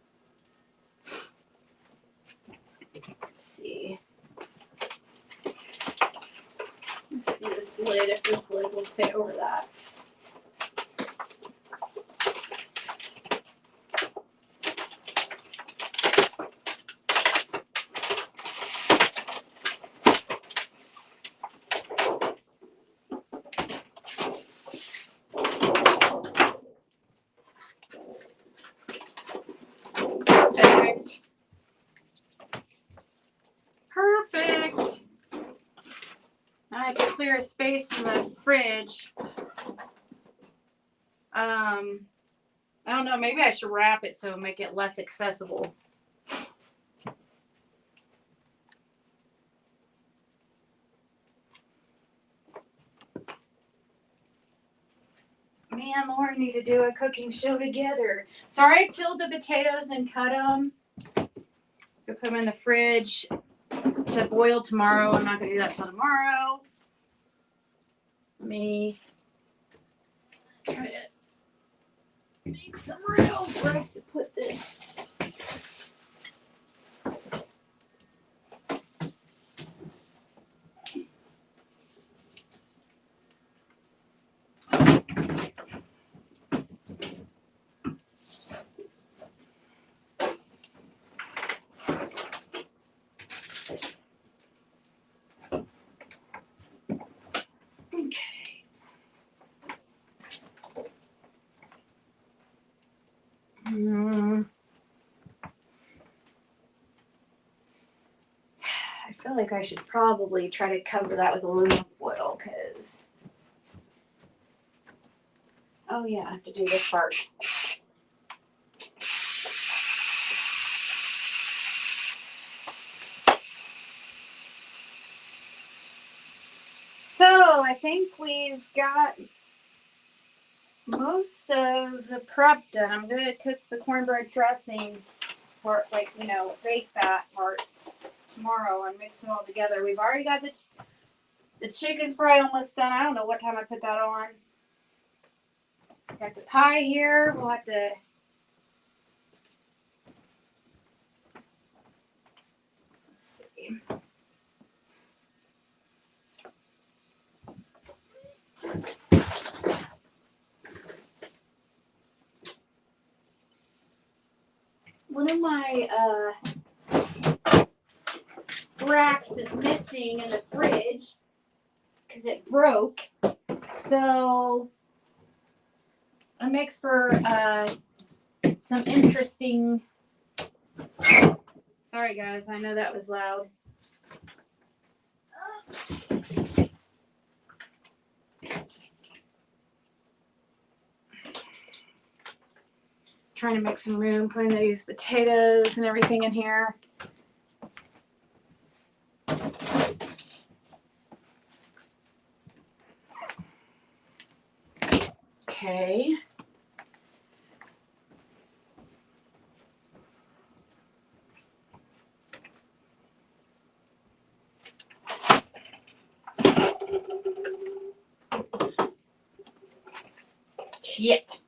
let's see. Let's see this lid, if this lid will fit over that. Perfect. Perfect. Now I have to clear a space in the fridge. I don't know, maybe I should wrap it so make it less accessible. Me and Lauren need to do a cooking show together. Sorry I peeled the potatoes and cut them. Put them in the fridge to boil tomorrow. I'm not going to do that till tomorrow. Let me try to make some room for us to put this. Okay. I feel like I should probably try to cover that with aluminum foil because. Oh yeah, I have to do this part. So I think we've got most of the prep done. I'm gonna cook the cornbread dressing part, like bake that part tomorrow and mix it all together. We've already got the chicken fry almost done. I don't know what time I put that on. Got the pie here. We'll have to. Let's see. One of my racks is missing in the fridge because it broke. So a mix for some interesting. Sorry guys, I know that was loud. Trying to make some room, putting these potatoes and everything in here. Okay. Shit.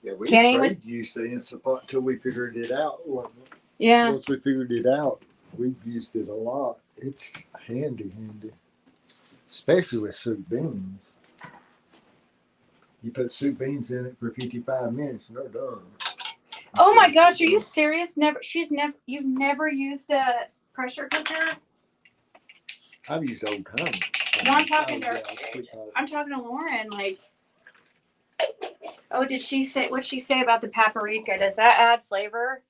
Yeah, we Kenny sprayed used the Instant Pot until we figured it out. Yeah. Once we figured it out, we've used it a lot. It's handy, especially with soup beans. You put soup beans in it for 55 minutes and they're done. Oh my gosh, are you serious? You've never used a pressure cooker? I've used old times. No, I'm talking to Lauren. Like, oh, what'd she say about the paprika? Does that add flavor?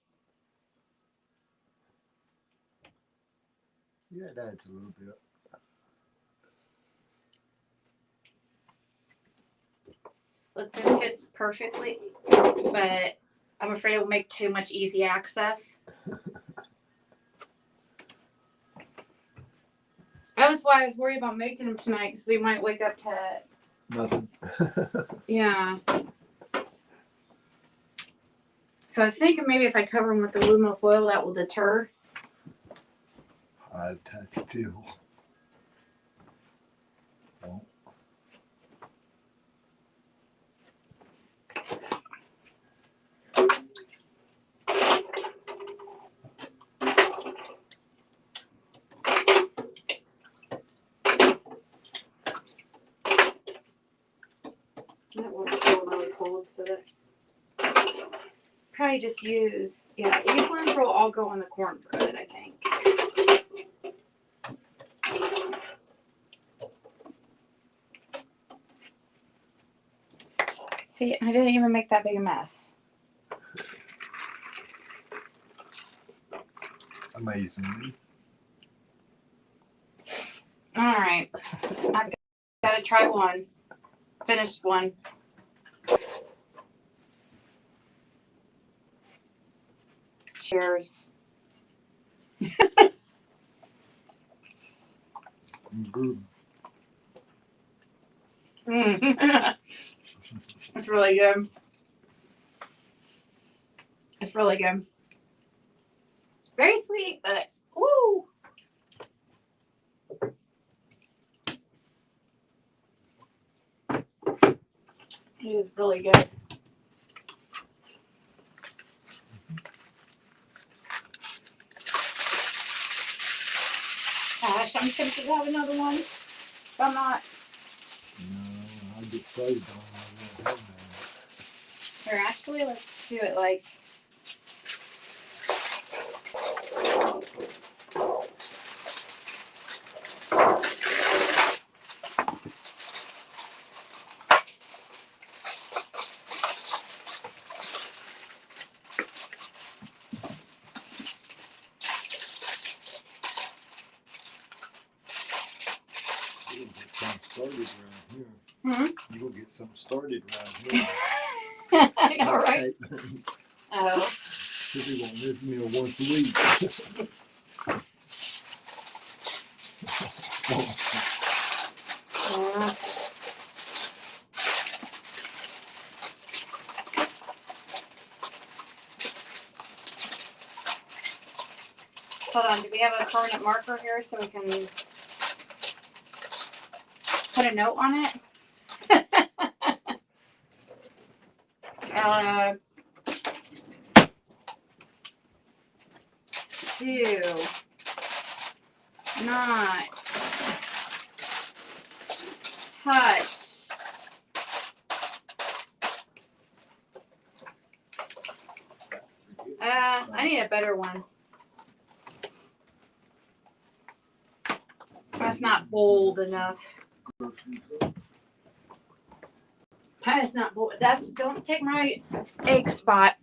Yeah, it adds a little bit. Look, this hits perfectly, but I'm afraid it will make too much easy access. That was why I was worried about making them tonight, because we might wake up to Nothing. yeah. So I was thinking maybe if I cover them with aluminum foil, that will deter. That's still. Oh. That one's still really cold, so that probably just use these ones will all go on the cornbread, I think. See, I didn't even make that big a mess. Amazing. All right, I've got to try one. Finished one. Cheers. Good. It's really good. It's really good. Very sweet, but woo. was really good. Gosh, I'm tempted to have another one. But I'm not. No, I get saved on that. Here, actually, let's do it like. You will get something started around here. I know, right? Oh. He won't miss meal once a week. Yeah. Hold on, do we have a permanent marker here so we can put a note on it? Do not touch I need a better one. That's not bold enough. That is not bold. That's, don't take my egg spot.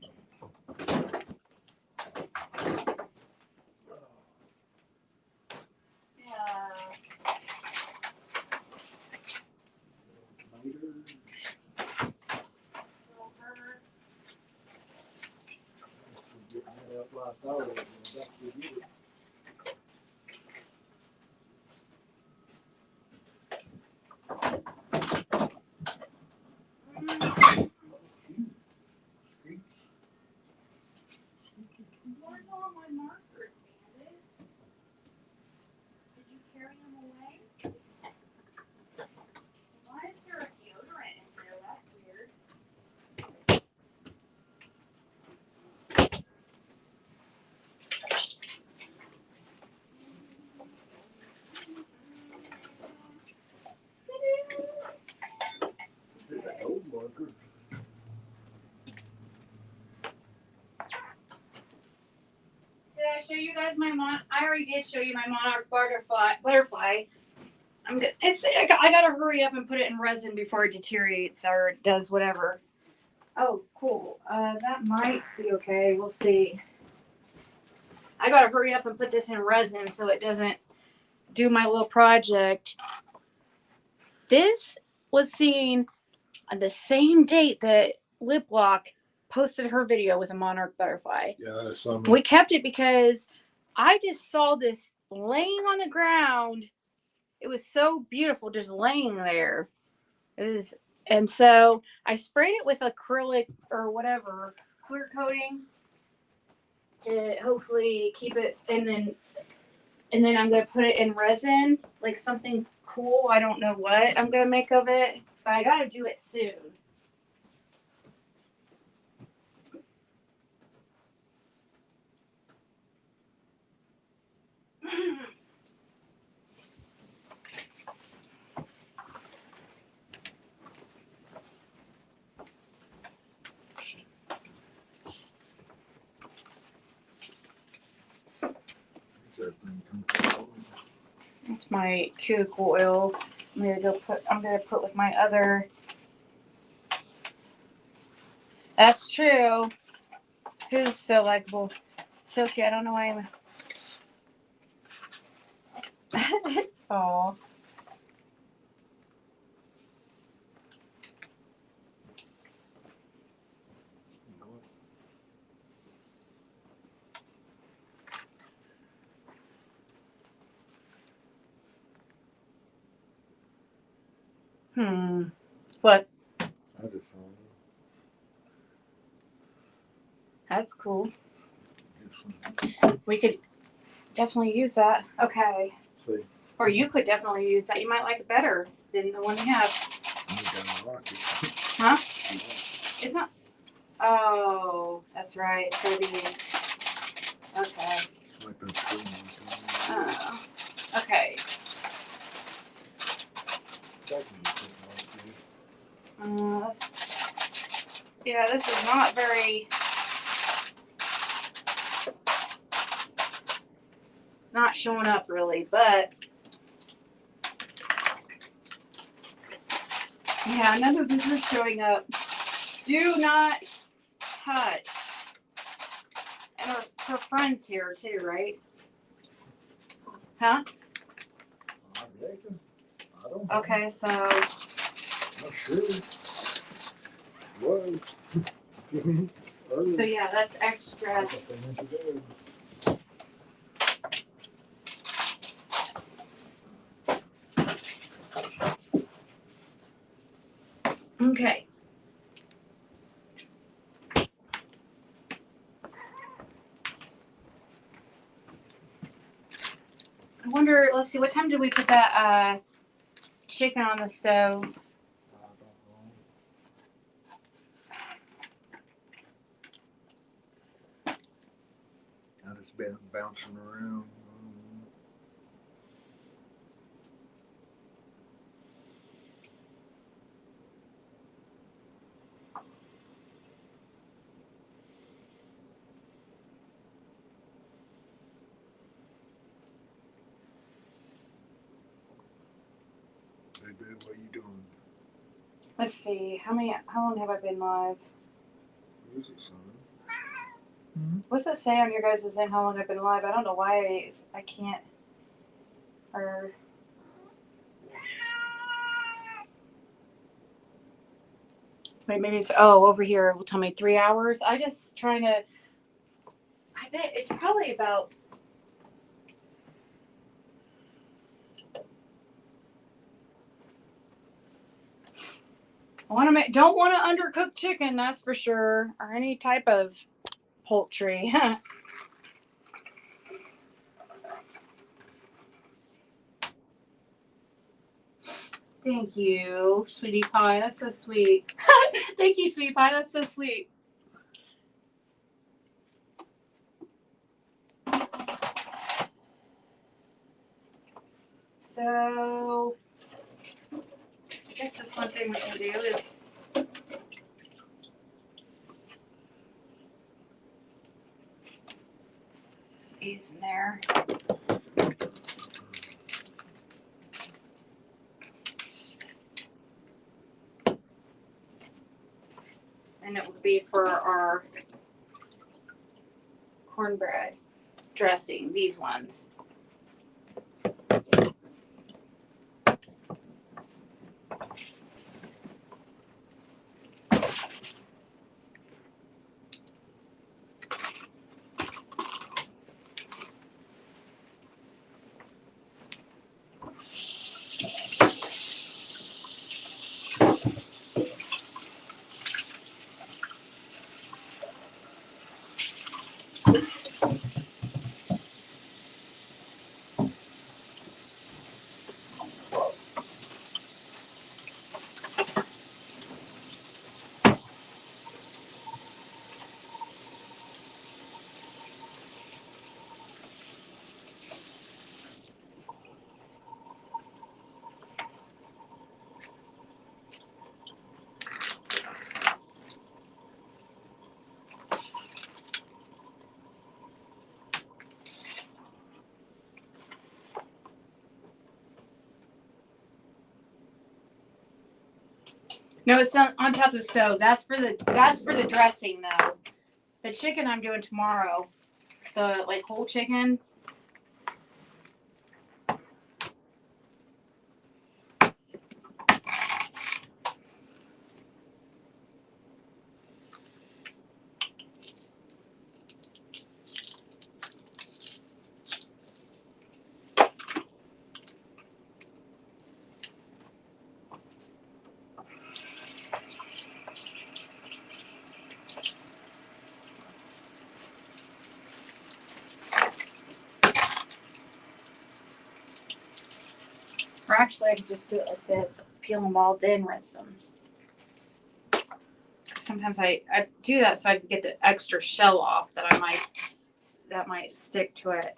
Where's all my markers, Bandit? Did you carry them away? Why is there a deodorant in here? That's weird. Did I show you guys my I already did show you my monarch butterfly. I'm good. I gotta hurry up and put it in resin before it deteriorates or does whatever. Oh, cool. That might be okay. We'll see. I gotta hurry up and put this in resin so it doesn't do my little project. This was seen on the same date that Lip Lock posted her video with a monarch butterfly. Yeah, some. We kept it because I just saw this laying on the ground. It was so beautiful just laying there. It was, and so I sprayed it with acrylic or whatever, clear coating to hopefully keep it, and then I'm gonna put it in resin, like something cool. I don't know what I'm gonna make of it, but I gotta do it soon. That's my cuticle oil. I'm gonna put with my other. That's true. Who's so likable? So cute. I don't know why I'm. Oh. What? I just saw That's cool. it. We could definitely use that. Okay. See, Or you could definitely use that. You might like it better than the one you have. you got a rocket. Huh? It's not. Oh, that's right. It's gonna be. Okay. Swiping screen. Okay. Yeah, this is not very. Not showing up really, but. Yeah, none of this is showing up. Do not touch. And her friend's here too, right? Huh? I don't know. Okay, so. Not sure. Was. So yeah, that's extra. Okay. I wonder, let's see, what time did we put that chicken on the stove? I just been bouncing around. Hey, babe, what you doing? Let's see, how long have I been live? What is it, son? What's it say on your guys' end how long I've been live? I don't know why I can't, or. Wait, maybe it's, over here, it will tell me 3 hours. I just trying to, I bet it's probably about. Don't want to undercook chicken, that's for sure, or any type of poultry. Thank you, sweetie pie. That's so sweet. Thank you, sweetie pie. That's so sweet. So, I guess that's one thing we can do is these in there. And it would be for our cornbread dressing, these ones. No, it's not on top of the stove. That's for the dressing though. The chicken I'm doing tomorrow, the like whole chicken. Or actually, I could just do it like this: peel them all, then rinse them. sometimes I do that so I can get the extra shell off that might stick to it.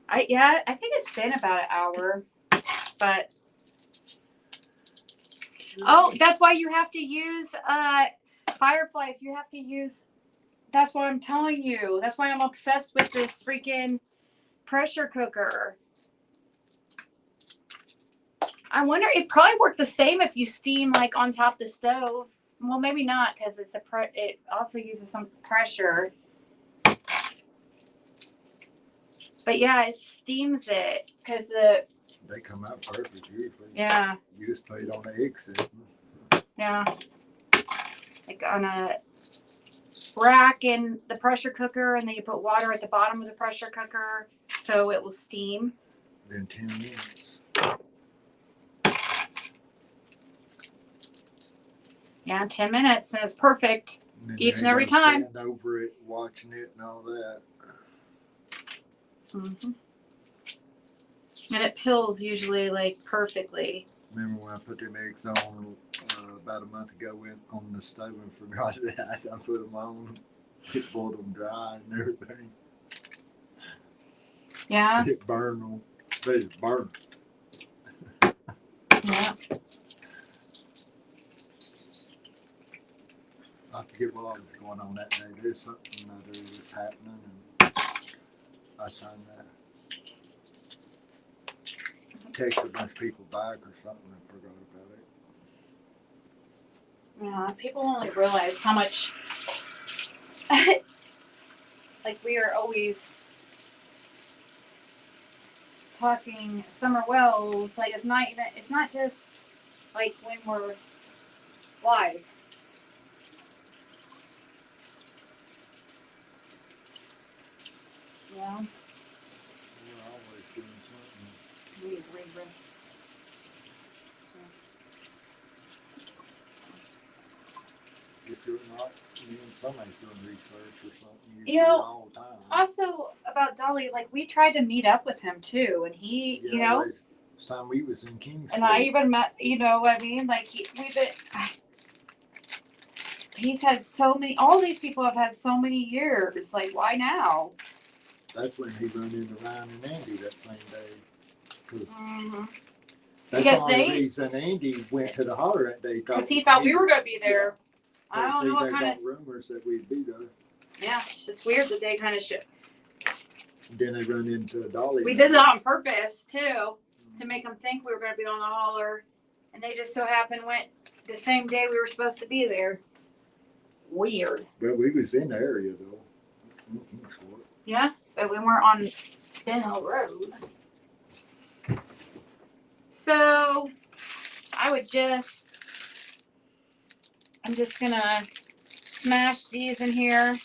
I think it's been about an hour, but oh, that's why you have to use fireflies. You have to use. That's what I'm telling you. That's why I'm obsessed with this freaking pressure cooker. I wonder, it probably worked the same if you steam like on top of the stove. Well, maybe not because it also uses some pressure. But yeah, it steams it because They come out perfect usually. yeah, You just put it on the egg system. yeah, like on a rack in the pressure cooker, and then you put water at the bottom of the pressure cooker so it will steam. Then 10 minutes. Yeah, 10 minutes, and it's perfect And each you and ain't every gotta time. Stand over it, watching it, and all that. Mm-hmm. And it pills usually like perfectly. Remember when I put them eggs on about a month ago on the stove and forgot that I put them on. It boiled them dry and everything. Yeah, It burned them. They just burned. yeah. I forget what was going on that day. There's something that was happening, and I signed that. Text a bunch of people back or something and forgot about it. Yeah, people only realize how much like we are always talking Summer Wells, like it's not just like when we're live. Yeah. We're always doing something. We If you're not, somebody's doing research or something. You know, all the time. also about Dolly, like we tried to meet up with him too, and he, Yeah, you know, last time we was in Kingsport. and I even met, you know what I mean? Like he's had so many, all these people have had so many years. Like, why now? That's when he run into Ryan and Andy that same day. Mm-hmm. That's Because the only reason Andy went to the holler that day. Because he thought we were going to be there. Yeah. I don't know what kind of. Rumors that we'd be there. Yeah, it's just weird that they kind of should. Then they run into Dolly. We did that on purpose too, to make them think we were going to be on the holler, and they just so happened went the same day we were supposed to be there. Weird. But we was in the area though. In Kingsport. Yeah, but we weren't on Ben Hill Road. So I'm just gonna smash these in here.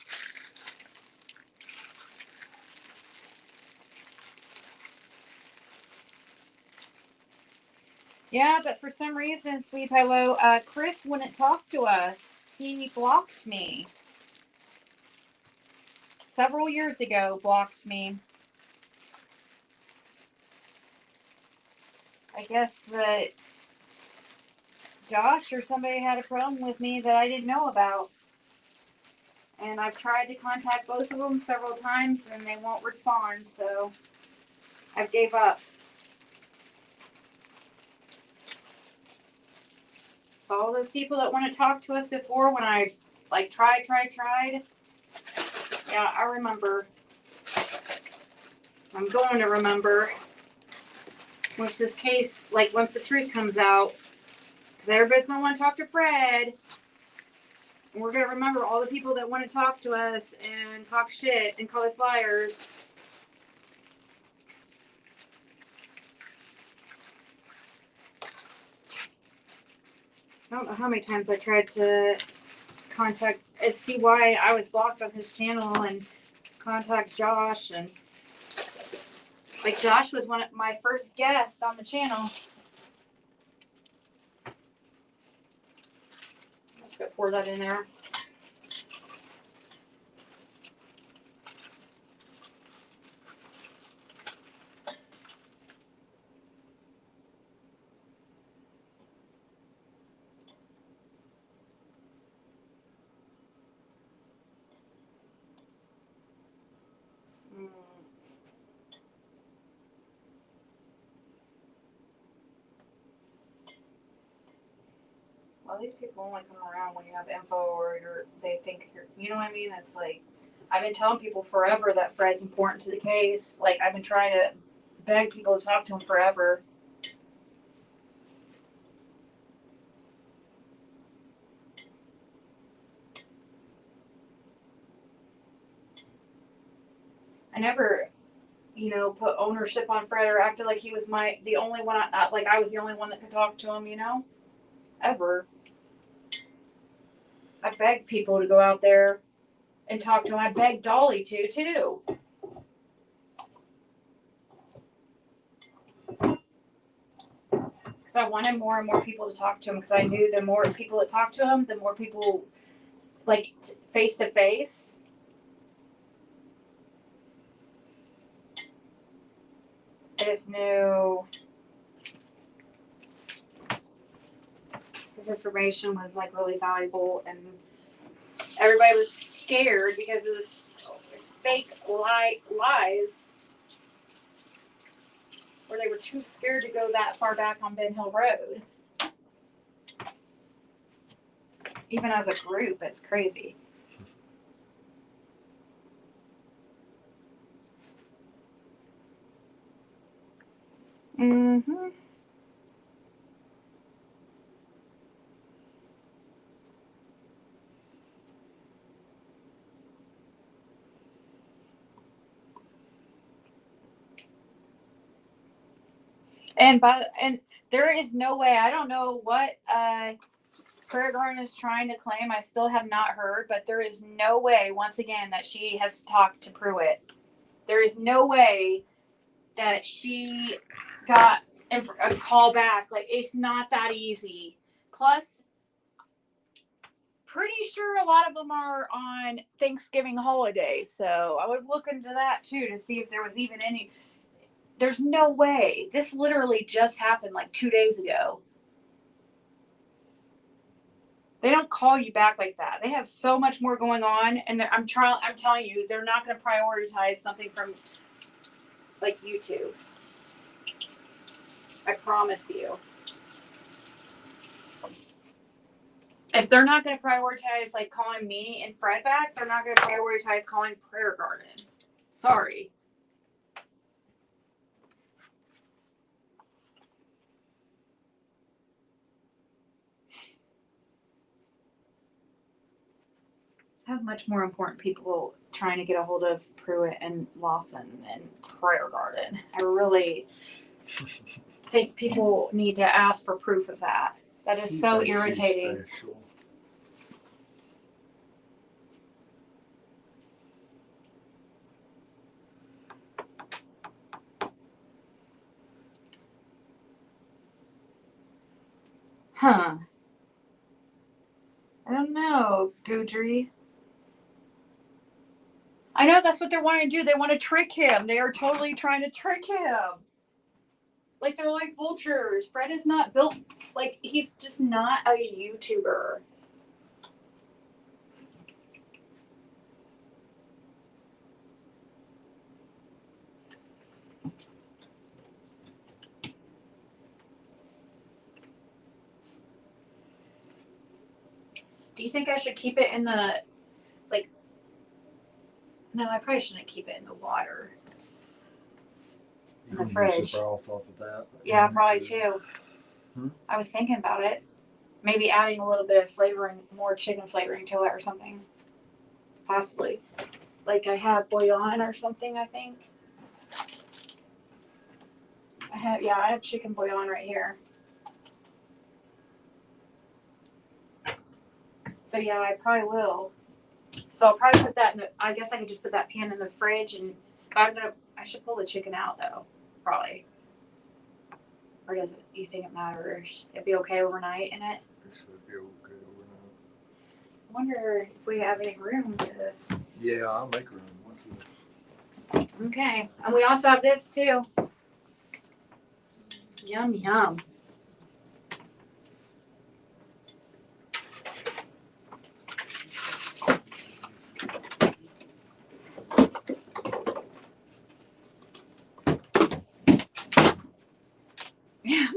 Yeah, but for some reason, Sweet Pillow, Chris wouldn't talk to us. He blocked me. Several years ago, blocked me. I guess that Josh or somebody had a problem with me that I didn't know about. And I've tried to contact both of them several times and they won't respond, so I've gave up. So all those people that want to talk to us before when I like tried. Yeah, I remember. I'm going to remember once this case, like once the truth comes out, because everybody's going to want to talk to Fred. And we're going to remember all the people that want to talk to us and talk shit and call us liars. I don't know how many times I tried to contact, see why I was blocked on his channel and contact Josh. And like Josh was one of my first guests on the channel. I'm just going to pour that in there. well, these people only come around when you have info or they think you're, you know what I mean? It's like, I've been telling people forever that Fred's important to the case. Like, I've been trying to beg people to talk to him forever. I never, put ownership on Fred or acted like he was the only one, like I was the only one that could talk to him, ever. I begged people to go out there and talk to him. I begged Dolly to, too. Because I wanted more and more people to talk to him because I knew the more people that talked to him, the more people, like, face to face. I just knew his information was, like, really valuable, and everybody was scared because of this fake lies where they were too scared to go that far back on Ben Hill Road. Even as a group, it's crazy. Mm-hmm. And there is no way, I don't know what Prayer Garden is trying to claim. I still have not heard, but there is no way, once again, that she has talked to Pruitt. There is no way that she got a call back. Like, it's not that easy. Plus, pretty sure a lot of them are on Thanksgiving holiday, so I would look into that too to see if there was even any. There's no way. This literally just happened like 2 days ago. They don't call you back like that. They have so much more going on, and I'm telling you, they're not going to prioritize something from like YouTube. I promise you. If they're not going to prioritize like calling me and Fred back, they're not going to prioritize calling Prayer Garden. Sorry. I have much more important people trying to get a hold of Pruitt and Lawson and Prayer Garden. I really think people need to ask for proof of that. That is so irritating. Huh. I don't know, Goudry. I know that's what they're wanting to do. They want to trick him. They are totally trying to trick him. Like, they're like vultures. Fred is not built, like, he's just not a YouTuber. Do you think I should keep it in the, like, no, I probably shouldn't keep it in the water. In the fridge. Off of that. Yeah, probably too. I was thinking about it. Maybe adding a little bit of flavoring, more chicken flavoring to it or something. Possibly. Like I have bouillon or something, I think. I have chicken bouillon right here. So yeah, I probably will. So I'll probably put that I guess I could just put that pan in the fridge and I should pull the chicken out though, probably. Or you think it matters? It'd be okay overnight in it? It should be okay overnight. I wonder if we have any room to. Yeah, I'll make room. Okay. And we also have this too. Yum, yum.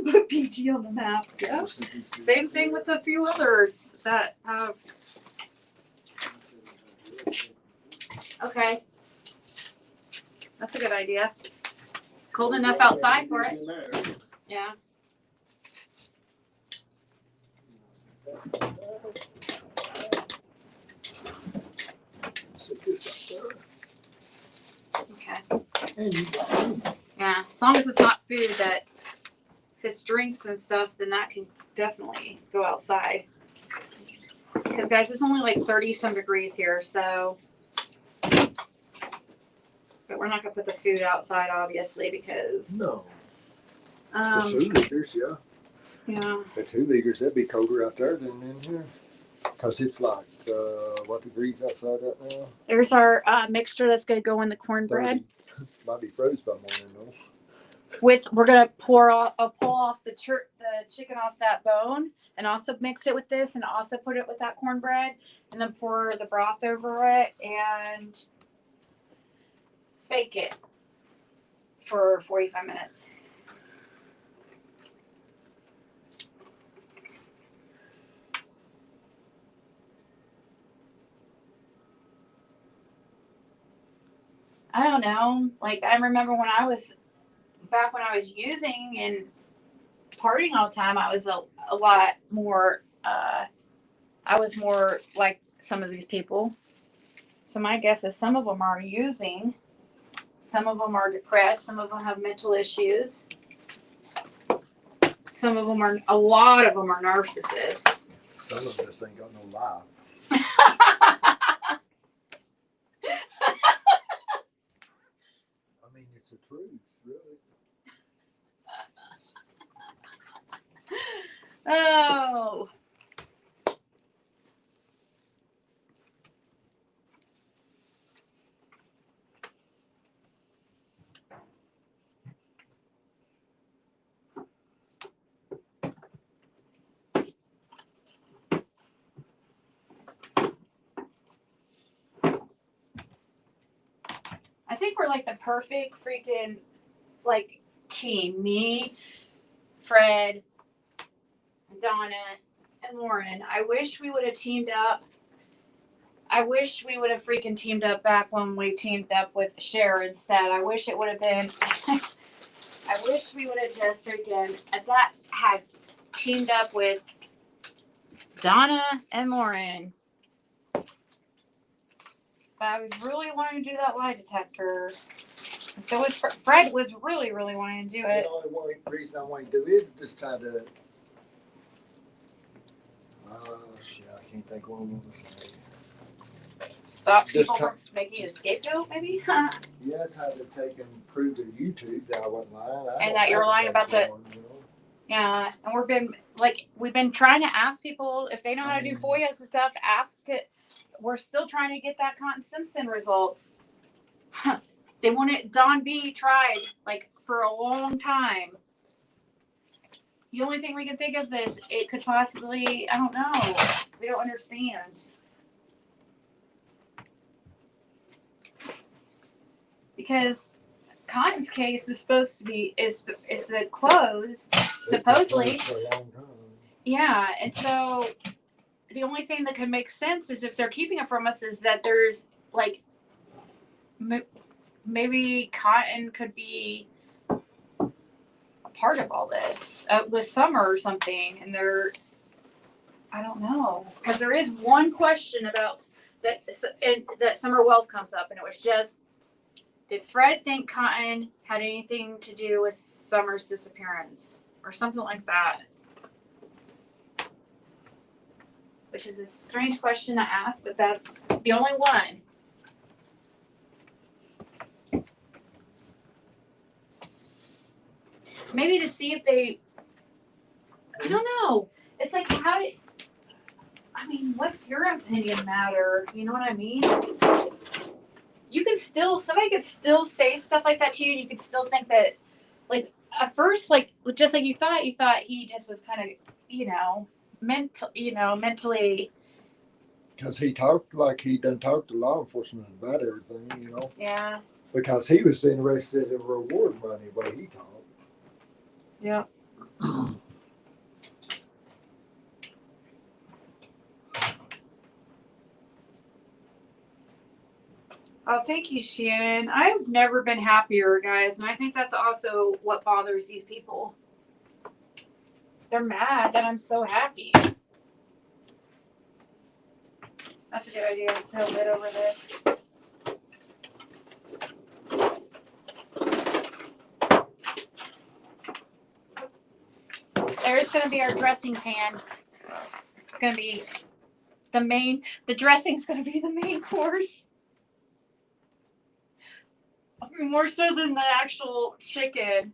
But PG on the map. Yep. Same thing with a few others that have. Okay. That's a good idea. It's cold enough outside for it. Yeah. Okay. Yeah. As long as it's not food that, if it's drinks and stuff, then that can definitely go outside. Because guys, it's only like 30 some degrees here, so. But we're not gonna put the food outside, obviously, because. No. The 2 liters, yeah. Yeah. The 2 liters, that'd be colder out there than in here. Cause it's like, what degrees outside right now? There's our mixture that's gonna go in the cornbread. 30. Might be froze by morning though. We're gonna pull off the chicken off that bone, and also mix it with this, and also put it with that cornbread, and then pour the broth over it, and bake it for 45 minutes. I don't know. Like, I remember when I was using and partying all the time, I was a lot more, I was more like some of these people. So my guess is some of them are using, some of them are depressed, some of them have mental issues. Some of them a lot of them are narcissists. Some of us ain't got no life. I mean, it's the truth, really. Oh. I think we're like the perfect freaking like team. Me, Fred, Donna, and Lauren. I wish we would have teamed up. I wish we would have freaking teamed up back when we teamed up with Cher instead. I wish it would have been. I wish we would have just freaking at that had teamed up with Donna and Lauren. But I was really wanting to do that lie detector. And so was Fred was really wanting to do it. The only reason I want to do it is just try to. Shit, I can't think what I'm gonna say. Stop people from making a scapegoat, maybe? Yeah, try to take and prove to YouTube that I wasn't lying. And that you're lying about the. Yeah, and we've been trying to ask people if they know how to do FOIAs and stuff. We're still trying to get that Cotton Simpson results. They want it. Don B tried like for a long time. The only thing we can think of is it could possibly. I don't know. We don't understand. Because Cotton's case is supposed to be is closed supposedly. For a long time. Yeah, and so the only thing that could make sense is if they're keeping it from us is that there's like maybe Cotton could be a part of all this with Summer or something, and I don't know, because there is one question about that Summer Wells comes up, and it was just. Did Fred think Cotton had anything to do with Summer's disappearance? Or something like that. Which is a strange question to ask, but that's the only one. Maybe to see if they... I don't know. It's like, what's your opinion matter? You know what I mean? Somebody could still say stuff like that to you, and you could still think that, like, at first, like, just like you thought he just was kind of, mentally. Because he talked like he done talked to law enforcement about everything, Yeah. Because he was interested in reward money, the way he talked. Yeah. Oh, thank you, Shannon. I've never been happier, guys, and I think that's also what bothers these people. They're mad that I'm so happy. That's a good idea. Put a lid over this. There's going to be our dressing pan. It's going to be the dressing's going to be the main course. More so than the actual chicken.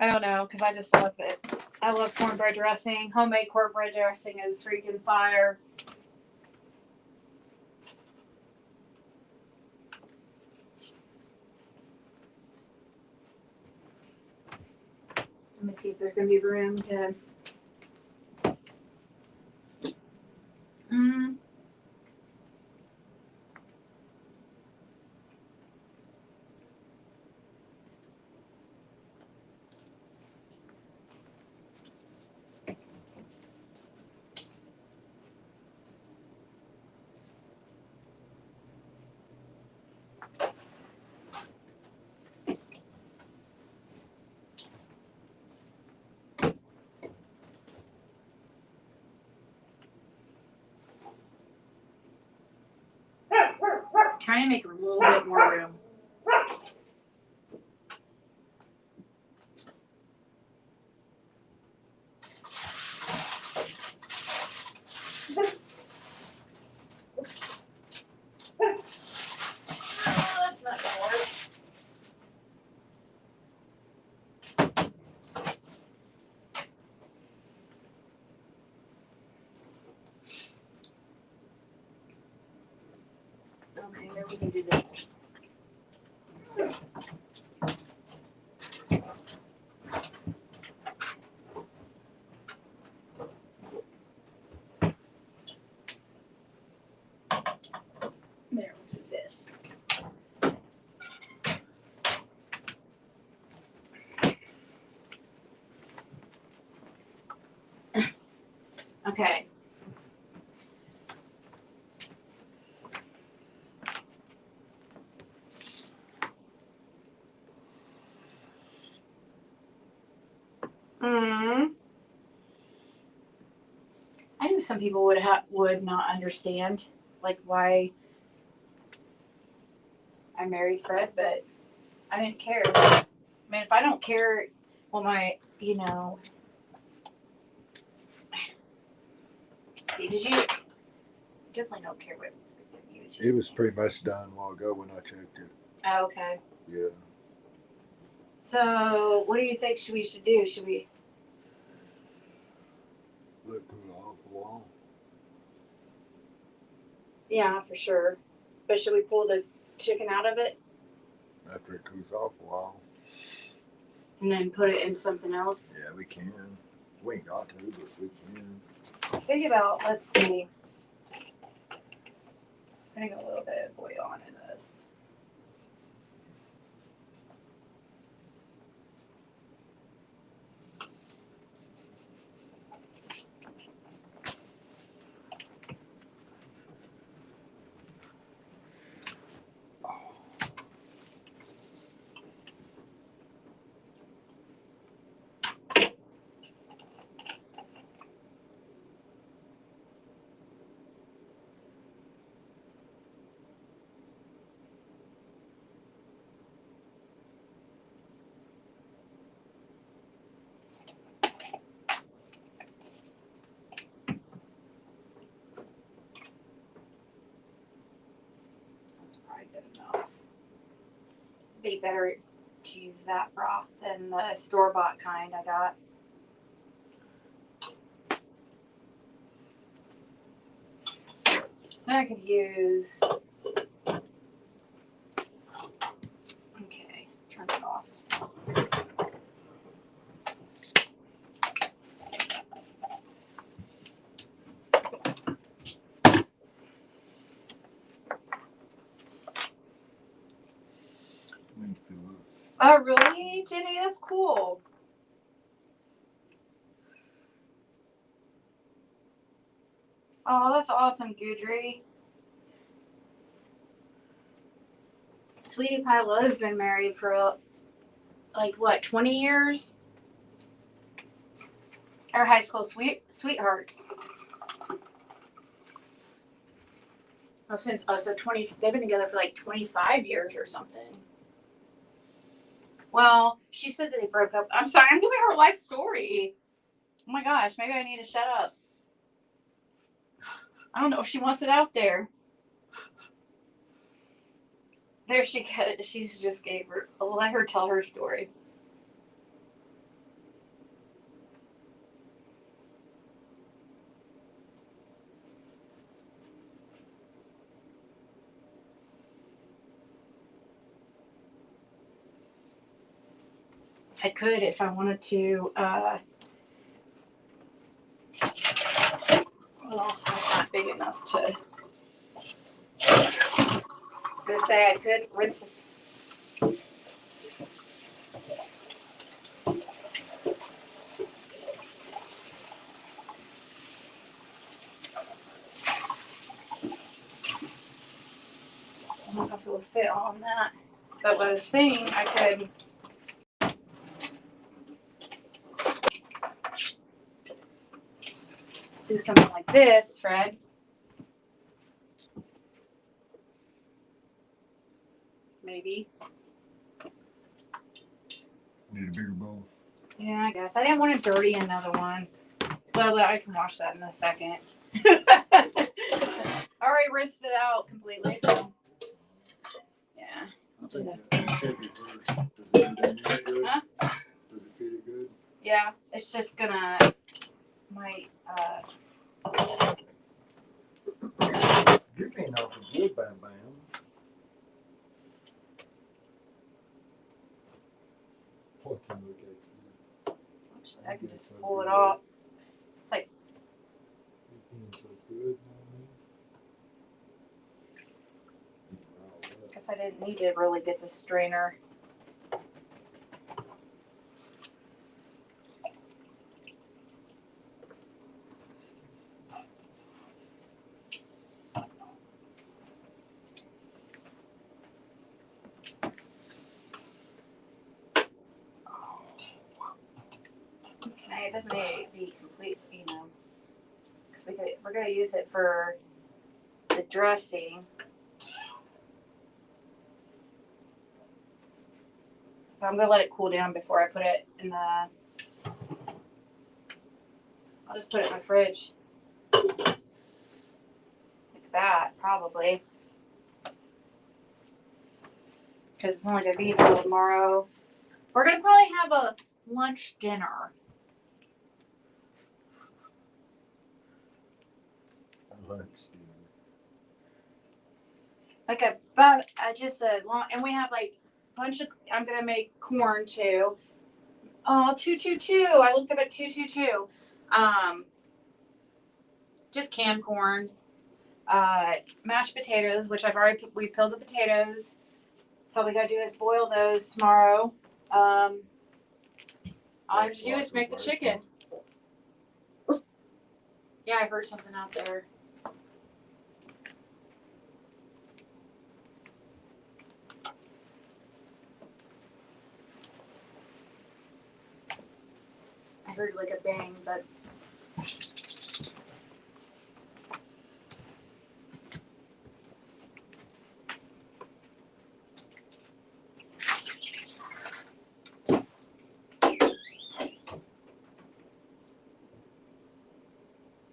I don't know, because I just love it. I love cornbread dressing. Homemade cornbread dressing is freaking fire. Let me see if there's going to be room to... Trying to make a little bit more room. That's not gonna work. Okay, maybe we can do this. There, we'll do this. Okay. I knew some people would not understand, like, why I married Fred, but I didn't care. I mean, if I don't care, well, see, did you? Definitely don't care what you do. It was pretty much done a while ago when I checked it. Oh, okay. Yeah. So, what do you think we should do? Should we? Let it cool off a while. Yeah, for sure. But should we pull the chicken out of it After it cools off a while. and then put it in something else? Yeah, we can. We ain't got to, but we can. Think about. Let's see. Putting a little bit of oil into this. That's probably good enough. Be better to use that broth than the store-bought kind I got. Then I could use. Okay, turn it off. Oh, really, Jenny? That's cool. Oh, that's awesome, Goudry. Sweetie Pie Lowe's been married for like what, 20 years? Our high school sweethearts. So 20. They've been together for like 25 years or something. Well, she said that they broke up. I'm sorry, I'm giving her life story. Oh my gosh, maybe I need to shut up. I don't know if she wants it out there. There she goes. She just gave her. Let her tell her story. I could if I wanted to. Well, that's not big enough to. To say I could rinse this. I don't know if it would fit on that. But what I was saying, I could. Do something like this, Fred. Maybe. Need a bigger bowl. Yeah, I guess. I didn't want to dirty another one. Well, but I can wash that in a second. I already rinsed it out completely, so. Yeah. I'll take that. Take it first. Does it fit in there good? Huh? Does it fit it good? Yeah, it's just gonna. Might, You're being awful good, Bam Bam. What's in the cake? actually, I can just pull it off. It's like, You're being so good, Mommy. I guess I didn't need to really get the strainer. It doesn't need to be complete, because we're gonna use it for the dressing. So I'm gonna let it cool down before I put it in the. I'll just put it in the fridge. Like that, probably. Because it's only gonna be until tomorrow. We're gonna probably have a lunch dinner. Lunch dinner. Like just a long, and we have like a bunch of. I'm gonna make corn too. Oh, 222. I looked up at 222. Just canned corn. Mashed potatoes, which we peeled the potatoes. So all we gotta do is boil those tomorrow. All I have to do is make the chicken. Yeah, I heard something out there. I heard like a bang, but.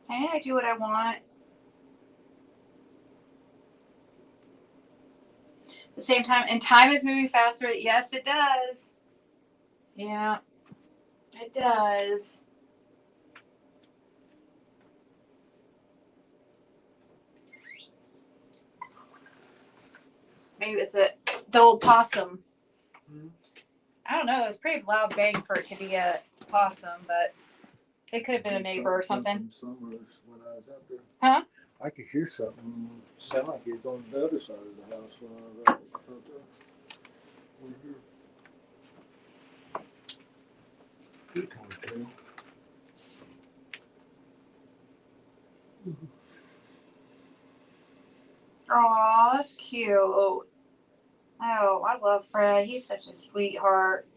Hey, I do what I want. At the same time, and time is moving faster. Yes, it does. Yeah, it does. Maybe it's the old possum. I don't know. It was a pretty loud bang for it to be a possum, but it could have been a neighbor or something. Somewhere when I was out there. Huh? I could hear something sound like it was on the other side of the house when I was out there. Over here. Good time, Aw, that's cute. Oh, I love Fred. He's such a sweetheart.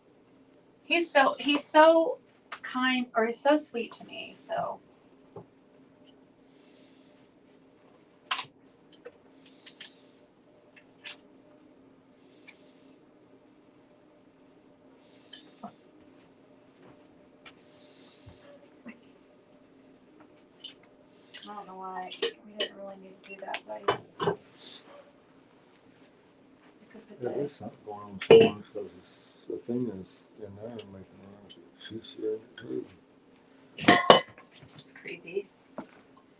He's so kind, or he's so sweet to me. So I don't know why we didn't really need to do that, but I could put There the is something going on with someone because Athena's in there making noise. She's sharing it too. It's creepy.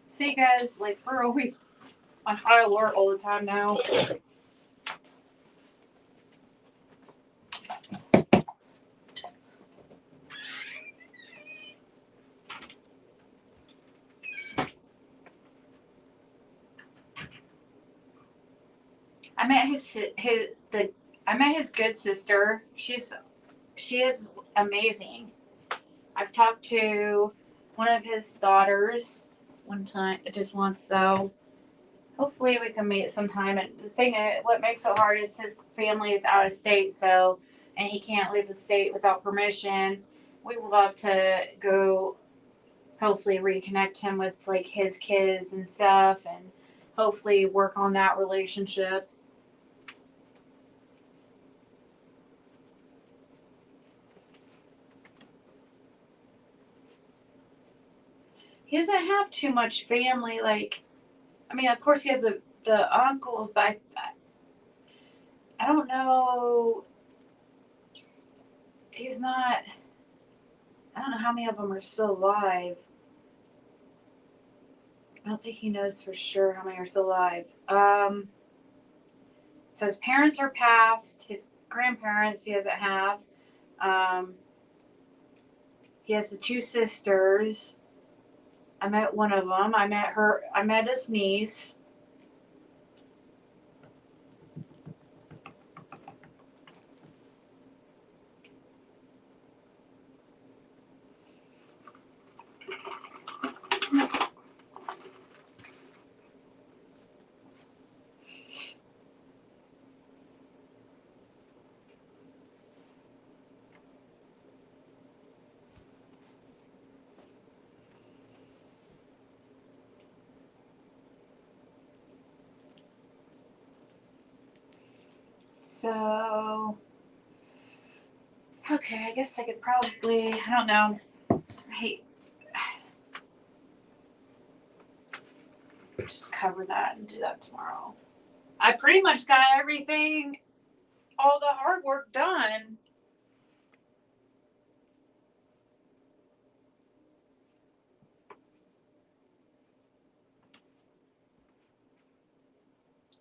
See, guys, like we're always on high alert all the time now. I met I met his good sister. She is amazing. I've talked to one of his daughters one time, just once, so hopefully we can meet sometime. And the thing is, what makes it hard is his family is out of state, so and he can't leave the state without permission. We would love to go, hopefully reconnect him with like his kids and stuff, and hopefully work on that relationship. He doesn't have too much family. Like, I mean, of course he has the uncles, but I don't know. He's not. I don't know how many of them are still alive. I don't think he knows for sure how many are still alive. So his parents are passed. His grandparents he doesn't have. Um, he has the two sisters. I met one of them. I met her. I met his niece. So, okay, I guess I could probably. I don't know. I hate. Just cover that and do that tomorrow. I pretty much got everything, all the hard work done.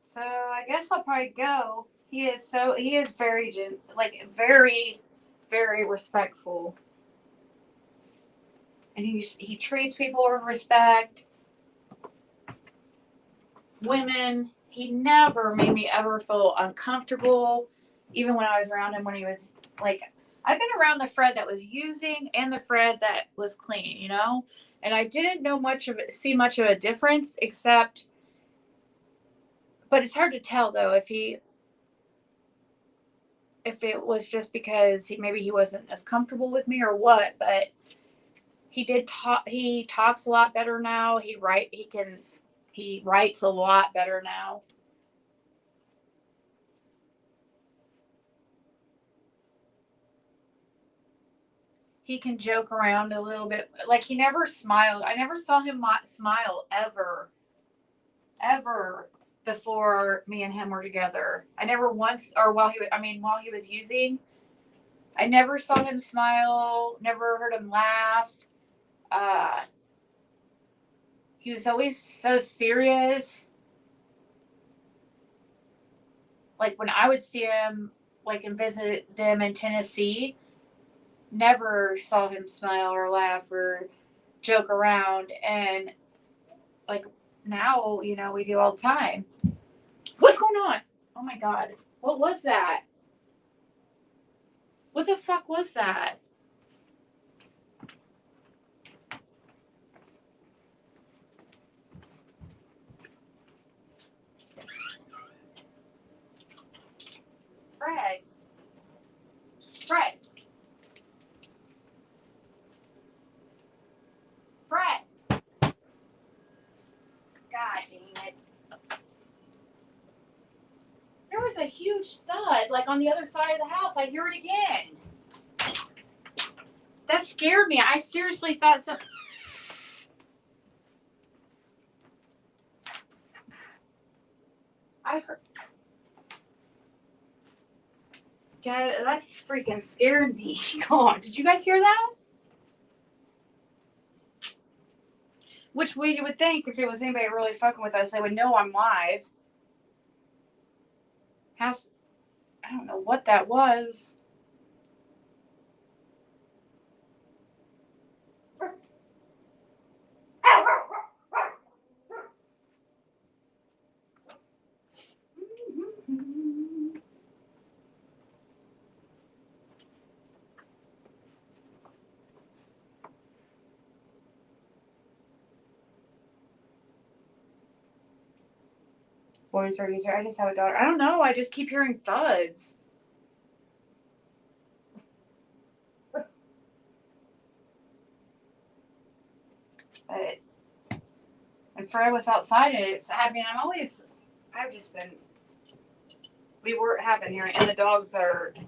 So I guess I'll probably go. He is very very, very respectful, and he treats people with respect. Women, he never made me ever feel uncomfortable, even when I was around him when he was like. I've been around the Fred that was using and the Fred that was clean, and I didn't know see much of a difference, except, but it's hard to tell though if it was just because maybe he wasn't as comfortable with me or what, but he talks a lot better now. He writes a lot better now. He can joke around a little bit. Like, he never smiled. I never saw him smile ever before me and him were together. I never once, or while he was using, I never saw him smile, never heard him laugh. Uh, he was always so serious. Like, when I would see him, like, and visit them in Tennessee, never saw him smile or laugh or joke around. And, like, now, we do all the time. What's going on? Oh my God. What was that? What the fuck was that? was a huge thud, like on the other side of the house. I hear it again. That scared me. I seriously thought so. I heard. God, that's freaking scared me. Come on, did you guys hear that? Which way you would think if it was anybody really fucking with us, they would know I'm live. House, I don't know what that was. Boys are easier. I just have a daughter. I don't know. I just keep hearing thuds. But when Fred was outside, I've just been, have been hearing, and the dogs are, let's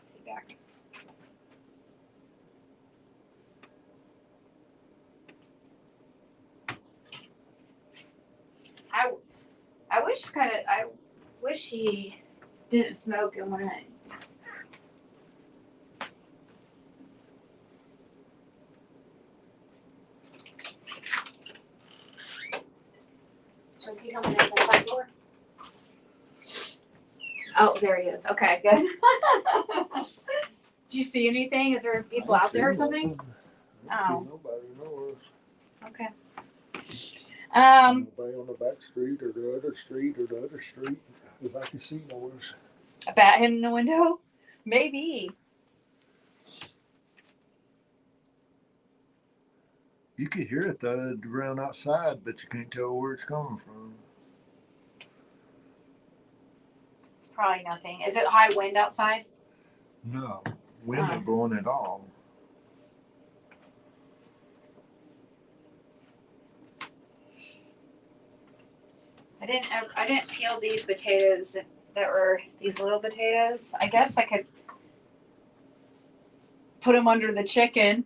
see back. I wish he didn't smoke and went. Was he coming in the front door? Oh, there he is. Okay, good. Do you see anything? Is there people out there or something? Oh. Nobody knows. Okay. Nobody on the back street or the other street or the other street. If I can see noise. A bat hit in the window? Maybe. You could hear it thud around outside, but you can't tell where it's coming from. It's probably nothing. Is it high wind outside? No, wind ain't blowing at all. I didn't peel these potatoes that were these little potatoes. I guess I could put them under the chicken.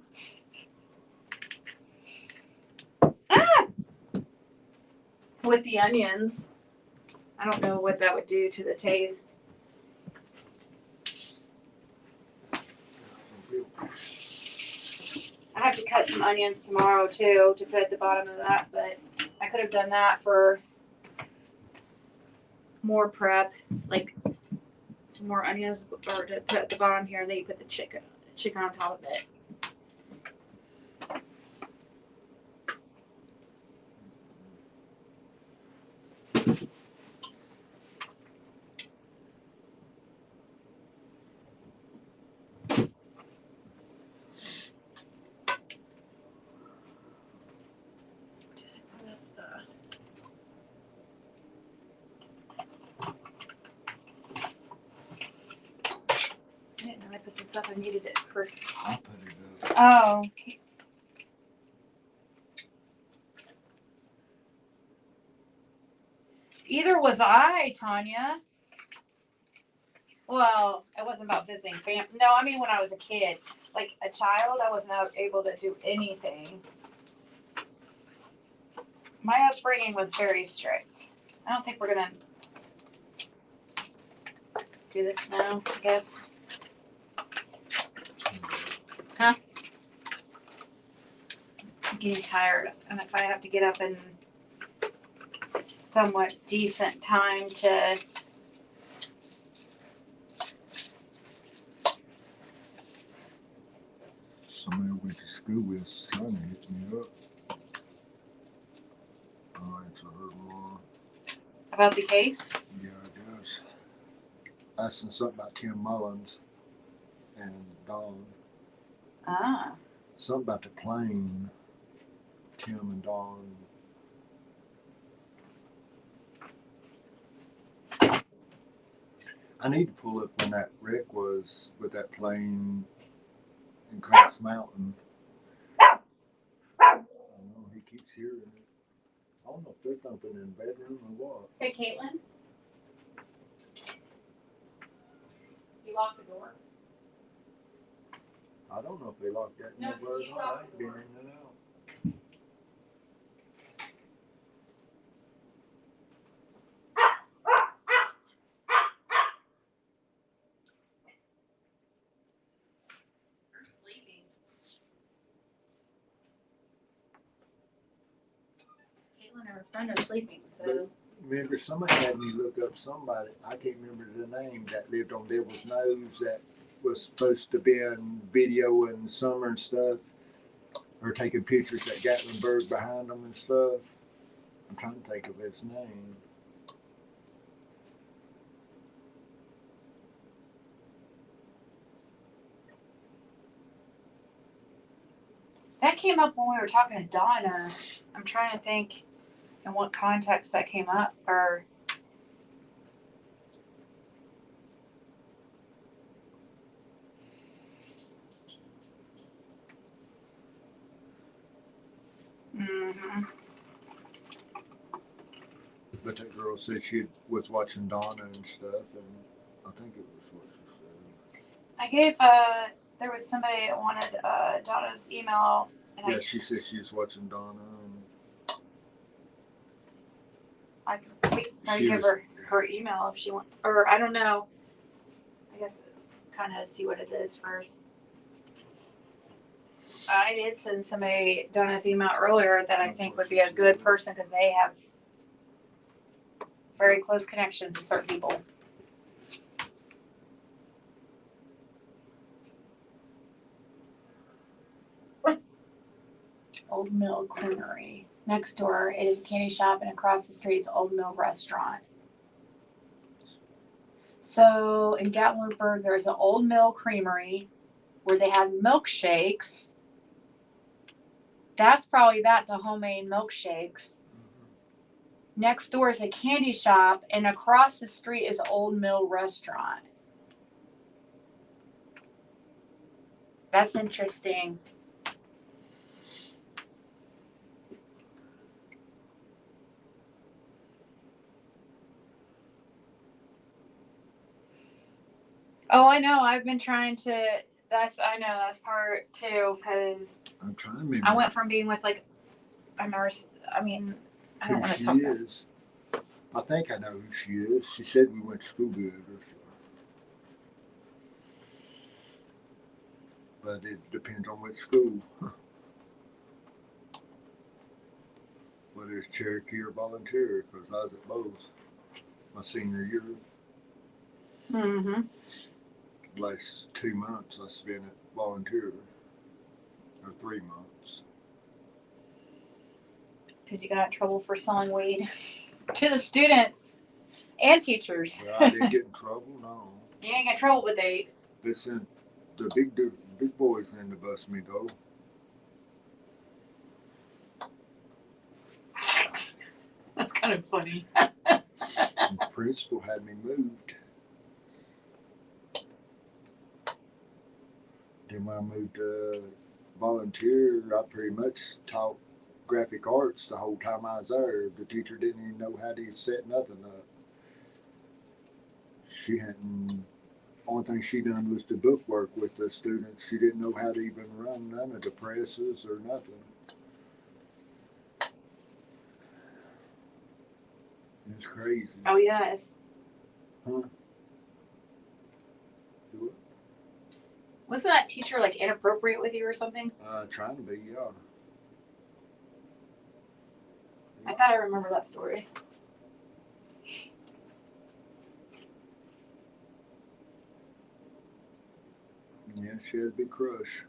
With the onions. I don't know what that would do to the taste. I have to cut some onions tomorrow too to put at the bottom of that, but I could have done that for more prep, like some more onions, or to put at the bottom here, and then you put the chicken on top of it. I didn't know I put this up. I needed it for. I'll put it up. Oh. Either was I, Tanya. Well, it wasn't about visiting family. No, I mean when I was a kid. Like a child, I was not able to do anything. My upbringing was very strict. I don't think we're going to do this now, I guess. Huh? I'm getting tired. And if I have to get up in somewhat decent time to Somebody I went to school with, son hits me up. I'll answer her tomorrow. about the case. Yeah, I guess. Asking something about Tim Mullins and Dawn. Ah. Something about the plane. Tim and Dawn. I need to pull up when that wreck was with that plane in Clouds Mountain. I know he keeps hearing it. don't know if they're thumping in the bedroom or what. Hey, Caitlin. You locked the door? I don't know if they locked that No, door or you not. locked I ain't been in and out. You're sleeping. Caitlin and her friend are sleeping, so. Remember, somebody had me look up somebody, I can't remember the name, that lived on Devil's Nose that was supposed to be in video in the summer and stuff, or taking pictures at Gatlinburg behind them and stuff. I'm trying to think of his name. That came up when we were talking to Donna. I'm trying to think in what context that came up, or. Mm-hmm. But that girl said she was watching Donna and stuff, and I think it was what she said. I gave, there was somebody that wanted, Donna's email, and Yeah, she said she was watching Donna, and we can probably she give was- her email if she wants, or I don't know. I guess kind of see what it is first. I did send somebody Donna's email earlier that I think would be a good person because they have very close connections to certain people. Old Mill Creamery. Next door, it is a candy shop, and across the street is Old Mill Restaurant. So in Gatlinburg, there's an Old Mill Creamery where they have milkshakes. That's probably the homemade milkshakes. Next door is a candy shop, and across the street is Old Mill Restaurant. That's interesting. Oh, I know. I've been trying to. I know that's part too, because I'm trying to remember I went from being with like a nurse. I mean, I don't who want to she talk about. is. I think I know who she is. She said we went to school together. But it depends on which school. Whether it's Cherokee or volunteer, because I was at both my senior year. Mm-hmm. The last 2 months I spent at volunteer, or 3 months. Because you got in trouble for selling weed to the students and teachers. Well, I didn't get in trouble, no. You ain't got in trouble, but they. They sent the big boys in to bust me though. That's kind of funny. And the principal had me moved. Then when I moved to volunteer, I pretty much taught graphic arts the whole time I was there. The teacher didn't even know how to set nothing up. She hadn't. Only thing she done was the book work with the students. She didn't know how to even run none of the presses or nothing. It's crazy. Oh yes. Huh? Do it? Wasn't that teacher like inappropriate with you or something? Trying to be, yeah. I thought I remember that story. Yeah, she had a big crush.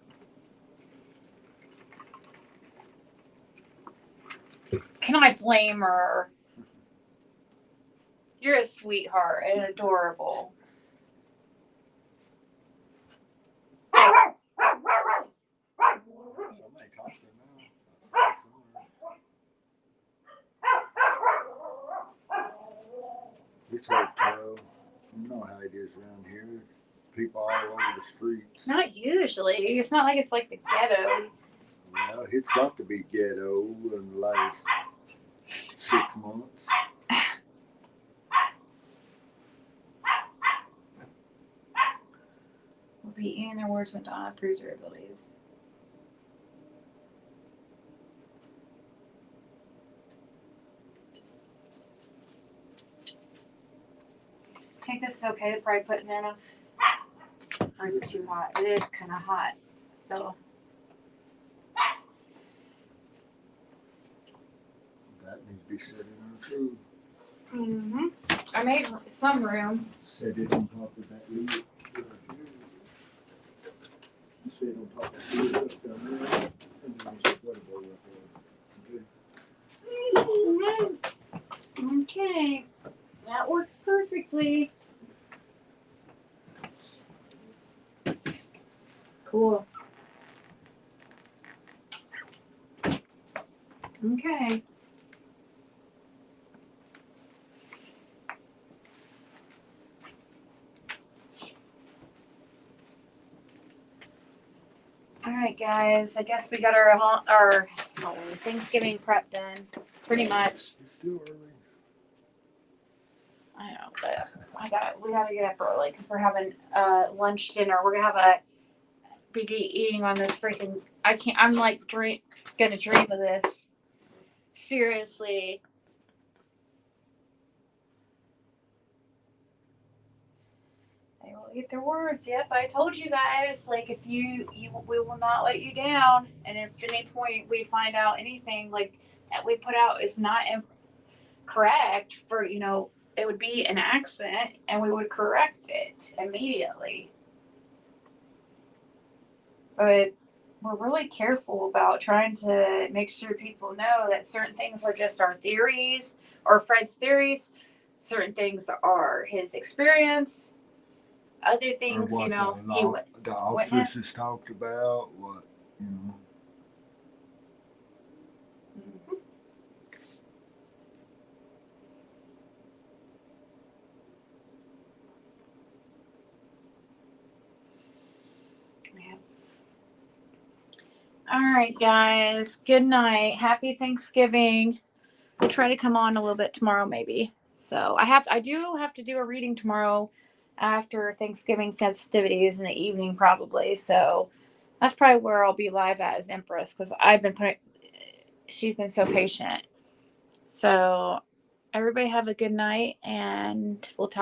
Can I blame her? You're a sweetheart and adorable. Somebody talking now. I saw somewhere. It's hotel. You know how it is around here. People all over the streets. Not usually. It's not like it's like the ghetto. Well, it's got to be ghetto and like 6 months. Will be eating their words when Donna approves their abilities. Think this is okay to probably put in there now? Or is it too hot? It is kind of hot. So, That needs to be set in our food. I made some room. Set it on top of that lid. Set it on top of that lid up down there. And then there's a water bowl up there. Okay. Okay. That works perfectly. Cool. Okay. All right, guys. I guess we got our Thanksgiving prep done, pretty much. It's still early. I know, but we gotta get up early because we're having lunch dinner. We're gonna have be eating on this freaking. I'm like gonna dream of this. Seriously. They will eat their words. Yep, I told you guys. Like, if we will not let you down. And if at any point we find out anything like that we put out is not correct, it would be an accident, and we would correct it immediately. But we're really careful about trying to make sure people know that certain things are just our theories or Fred's theories. Certain things are his experience. Other things, Or what the officers witnessed. has talked about, what, Mhm. Yeah. All right, guys. Good night. Happy Thanksgiving. We'll try to come on a little bit tomorrow, maybe. So I do have to do a reading tomorrow after Thanksgiving festivities in the evening, probably. So that's probably where I'll be live at as Empress because she's been so patient. So everybody have a good night, and we'll talk.